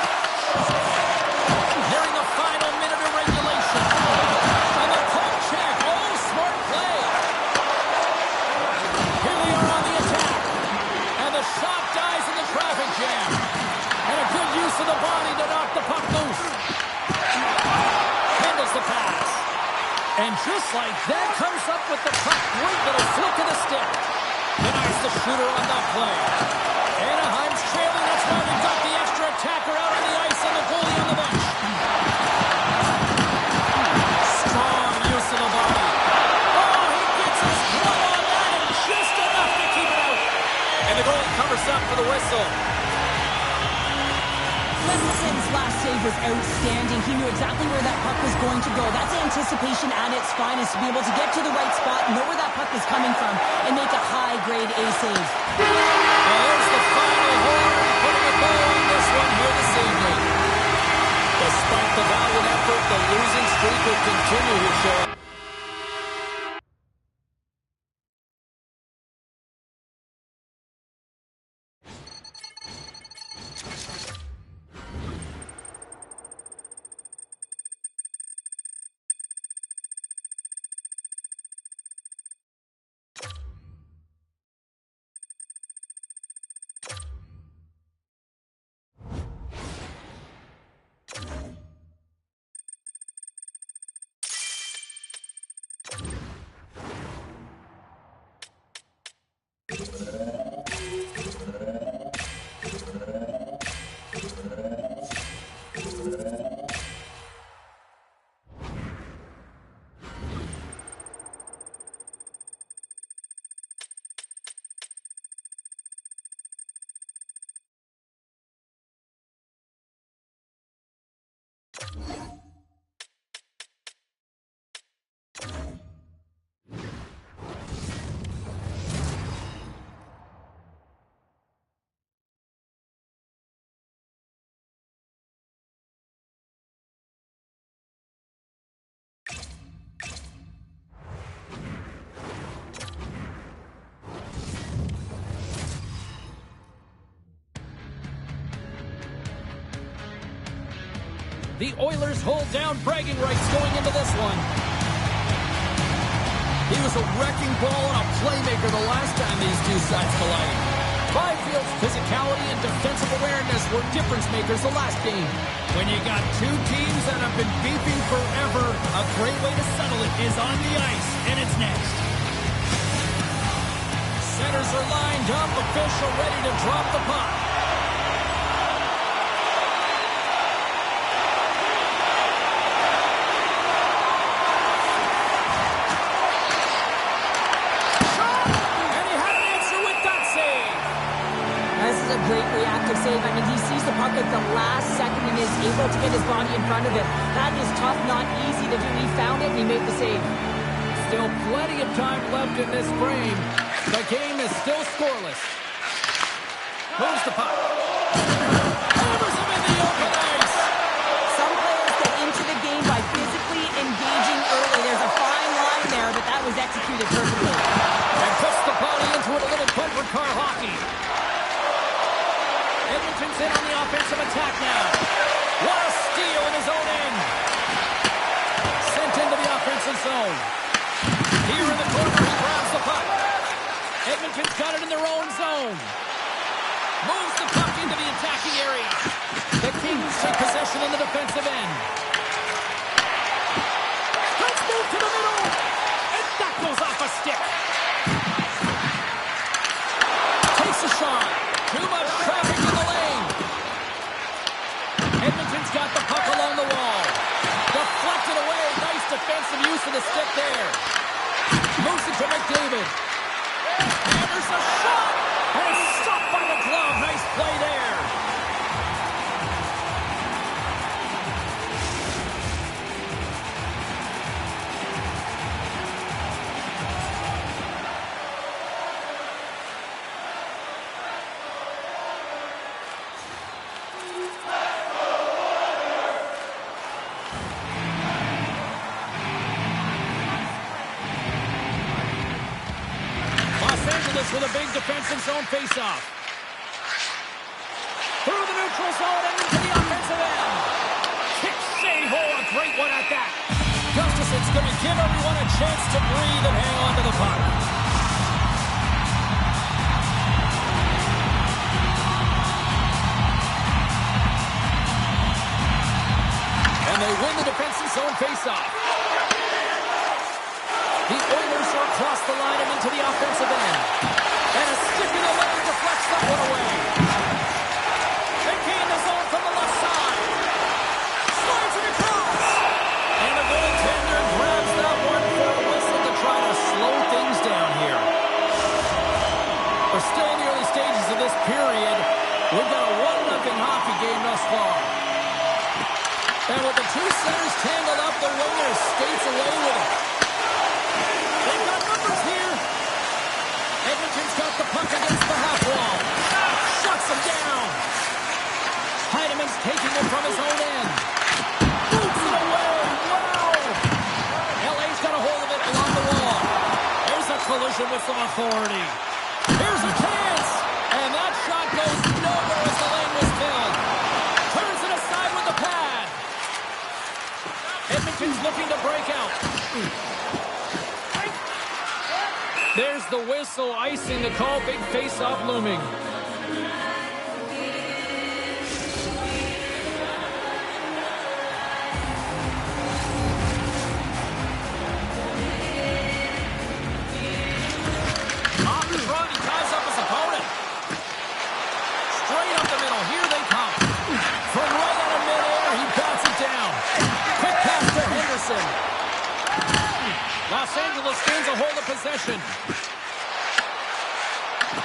[SPEAKER 1] Nearing the final minute of regulation. And the puck check. Oh, smart play. Here they are on the attack. And the shot dies in the traffic jam. And a good use of the body to knock the puck loose. Handles the pass. And just like that, comes up with the puck. Great little flick of the stick. Denies the shooter on that play. Anaheim's trailing. That's why they've got the extra attacker out on the ice and the goalie on the bench. Strong use of the body. Oh, he gets his glove on that and just enough to keep it out. And the goalie covers up for the whistle.
[SPEAKER 2] Matheson's last save was outstanding. He knew exactly where that puck was going to go. That's anticipation at its finest, to be able to get to the right spot, know where that puck is coming from, and make a high-grade A save.
[SPEAKER 1] And there's the final horn, putting a bow on this one here this evening. Despite the valiant effort, the losing streak will continue to show. The Oilers hold down bragging rights going into this one. He was a wrecking ball and a playmaker the last time these two sides collided. Byfield's physicality and defensive awareness were difference makers the last game. When you got two teams that have been beefing forever, a great way to settle it is on the ice, and it's next. Centers are lined up, official ready to drop the puck.
[SPEAKER 2] Great reactive save. I mean, he sees the puck at the last second and is able to get his body in front of it. That is tough, not easy to do. He found it and he made the save.
[SPEAKER 1] Still plenty of time left in this frame. The game is still scoreless. Moves the puck. Hammers him in the open ice.
[SPEAKER 2] Some players get into the game by physically engaging early. There's a fine line there, but that was executed perfectly.
[SPEAKER 1] And puts the body into it, a little punt for car hockey. Edmonton's in on the offensive attack now. What a steal in his own end. Sent into the offensive zone. Here in the corner, he grabs the puck. Edmonton's got it in their own zone. Moves the puck into the attacking area. The Kings take possession in the defensive end. stick. Takes a shot. Too much traffic in the lane. Edmonton's got the puck along the wall. Deflected away. Nice defensive use of the stick there. Moves it to McDavid. And there's a shot. And it's stopped by the glove. Nice play there. With a big defensive zone face-off. Through the neutral zone and into the offensive end. Kick save. Oh, a great one at that. Gustafson's going to give everyone a chance to breathe and hang on to the puck. And they win the defensive zone face-off. The Oilers are across the line and into the offensive end. And a stick in the lane deflects that one away. They gain the zone from the left side. Slides it across. And the goaltender grabs that one for a whistle to try to slow things down here. We're still in the early stages of this period. We've got a 1-0 hockey game thus far. And with the two centers tangled up, the winger skates away with it. They've got numbers here. Edmonton's got the puck against the half wall. Shuts him down. Heinemann's taking it from his own end. Boots it away. Wow. LA's got a hold of it along the wall. There's a collision with some authority. Here's a chance. And that shot goes nowhere as the lane was filled. Turns it aside with the pad. Edmonton's looking to break out. There's the whistle, icing the call, big face-off looming. Off his run, he ties up his opponent. Straight up the middle, here they come. From right out of midair, he bats it down. Quick pass to Henderson. Los Angeles gains a hold of possession.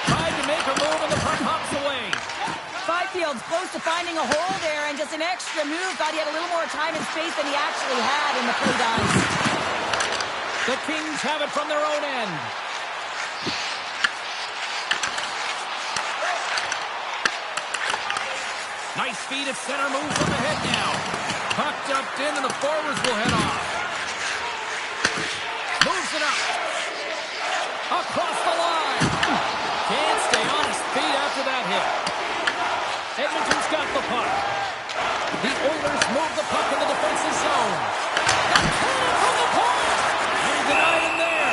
[SPEAKER 1] Tried to make a move and the puck hops away.
[SPEAKER 2] Byfield's close to finding a hole there, and just an extra move. Thought he had a little more time and space than he actually had in the play downs.
[SPEAKER 1] The Kings have it from their own end. Nice feed at center, move from the head now. Puck dumped in and the forwards will head off. Moves it up. Across the line. Can't stay on his feet after that hit. Edmonton's got the puck. The Oilers move the puck in the defensive zone. Got cleared from the point. And he denied him there.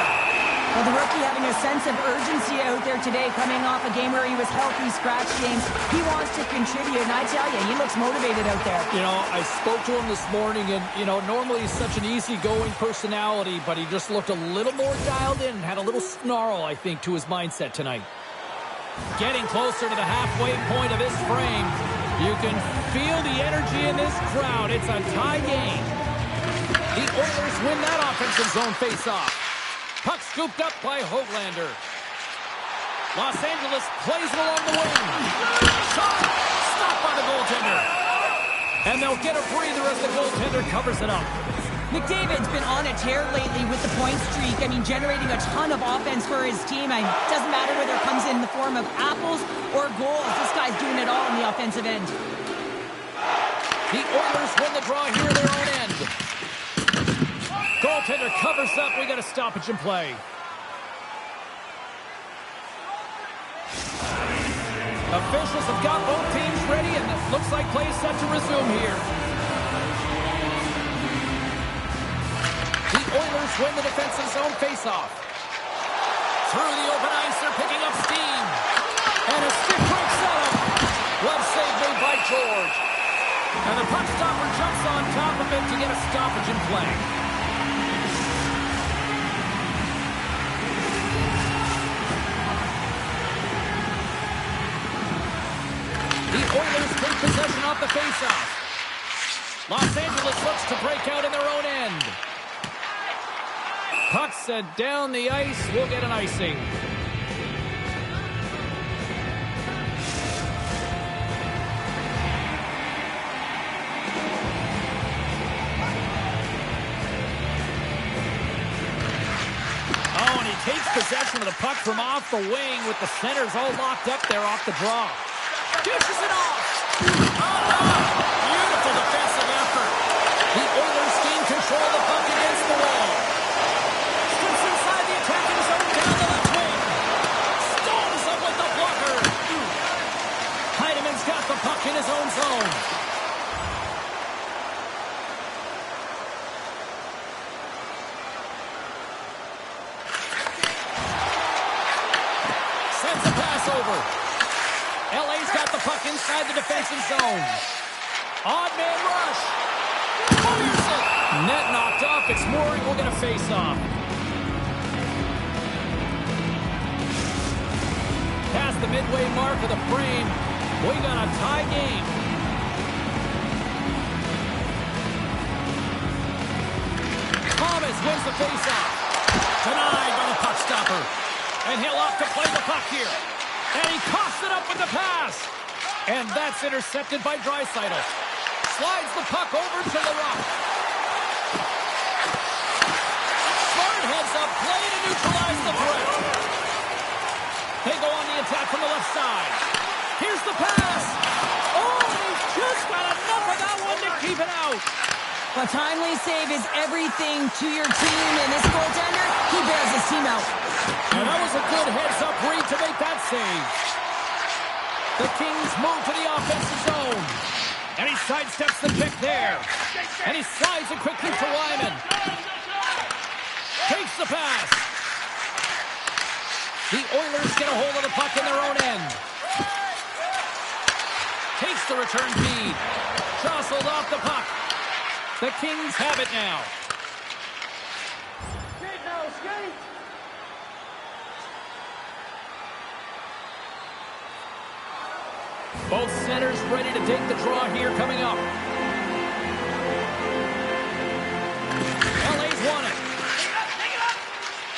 [SPEAKER 2] Well, the rookie having a sense of urgency out there today, coming off a game where he was healthy, scratch games. He wants to contribute, and I tell you, he looks motivated out there.
[SPEAKER 1] You know, I spoke to him this morning, and, you know, normally he's such an easygoing personality, but he just looked a little more dialed in and had a little snarl, I think, to his mindset tonight. Getting closer to the halfway point of this frame. You can feel the energy in this crowd. It's a tie game. The Oilers win that offensive zone face-off. Puck scooped up by Höglander. Los Angeles plays it along the wing. Shot! Stopped by the goaltender. And they'll get a breather as the goaltender covers it up.
[SPEAKER 2] McDavid's been on a tear lately with the point streak. I mean, generating a ton of offense for his team. It doesn't matter whether it comes in the form of apples or goals. This guy's doing it all on the offensive end.
[SPEAKER 1] The Oilers win the draw here, their own end. Goaltender covers up. We got a stoppage in play. Officials have got both teams ready, and it looks like play is set to resume here. The Oilers win the defensive zone faceoff. Through the open ice, they're picking up steam. And a stick break setup. Glove save made by George. And the puck stopper jumps on top of it to get a stoppage in play. faceoff. Los Angeles looks to break out in their own end. Puck set down the ice. We'll get an icing. Oh, and he takes possession of the puck from off the wing with the centers all locked up there off the draw. Dishes it off. Beautiful defensive effort. The Oilers gain control of the puck against the wall. Strips inside the attacking zone down the left wing. Stalls up with the blocker. Heideman's got the puck in his own zone. Sends a pass over. LA's got the puck inside the defensive zone. Odd man rush. Fires it. Net knocked off. It's Mooring. We'll get a face-off. Past the midway mark of the frame. We got a tie game. Thomas wins the face-off. Denied by the puck stopper. And he'll off to play the puck here. And he coughs it up with the pass. And that's intercepted by Draisaitl. Slides the puck over to the rock. Smart heads up play to neutralize the threat. They go on the attack from the left side. Here's the pass. Oh, he's just got enough of that one to keep it out.
[SPEAKER 2] A timely save is everything to your team, and this goaltender, he bails his team out.
[SPEAKER 1] And that was a good heads-up read to make that save. The Kings move to the offensive zone. And he sidesteps the pick there. And he slides it quickly to Wyman. Takes the pass. The Oilers get a hold of the puck in their own end. Takes the return feed. Jostled off the puck. The Kings have it now. Both centers ready to take the draw here coming up. LA's won it.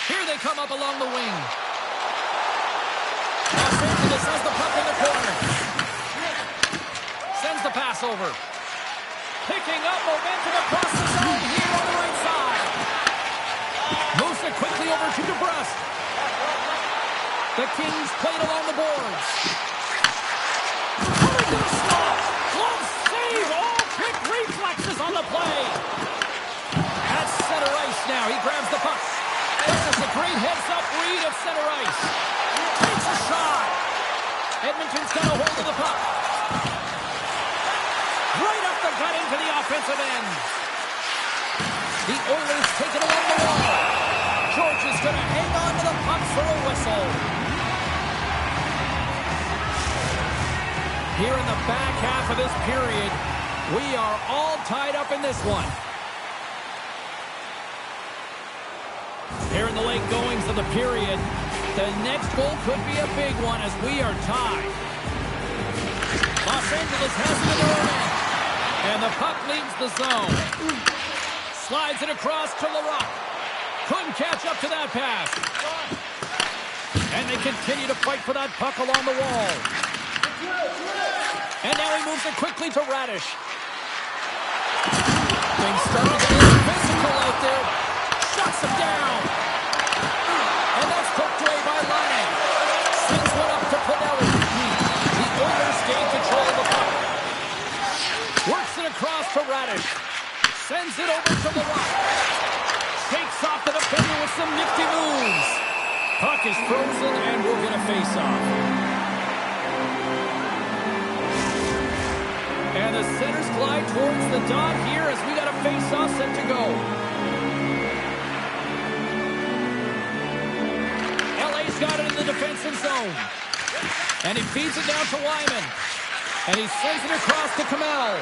[SPEAKER 1] Here they come up along the wing. Los Angeles has the puck in the corner. Sends the pass over. Picking up momentum across the zone here on the right side. Moves it quickly over to DeBrusque. The Kings played along the boards. Glove save! All quick reflexes on the play. At center ice now. He grabs the puck. There's a great heads-up read at center ice. Takes a shot. Edmonton's got a hold of the puck. Right up the gut into the offensive end. The Oilers take it along the wall. George is going to hang on to the puck for a whistle. Here in the back half of this period, we are all tied up in this one. Here in the late goings of the period, the next goal could be a big one as we are tied. Los Angeles has it in their own end. And the puck leaves the zone. Slides it across to Larocque. Couldn't catch up to that pass. And they continue to fight for that puck along the wall. And now he moves it quickly to Radish. Things starting to get physical out there. Shuts him down. And that's poked away by Laine. Sends one up to Pinelli. The Oilers gain control of the puck. Works it across to Radish. Sends it over to Larocque. Takes off the defender with some nifty moves. Puck is frozen and we'll get a face-off. And the centers glide towards the dot here as we got a face-off set to go. LA's got it in the defensive zone. And he feeds it down to Wyman. And he sends it across to Kamel.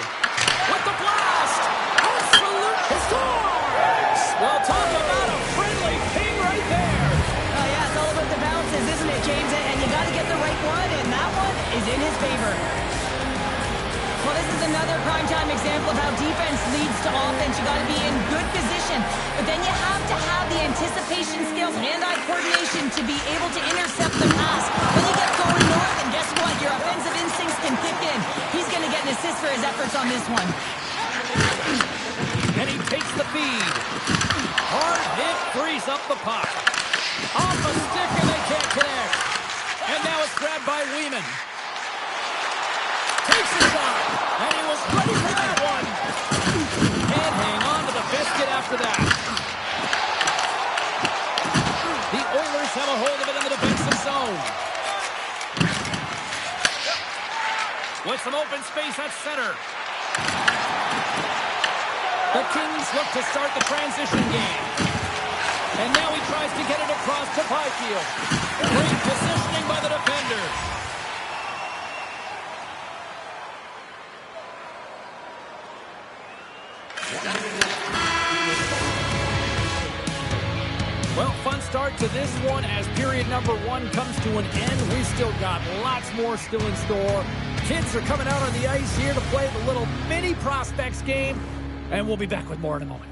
[SPEAKER 1] With the blast! Absolute scores! Well, talk about a friendly ping right there.
[SPEAKER 2] Oh, yeah, it's all about the bounces, isn't it, James? And you got to get the right one, and that one is in his favor. Well, this is another primetime example of how defense leads to offense. You got to be in good position, but then you have to have the anticipation skills, hand-eye coordination to be able to intercept the pass. When you get going north, and guess what? Your offensive instincts can kick in. He's going to get an assist for his efforts on this one.
[SPEAKER 1] And he takes the feed. Hard hit, frees up the puck. Off a stick, and they can't connect. And now it's grabbed by Weeman. Takes a shot, and he was ready for that one. Can't hang on to the biscuit after that. The Oilers have a hold of it in the defensive zone. With some open space at center. The Kings look to start the transition game. And now he tries to get it across to Byfield. Great positioning by the defenders. Well, fun start to this one as period number 1 comes to an end. We've still got lots more still in store. Kids are coming out on the ice here to play the little mini prospects game, and we'll be back with more in a moment.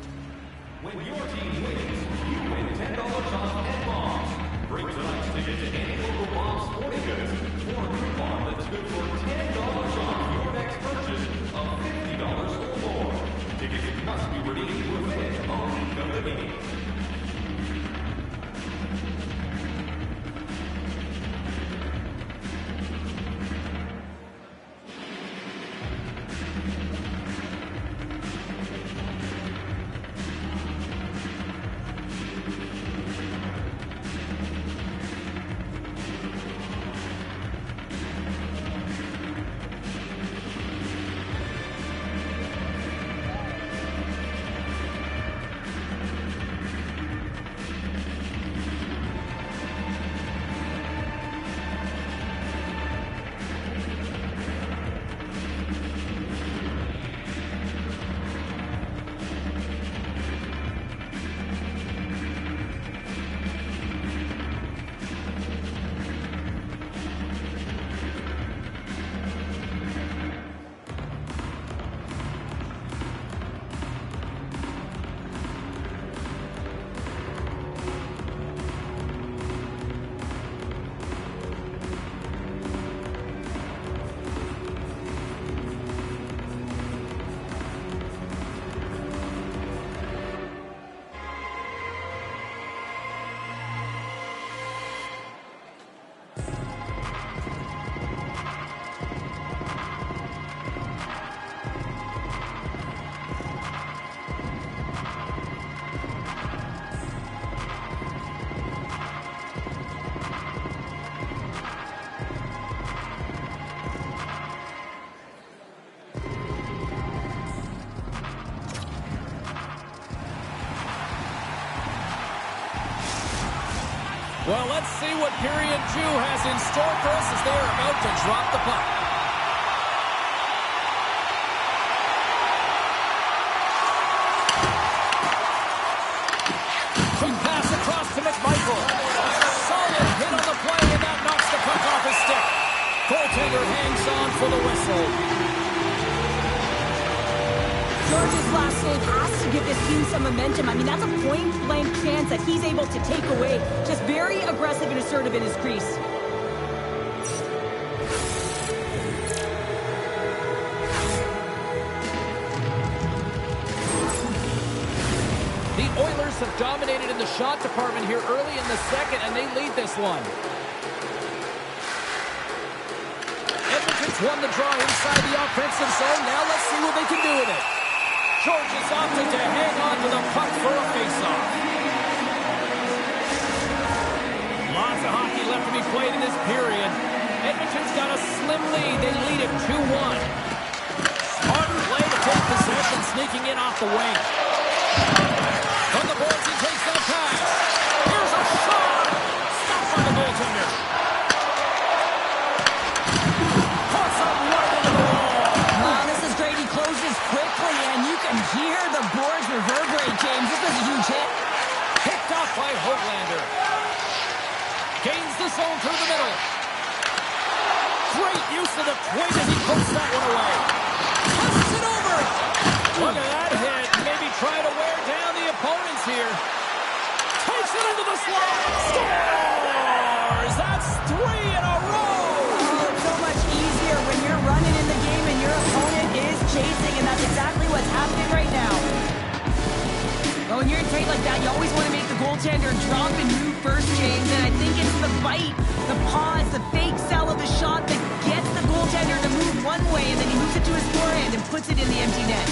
[SPEAKER 5] When your team wins, you win $10 off at Bob's. Bring tonight's ticket to any local Bob's Sporting Goods for a coupon that's good for $10 off your next purchase of $50 or more. Tickets must be redeemed within a week of the game.
[SPEAKER 1] Well, let's see what period 2 has in store for us as they are about to drop the puck. Quick pass across to McMichael. Solid hit on the play, and that knocks the puck off his stick. Goaltender hangs on for the whistle.
[SPEAKER 2] George's last save has to give this team some momentum. I mean, that's a point-blank chance that he's able to take away. Just very aggressive and assertive in his crease.
[SPEAKER 1] The Oilers have dominated in the shot department here early in the second, and they lead this one. Edmonton's won the draw inside the offensive zone. Now let's see what they can do with it. George is opted to hang on to the puck for a faceoff. Lots of hockey left to be played in this period. Edmonton's got a slim lead. They lead it 2-1. Smart play to take possession, sneaking in off the wing. From the boards, he takes that pass. Here's a shot. Stopped by the goaltender. Puts up right into the wall.
[SPEAKER 2] Wow, this is great. He closes quickly, and you can hear the boards reverberate, James. This is a huge hit.
[SPEAKER 1] Picked off by Hoglander. Gains the zone through the middle. Great use of the twig as he puts that one away. Look at that hit. Maybe try to wear down the opponents here. Takes it into the slot. Scores! That's 3 in a row.
[SPEAKER 2] Oh, it's so much easier when you're running in the game and your opponent is chasing, and that's exactly what's happening right now. Well, when you're tight like that, you always want to make the goaltender drop and move first, James, and I think it's the bite, the pause, the fake sell of the shot that gets the goaltender to move one way, and then he moves it to his forehand and puts it in the empty net.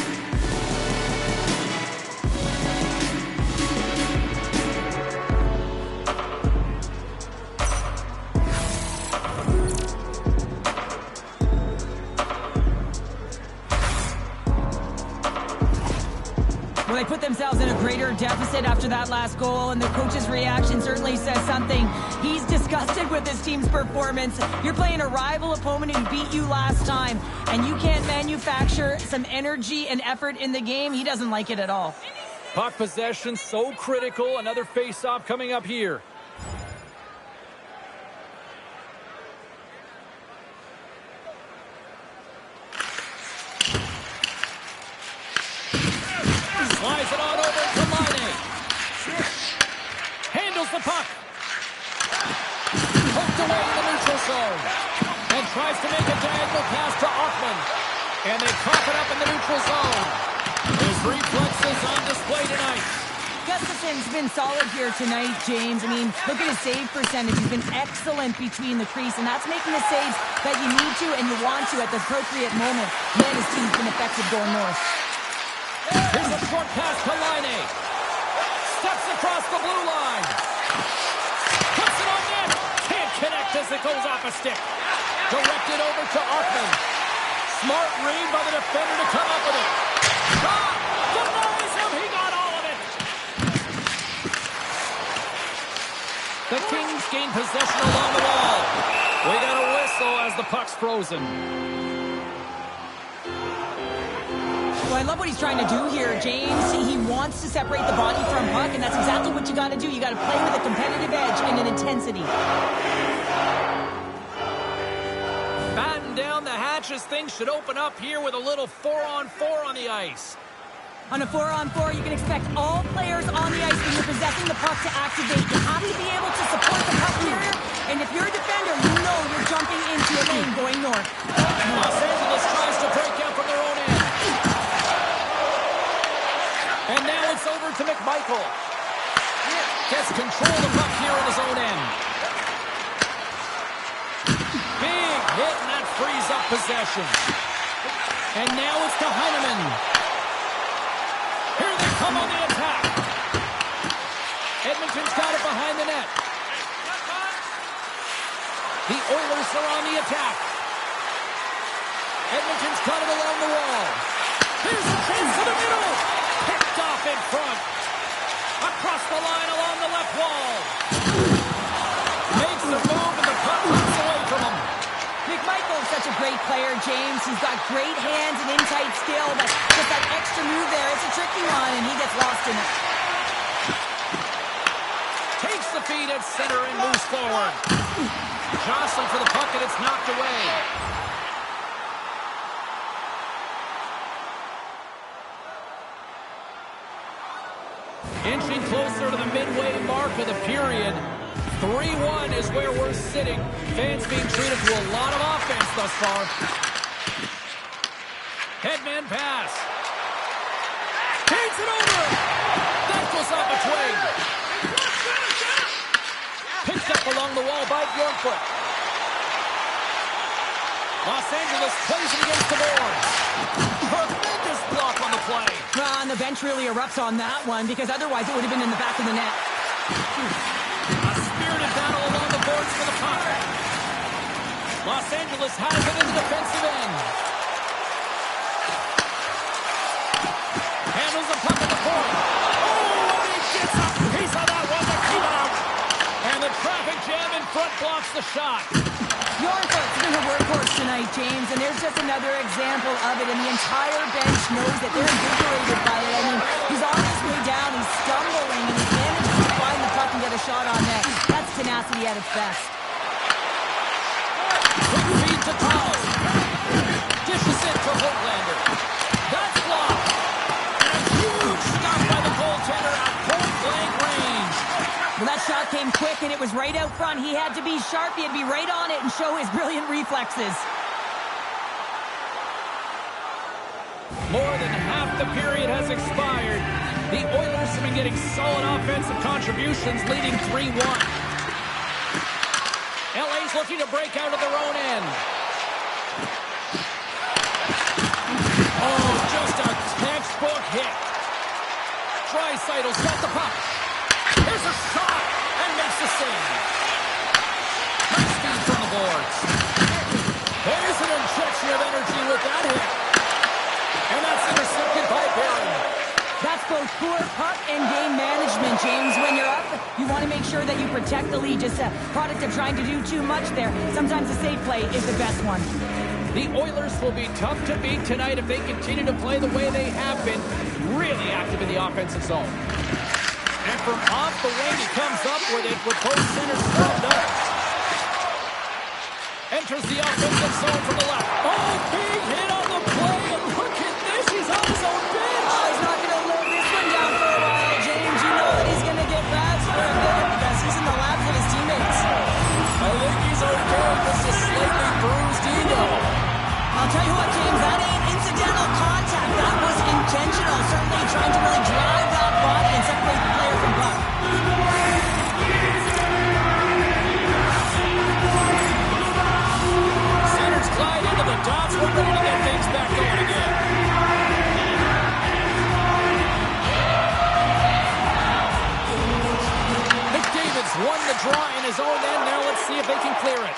[SPEAKER 2] Well, they put themselves in a greater deficit after that last goal, and the coach's reaction certainly says something. He's disgusted with his team's performance. You're playing a rival opponent who beat you last time, and you can't manufacture some energy and effort in the game. He doesn't like it at all.
[SPEAKER 1] Puck possession so critical. Another face-off coming up here. Slides it on over to Laine. Handles the puck. Poked away in the neutral zone. And tries to make a diagonal pass to Offman. And they cough it up in the neutral zone. His reflexes on display tonight.
[SPEAKER 2] Gustafson's been solid here tonight, James. I mean, look at his save percentage. He's been excellent between the crease, and that's making the saves that you need to and you want to at the appropriate moment. Man, his team's been effective going north.
[SPEAKER 1] Here's a short pass to Laine. Steps across the blue line. Puts it on net. Can't connect as it goes off a stick. Directed over to Offman. Smart read by the defender to come up with it. Shot! Denies him! He got all of it! The Kings gain possession along the wall. We got a whistle as the puck's frozen.
[SPEAKER 2] Well, I love what he's trying to do here, James. He wants to separate the body from puck, and that's exactly what you got to do. You got to play with a competitive edge and an intensity.
[SPEAKER 1] Batten down the hatches. Things should open up here with a little 4-on-4 on the ice.
[SPEAKER 2] On a 4-on-4, you can expect all players on the ice when you're possessing the puck to activate. You have to be able to support the puck carrier, and if you're a defender, you know you're jumping into a lane going north.
[SPEAKER 1] Los Angeles tries to break out from their own end. And now it's over to McMichael. Gets control of the puck here in his own end. Big hit, and that frees up possession. And now it's to Heineman. Here they come on the attack. Edmonton's got it behind the net. The Oilers are on the attack. Edmonton's got it along the wall. Here's a chance to the middle. Picked off in front. Across the line along the left wall. Makes the move and the puck runs away from him.
[SPEAKER 2] McMichael is such a great player, James. He's got great hands and in-tight skill, but just that extra move there, it's a tricky one, and he gets lost in it.
[SPEAKER 1] Takes the feed at center and moves forward. Jostling for the puck, and it's knocked away. Inching closer to the midway mark of the period. 3-1 is where we're sitting. Fans being treated to a lot of offense thus far. Headman pass. Takes it over. That goes off a twig. Picked up along the wall by Bjorkfoot. Los Angeles plays it against the boards. Tremendous block on the play.
[SPEAKER 2] Well, and the bench really erupts on that one, because otherwise it would have been in the back of the net.
[SPEAKER 1] A spirited battle along the boards for the puck. Los Angeles has it in the defensive end. Handles the puck at the point. Oh, and he gets a piece of that one to keep it out. And the traffic jam in front blocks the shot.
[SPEAKER 2] Bjorkfoot's been a workhorse tonight, James, and there's just another example of it, and the entire bench knows that they're invigorated by it. I mean, he's on his way down, he's stumbling, and he's managing to find the puck and get a shot on net. That's tenacity at its best.
[SPEAKER 1] Quick feed to Thomas. Dishes it to Hoaglander. That's blocked.
[SPEAKER 2] That came quick, and it was right out front. He had to be sharp. He had to be right on it and show his brilliant reflexes.
[SPEAKER 1] More than half the period has expired. The Oilers have been getting solid offensive contributions, leading 3-1. LA's looking to break out of their own end. Oh, just a textbook hit. Draisaitl's got the puck. Here's a shot and makes the save. Nice speed from the boards. There's an injection of energy with that hit. And that's intercepted by Barron.
[SPEAKER 2] That's both poor puck and game management, James. When you're up, you want to make sure that you protect the lead. Just a product of trying to do too much there. Sometimes a safe play is the best one.
[SPEAKER 1] The Oilers will be tough to beat tonight if they continue to play the way they have been, really active in the offensive zone. And from off the wing, he comes up with it with both centers scrubbed up. Enters the offensive zone from the left. Oh, big hit on the play, and look at this, he's on his own bench.
[SPEAKER 2] Oh, he's not going to live this one down for a while, James. You know that he's going to get bats for a bit because he's in the laps with his teammates.
[SPEAKER 1] I think he's okay, just a slightly bruised ego.
[SPEAKER 2] I'll tell you what, James, that ain't incidental contact. That was intentional. Certainly trying to really drive that body and separate the player from puck.
[SPEAKER 1] Centers glide into the dots. We're ready to get things back going again. McDavid's won the draw in his own end. Now let's see if they can clear it.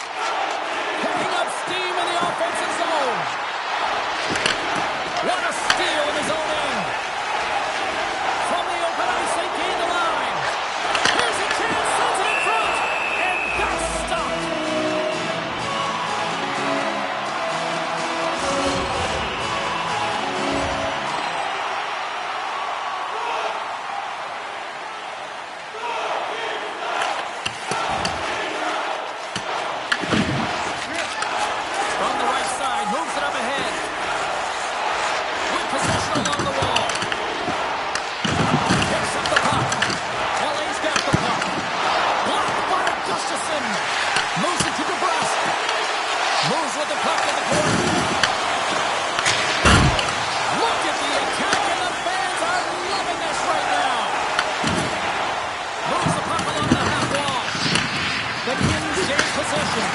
[SPEAKER 1] Picking up steam in the offensive zone. What a steal in his own end. From the open ice, they gain the line. Here's a chance, sends it in front, and that's stopped. From the right side, moves it up ahead. With possession along the wall. Picks up the puck. LA's got the puck. Blocked by Gustafsson. Moves it to DeBrusque. Moves with the puck to the corner. Look at the attack, and the fans are loving this right now. Moves the puck along the half wall. The Kings gain possession.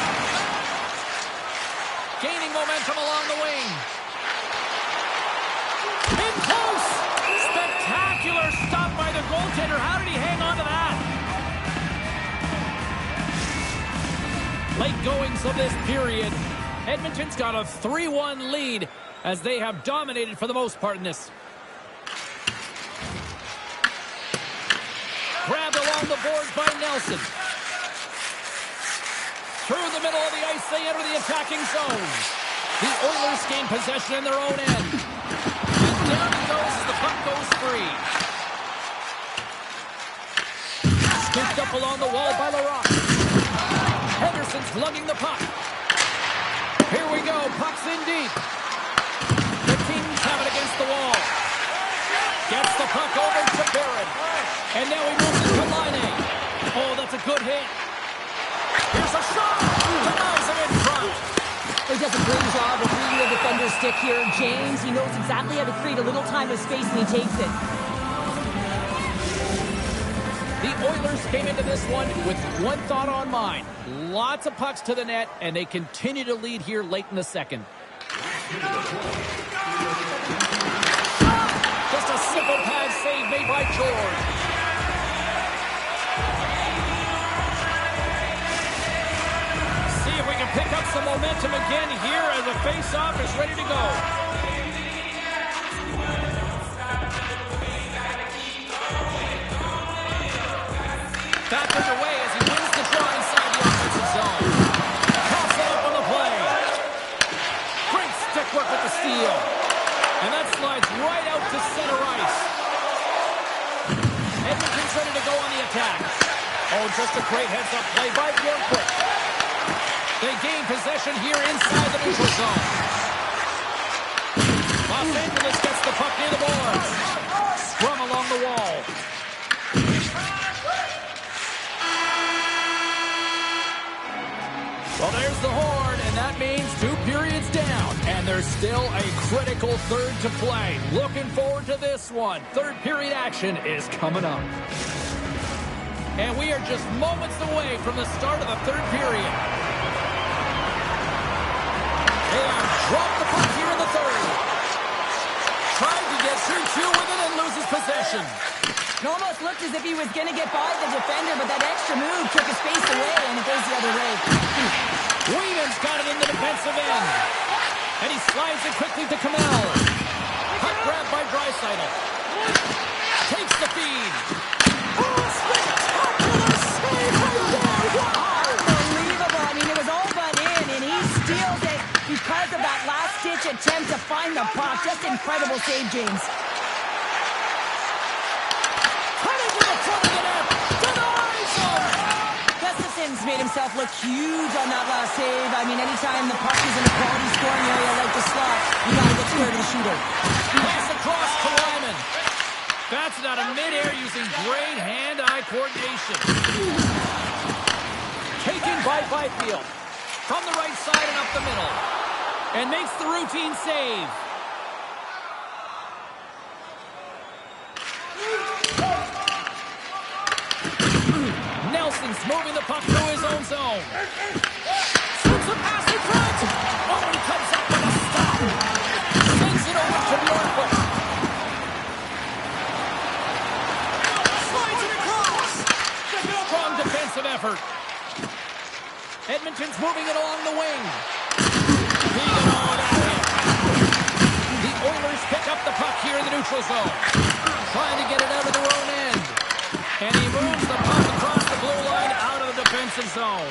[SPEAKER 1] Gaining momentum along the wing. In close. Spectacular stop by the goaltender. How did he hang on to that? Late goings of this period. Edmonton's got a 3-1 lead as they have dominated for the most part in this. Grabbed along the boards by Nelson. Through the middle of the ice, they enter the attacking zone. The Oilers gain possession in their own end. And down it goes as the puck goes free. Scooped up along the wall by Larocque. Henderson's lugging the puck. Here we go, puck's in deep. The Kings have it against the wall. Gets the puck over to Barron. And now he moves it to Laine. Oh, that's a good hit. Here's a shot! Denies him in front!
[SPEAKER 2] He does a great job of reading the defender's stick here. James, he knows exactly how to create a little time and space, and he takes it.
[SPEAKER 1] The Oilers came into this one with one thought on mind. Lots of pucks to the net, and they continue to lead here late in the second. Just a simple pad save made by George. See if we can pick up some momentum again here as the face-off is ready to go. Back underway as he wins the draw inside the offensive zone. Toss it up on the play. Great stick work with the steal. And that slides right out to center ice. Edmonton's ready to go on the attack. Oh, just a great heads-up play by Bjorkquist. They gain possession here inside the neutral zone. Los Angeles gets the puck near the boards. Scrum along the wall. Well, there's the horn, and that means 2 periods down. And there's still a critical third to play. Looking forward to this one. Third period action is coming up. And we are just moments away from the start of the third period. They have dropped the puck here in the third. Trying to get through 2 with it and loses possession.
[SPEAKER 2] It almost looked as if he was going to get by the defender, but that extra move took his space away, and it goes the other way.
[SPEAKER 1] Whedon's got it in the defensive end. And he slides it quickly to Kamel. Puck grabbed by Draisaitl. Takes the feed. Oh, spectacular save right there. Wow.
[SPEAKER 2] Unbelievable. I mean, it was all but in, and he steals it because of that last-ditch attempt to find the puck. Just incredible save, James.
[SPEAKER 1] Cutting to the front of the net. Denies him.
[SPEAKER 2] Gustafson's made himself look huge on that last save. I mean, anytime the puck is in a quality scoring area like the slot, you got to get scared of the shooter.
[SPEAKER 1] Pass across to Lyman. Bats it out of midair using great hand-eye coordination. Taken by Byfield. From the right side and up the middle. And makes the routine save. Nelson's moving the puck through his own zone. Slips a pass in front. Oh, and he comes up with a stop. Sends it over to Bjorkvoet. Slides it across. Strong defensive effort. Edmonton's moving it along the wing. Being on at him. The Oilers pick up the puck here in the neutral zone. Trying to get it out of their own end. And he moves the puck across the blue line out of the defensive zone.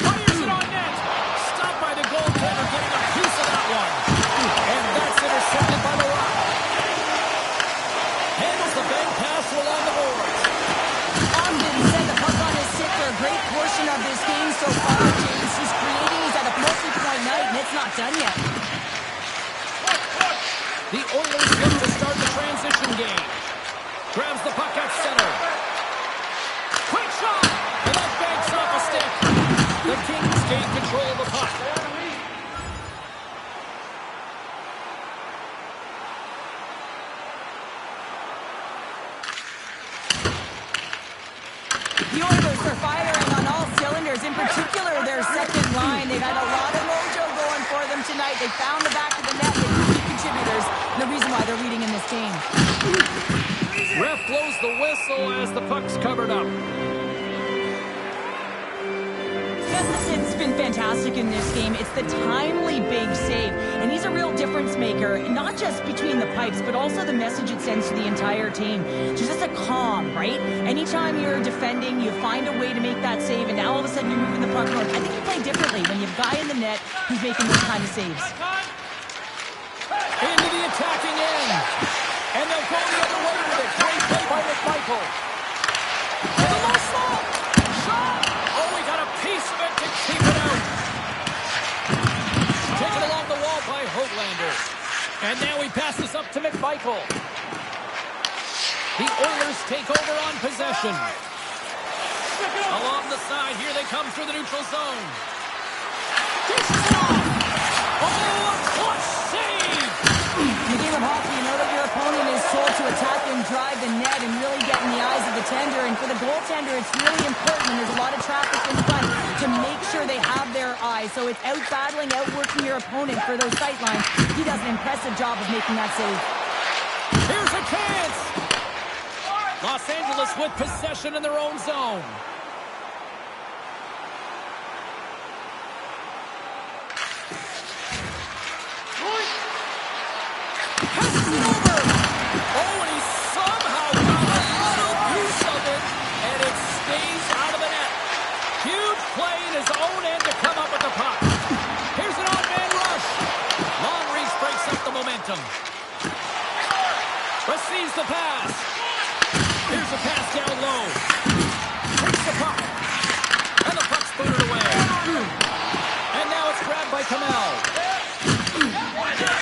[SPEAKER 1] Fires it on net. Stopped by the goaltender getting a piece of that one. And that's intercepted by the Rock. Handles the bank pass along the boards.
[SPEAKER 2] Ogden sent the puck on his stick for a great portion of this game so far, James. He's creating, he's at a multi-point night, and it's not done yet.
[SPEAKER 1] The Oilers look to start the transition game. Grabs the puck at center. Quick shot! And that banks off a stick. The Kings gain control of the puck.
[SPEAKER 2] The Oilers are firing on all cylinders. In particular, their second line. They've had a lot of mojo going for them tonight. They found the back of the net. They're key contributors. And the reason why they're leading in this game.
[SPEAKER 1] Ref blows the whistle as the puck's covered up.
[SPEAKER 2] Gustafson's been fantastic in this game. It's the timely big save. And he's a real difference maker, not just between the pipes, but also the message it sends to the entire team. Just a calm, right? Anytime you're defending, you find a way to make that save, and now all of a sudden you're moving the puck north. I think you play differently when you have a guy in the net who's making those kind of saves.
[SPEAKER 1] Into the attacking end. And they'll go the other way with it. Great play by McMichael. And the low slot. Shot. Oh, we got a piece of it to keep it out. Taken along the wall by Höglander. And now he passes up to McMichael. The Oilers take over on possession. Along the side, here they come through the neutral zone. Dishes it off. Oh, a clutch save.
[SPEAKER 2] In the game of hockey, you know that your opponent is told to attack and drive the net and really get in the eyes of the tender. And for the goaltender, it's really important when there's a lot of traffic in front to make sure they have their eyes. So it's out-battling, outworking your opponent for those sight lines. He does an impressive job of making that save.
[SPEAKER 1] Here's a chance. Los Angeles with possession in their own zone. Passes it over. Oh, and he somehow got a little piece of it, and it stays out of the net. Huge play in his own end to come up with the puck. Here's an odd-man rush. Long reach breaks up the momentum. Receives the pass. Here's a pass down low. Takes the puck. And the puck's booted away. And now it's grabbed by Kamel.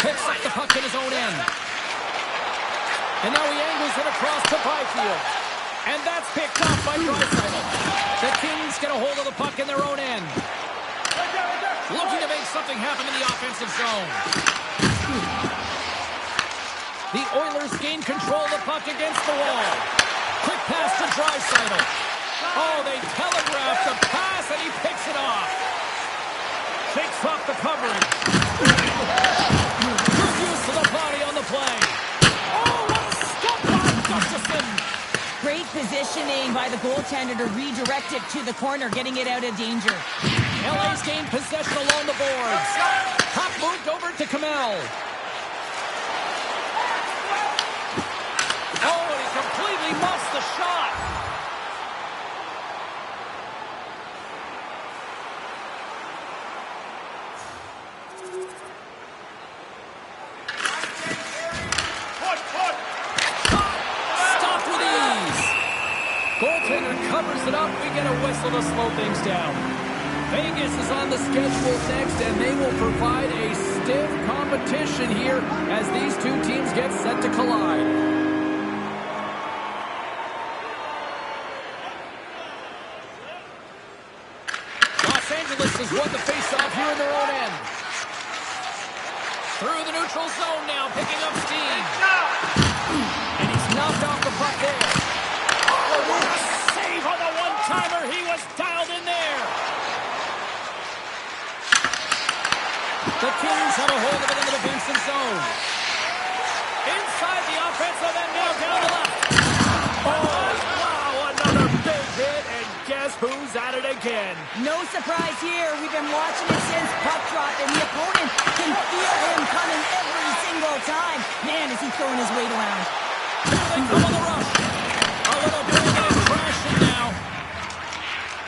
[SPEAKER 1] Picks up the puck in his own end. And now he angles it across to Byfield. And that's picked up by Draisaitl. The Kings get a hold of the puck in their own end. something happen in the offensive zone. The Oilers gain control of the puck against the wall. Quick pass to Draisaitl. Oh, they telegraph the pass, and he picks it off. Shakes off the coverage. Good use of the body on the play. Oh, what a stop by Gustafsson.
[SPEAKER 2] Great positioning by the goaltender to redirect it to the corner, getting it out of danger.
[SPEAKER 1] LA's gained possession along the boards. Puck moved over to Kamel. Oh, and he completely muffs the shot. Stopped with ease. Goaltender covers it up. We get a whistle to slow things down. Vegas is on the schedule next, and they will provide a stiff competition here as these two teams get set to collide. Los Angeles has won the faceoff here in their own end. Through the neutral zone now, picking up steam. And he's knocked off the puck there. Oh, what a save on the one-timer. He was dialed in there. The Kings have a hold of it in the defensive zone. Inside the offensive end now, down the left. Oh, wow, another big hit, and guess who's at it again?
[SPEAKER 2] No surprise here. We've been watching it since puck drop, and the opponent can feel him coming every single time. Man, is he throwing his weight around.
[SPEAKER 1] They come on the rush. A little bit of crashing now.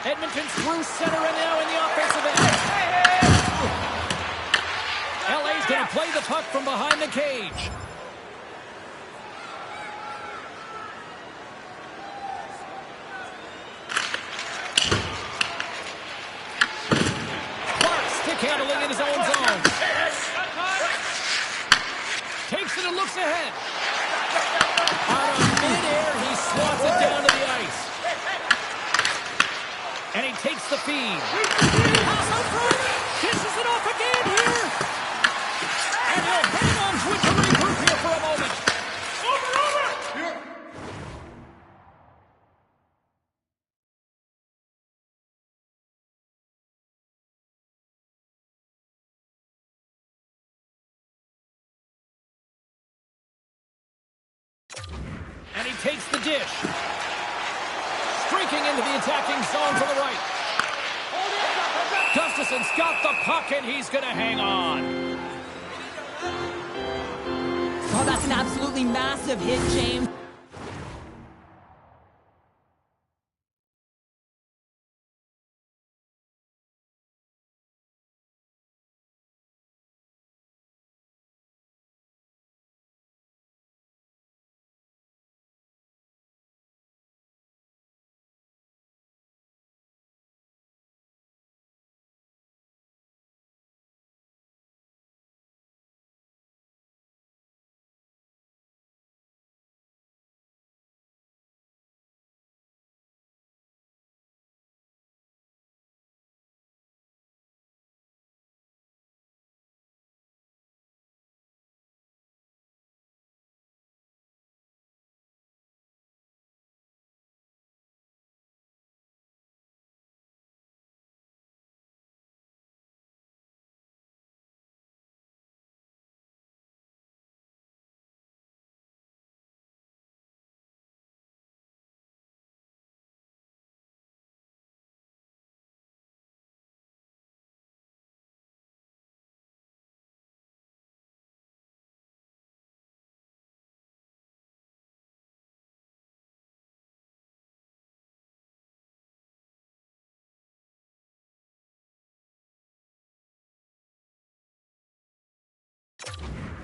[SPEAKER 1] Edmonton's through center and now in the offensive end. LA's going to play the puck from behind the cage. Clark stick handling in his own zone. Takes it and looks ahead. Out of midair, he swats it down to the ice. And he takes the feed. Pass out front. Dishes it off again here. And he'll hang on to it to regroup here for a moment. Over! And he takes the dish. Streaking into the attacking zone to the right. Gustafsson's got the puck, and he's going to hang on.
[SPEAKER 2] Oh, that's an absolutely massive hit, James.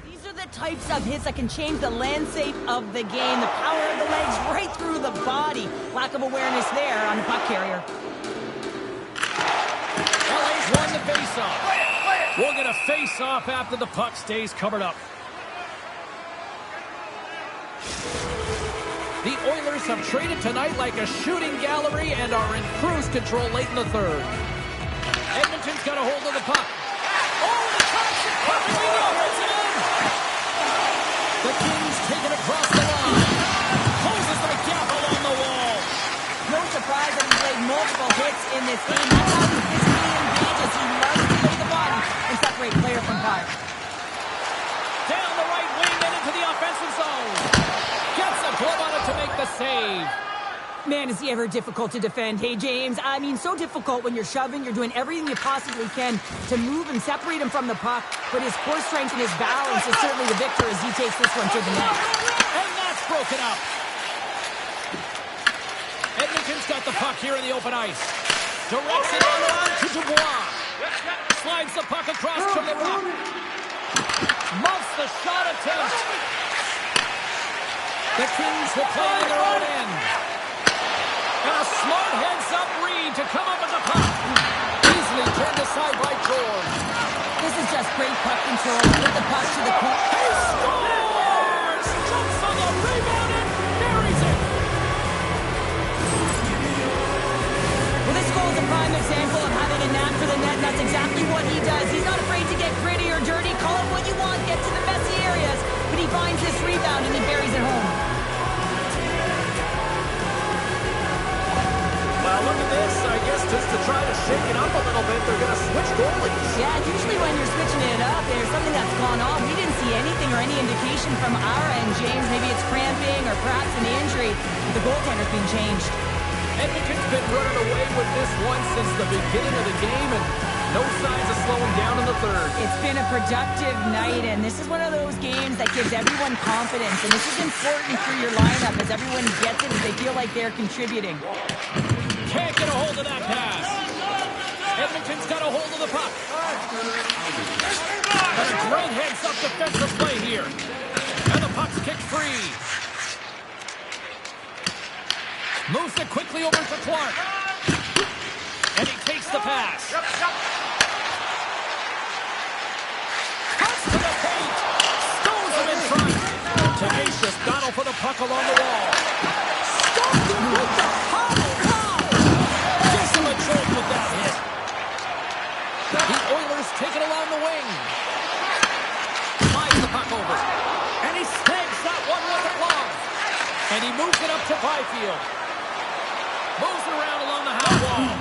[SPEAKER 2] These are the types of hits that can change the landscape of the game. The power of the legs right through the body. Lack of awareness there on the puck carrier.
[SPEAKER 1] LA's won the faceoff. We'll get a face-off after the puck stays covered up. The Oilers have traded tonight like a shooting gallery and are in cruise control late in the third. Edmonton's got a hold of the puck. Oh, the catch! Perfectly the offensive end! The Kings take it across the line. Closes the gap along the wall.
[SPEAKER 2] No surprise that he's laid multiple hits in this game. That's how he physically engages. He loves to lay the body and separate player from puck.
[SPEAKER 1] Down the right wing and into the offensive zone. Gets a glove on it to make the save.
[SPEAKER 2] Man, is he ever difficult to defend. Hey, James, I mean, so difficult when you're shoving. You're doing everything you possibly can to move and separate him from the puck. But his core strength and his balance is certainly the victor as he takes this one to the net.
[SPEAKER 1] And that's broken up. Edmonton's got the puck here in the open ice. Directs it on to Dubois. Slides the puck across to the rock. Muffs the shot attempt. The Kings will play in their own end. And a smart heads-up read to come up with the puck. Easily turned aside by George.
[SPEAKER 2] This is just great puck control. Put the puck to the corner.
[SPEAKER 1] He scores! Jumps on the rebound and buries it.
[SPEAKER 2] Well, this goal is a prime example of having a knack for the net, and that's exactly what he does. He's not afraid to get gritty or dirty. Call it what you want. Get to the messy areas. But he finds this rebound and he buries it home.
[SPEAKER 1] Well, look at this. I guess just to try to shake it up a little bit, they're going to switch goalies.
[SPEAKER 2] Yeah, usually when you're switching it up, there's something that's gone on. We didn't see anything or any indication from our end, James. Maybe it's cramping or perhaps an injury. But the goaltender's been changed.
[SPEAKER 1] Edmonton's been running away with this one since the beginning of the game, and no signs of slowing down in the third.
[SPEAKER 2] It's been a productive night, and this is one of those games that gives everyone confidence. And this is important for your lineup as everyone gets it, as they feel like they're contributing.
[SPEAKER 1] Can't get a hold of that pass. Edmonton's got a hold of the puck. And a great heads-up defensive play here. And the puck's kicked free. Moves it quickly over to Clark. And he takes the pass. Cuts to the paint. Stones him in front. Tenacious battle for the puck along the wall. Stones him with the hobble. Gives him a jolt with that hit. The Oilers take it along the wing. Slides the puck over. And he snags that one with the glove. And he moves it up to Byfield. Moves it around along the half wall.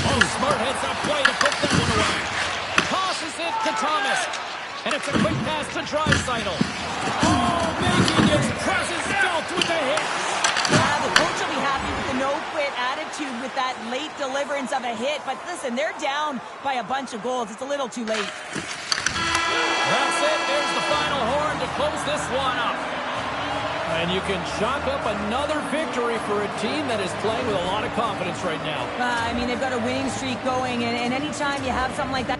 [SPEAKER 1] Oh, smart heads-up play to put that one away. Tosses it to Thomas. And it's a quick pass to Draisaitl. Oh, making his presence felt with the hit.
[SPEAKER 2] Yeah, the coach will be happy with the no-quit attitude with that late deliverance of a hit. But listen, they're down by a bunch of goals. It's a little too late.
[SPEAKER 1] That's it. There's the final horn to close this one up. And you can chalk up another victory for a team that is playing with a lot of confidence right now.
[SPEAKER 2] I mean, they've got a winning streak going, and anytime you have something like that,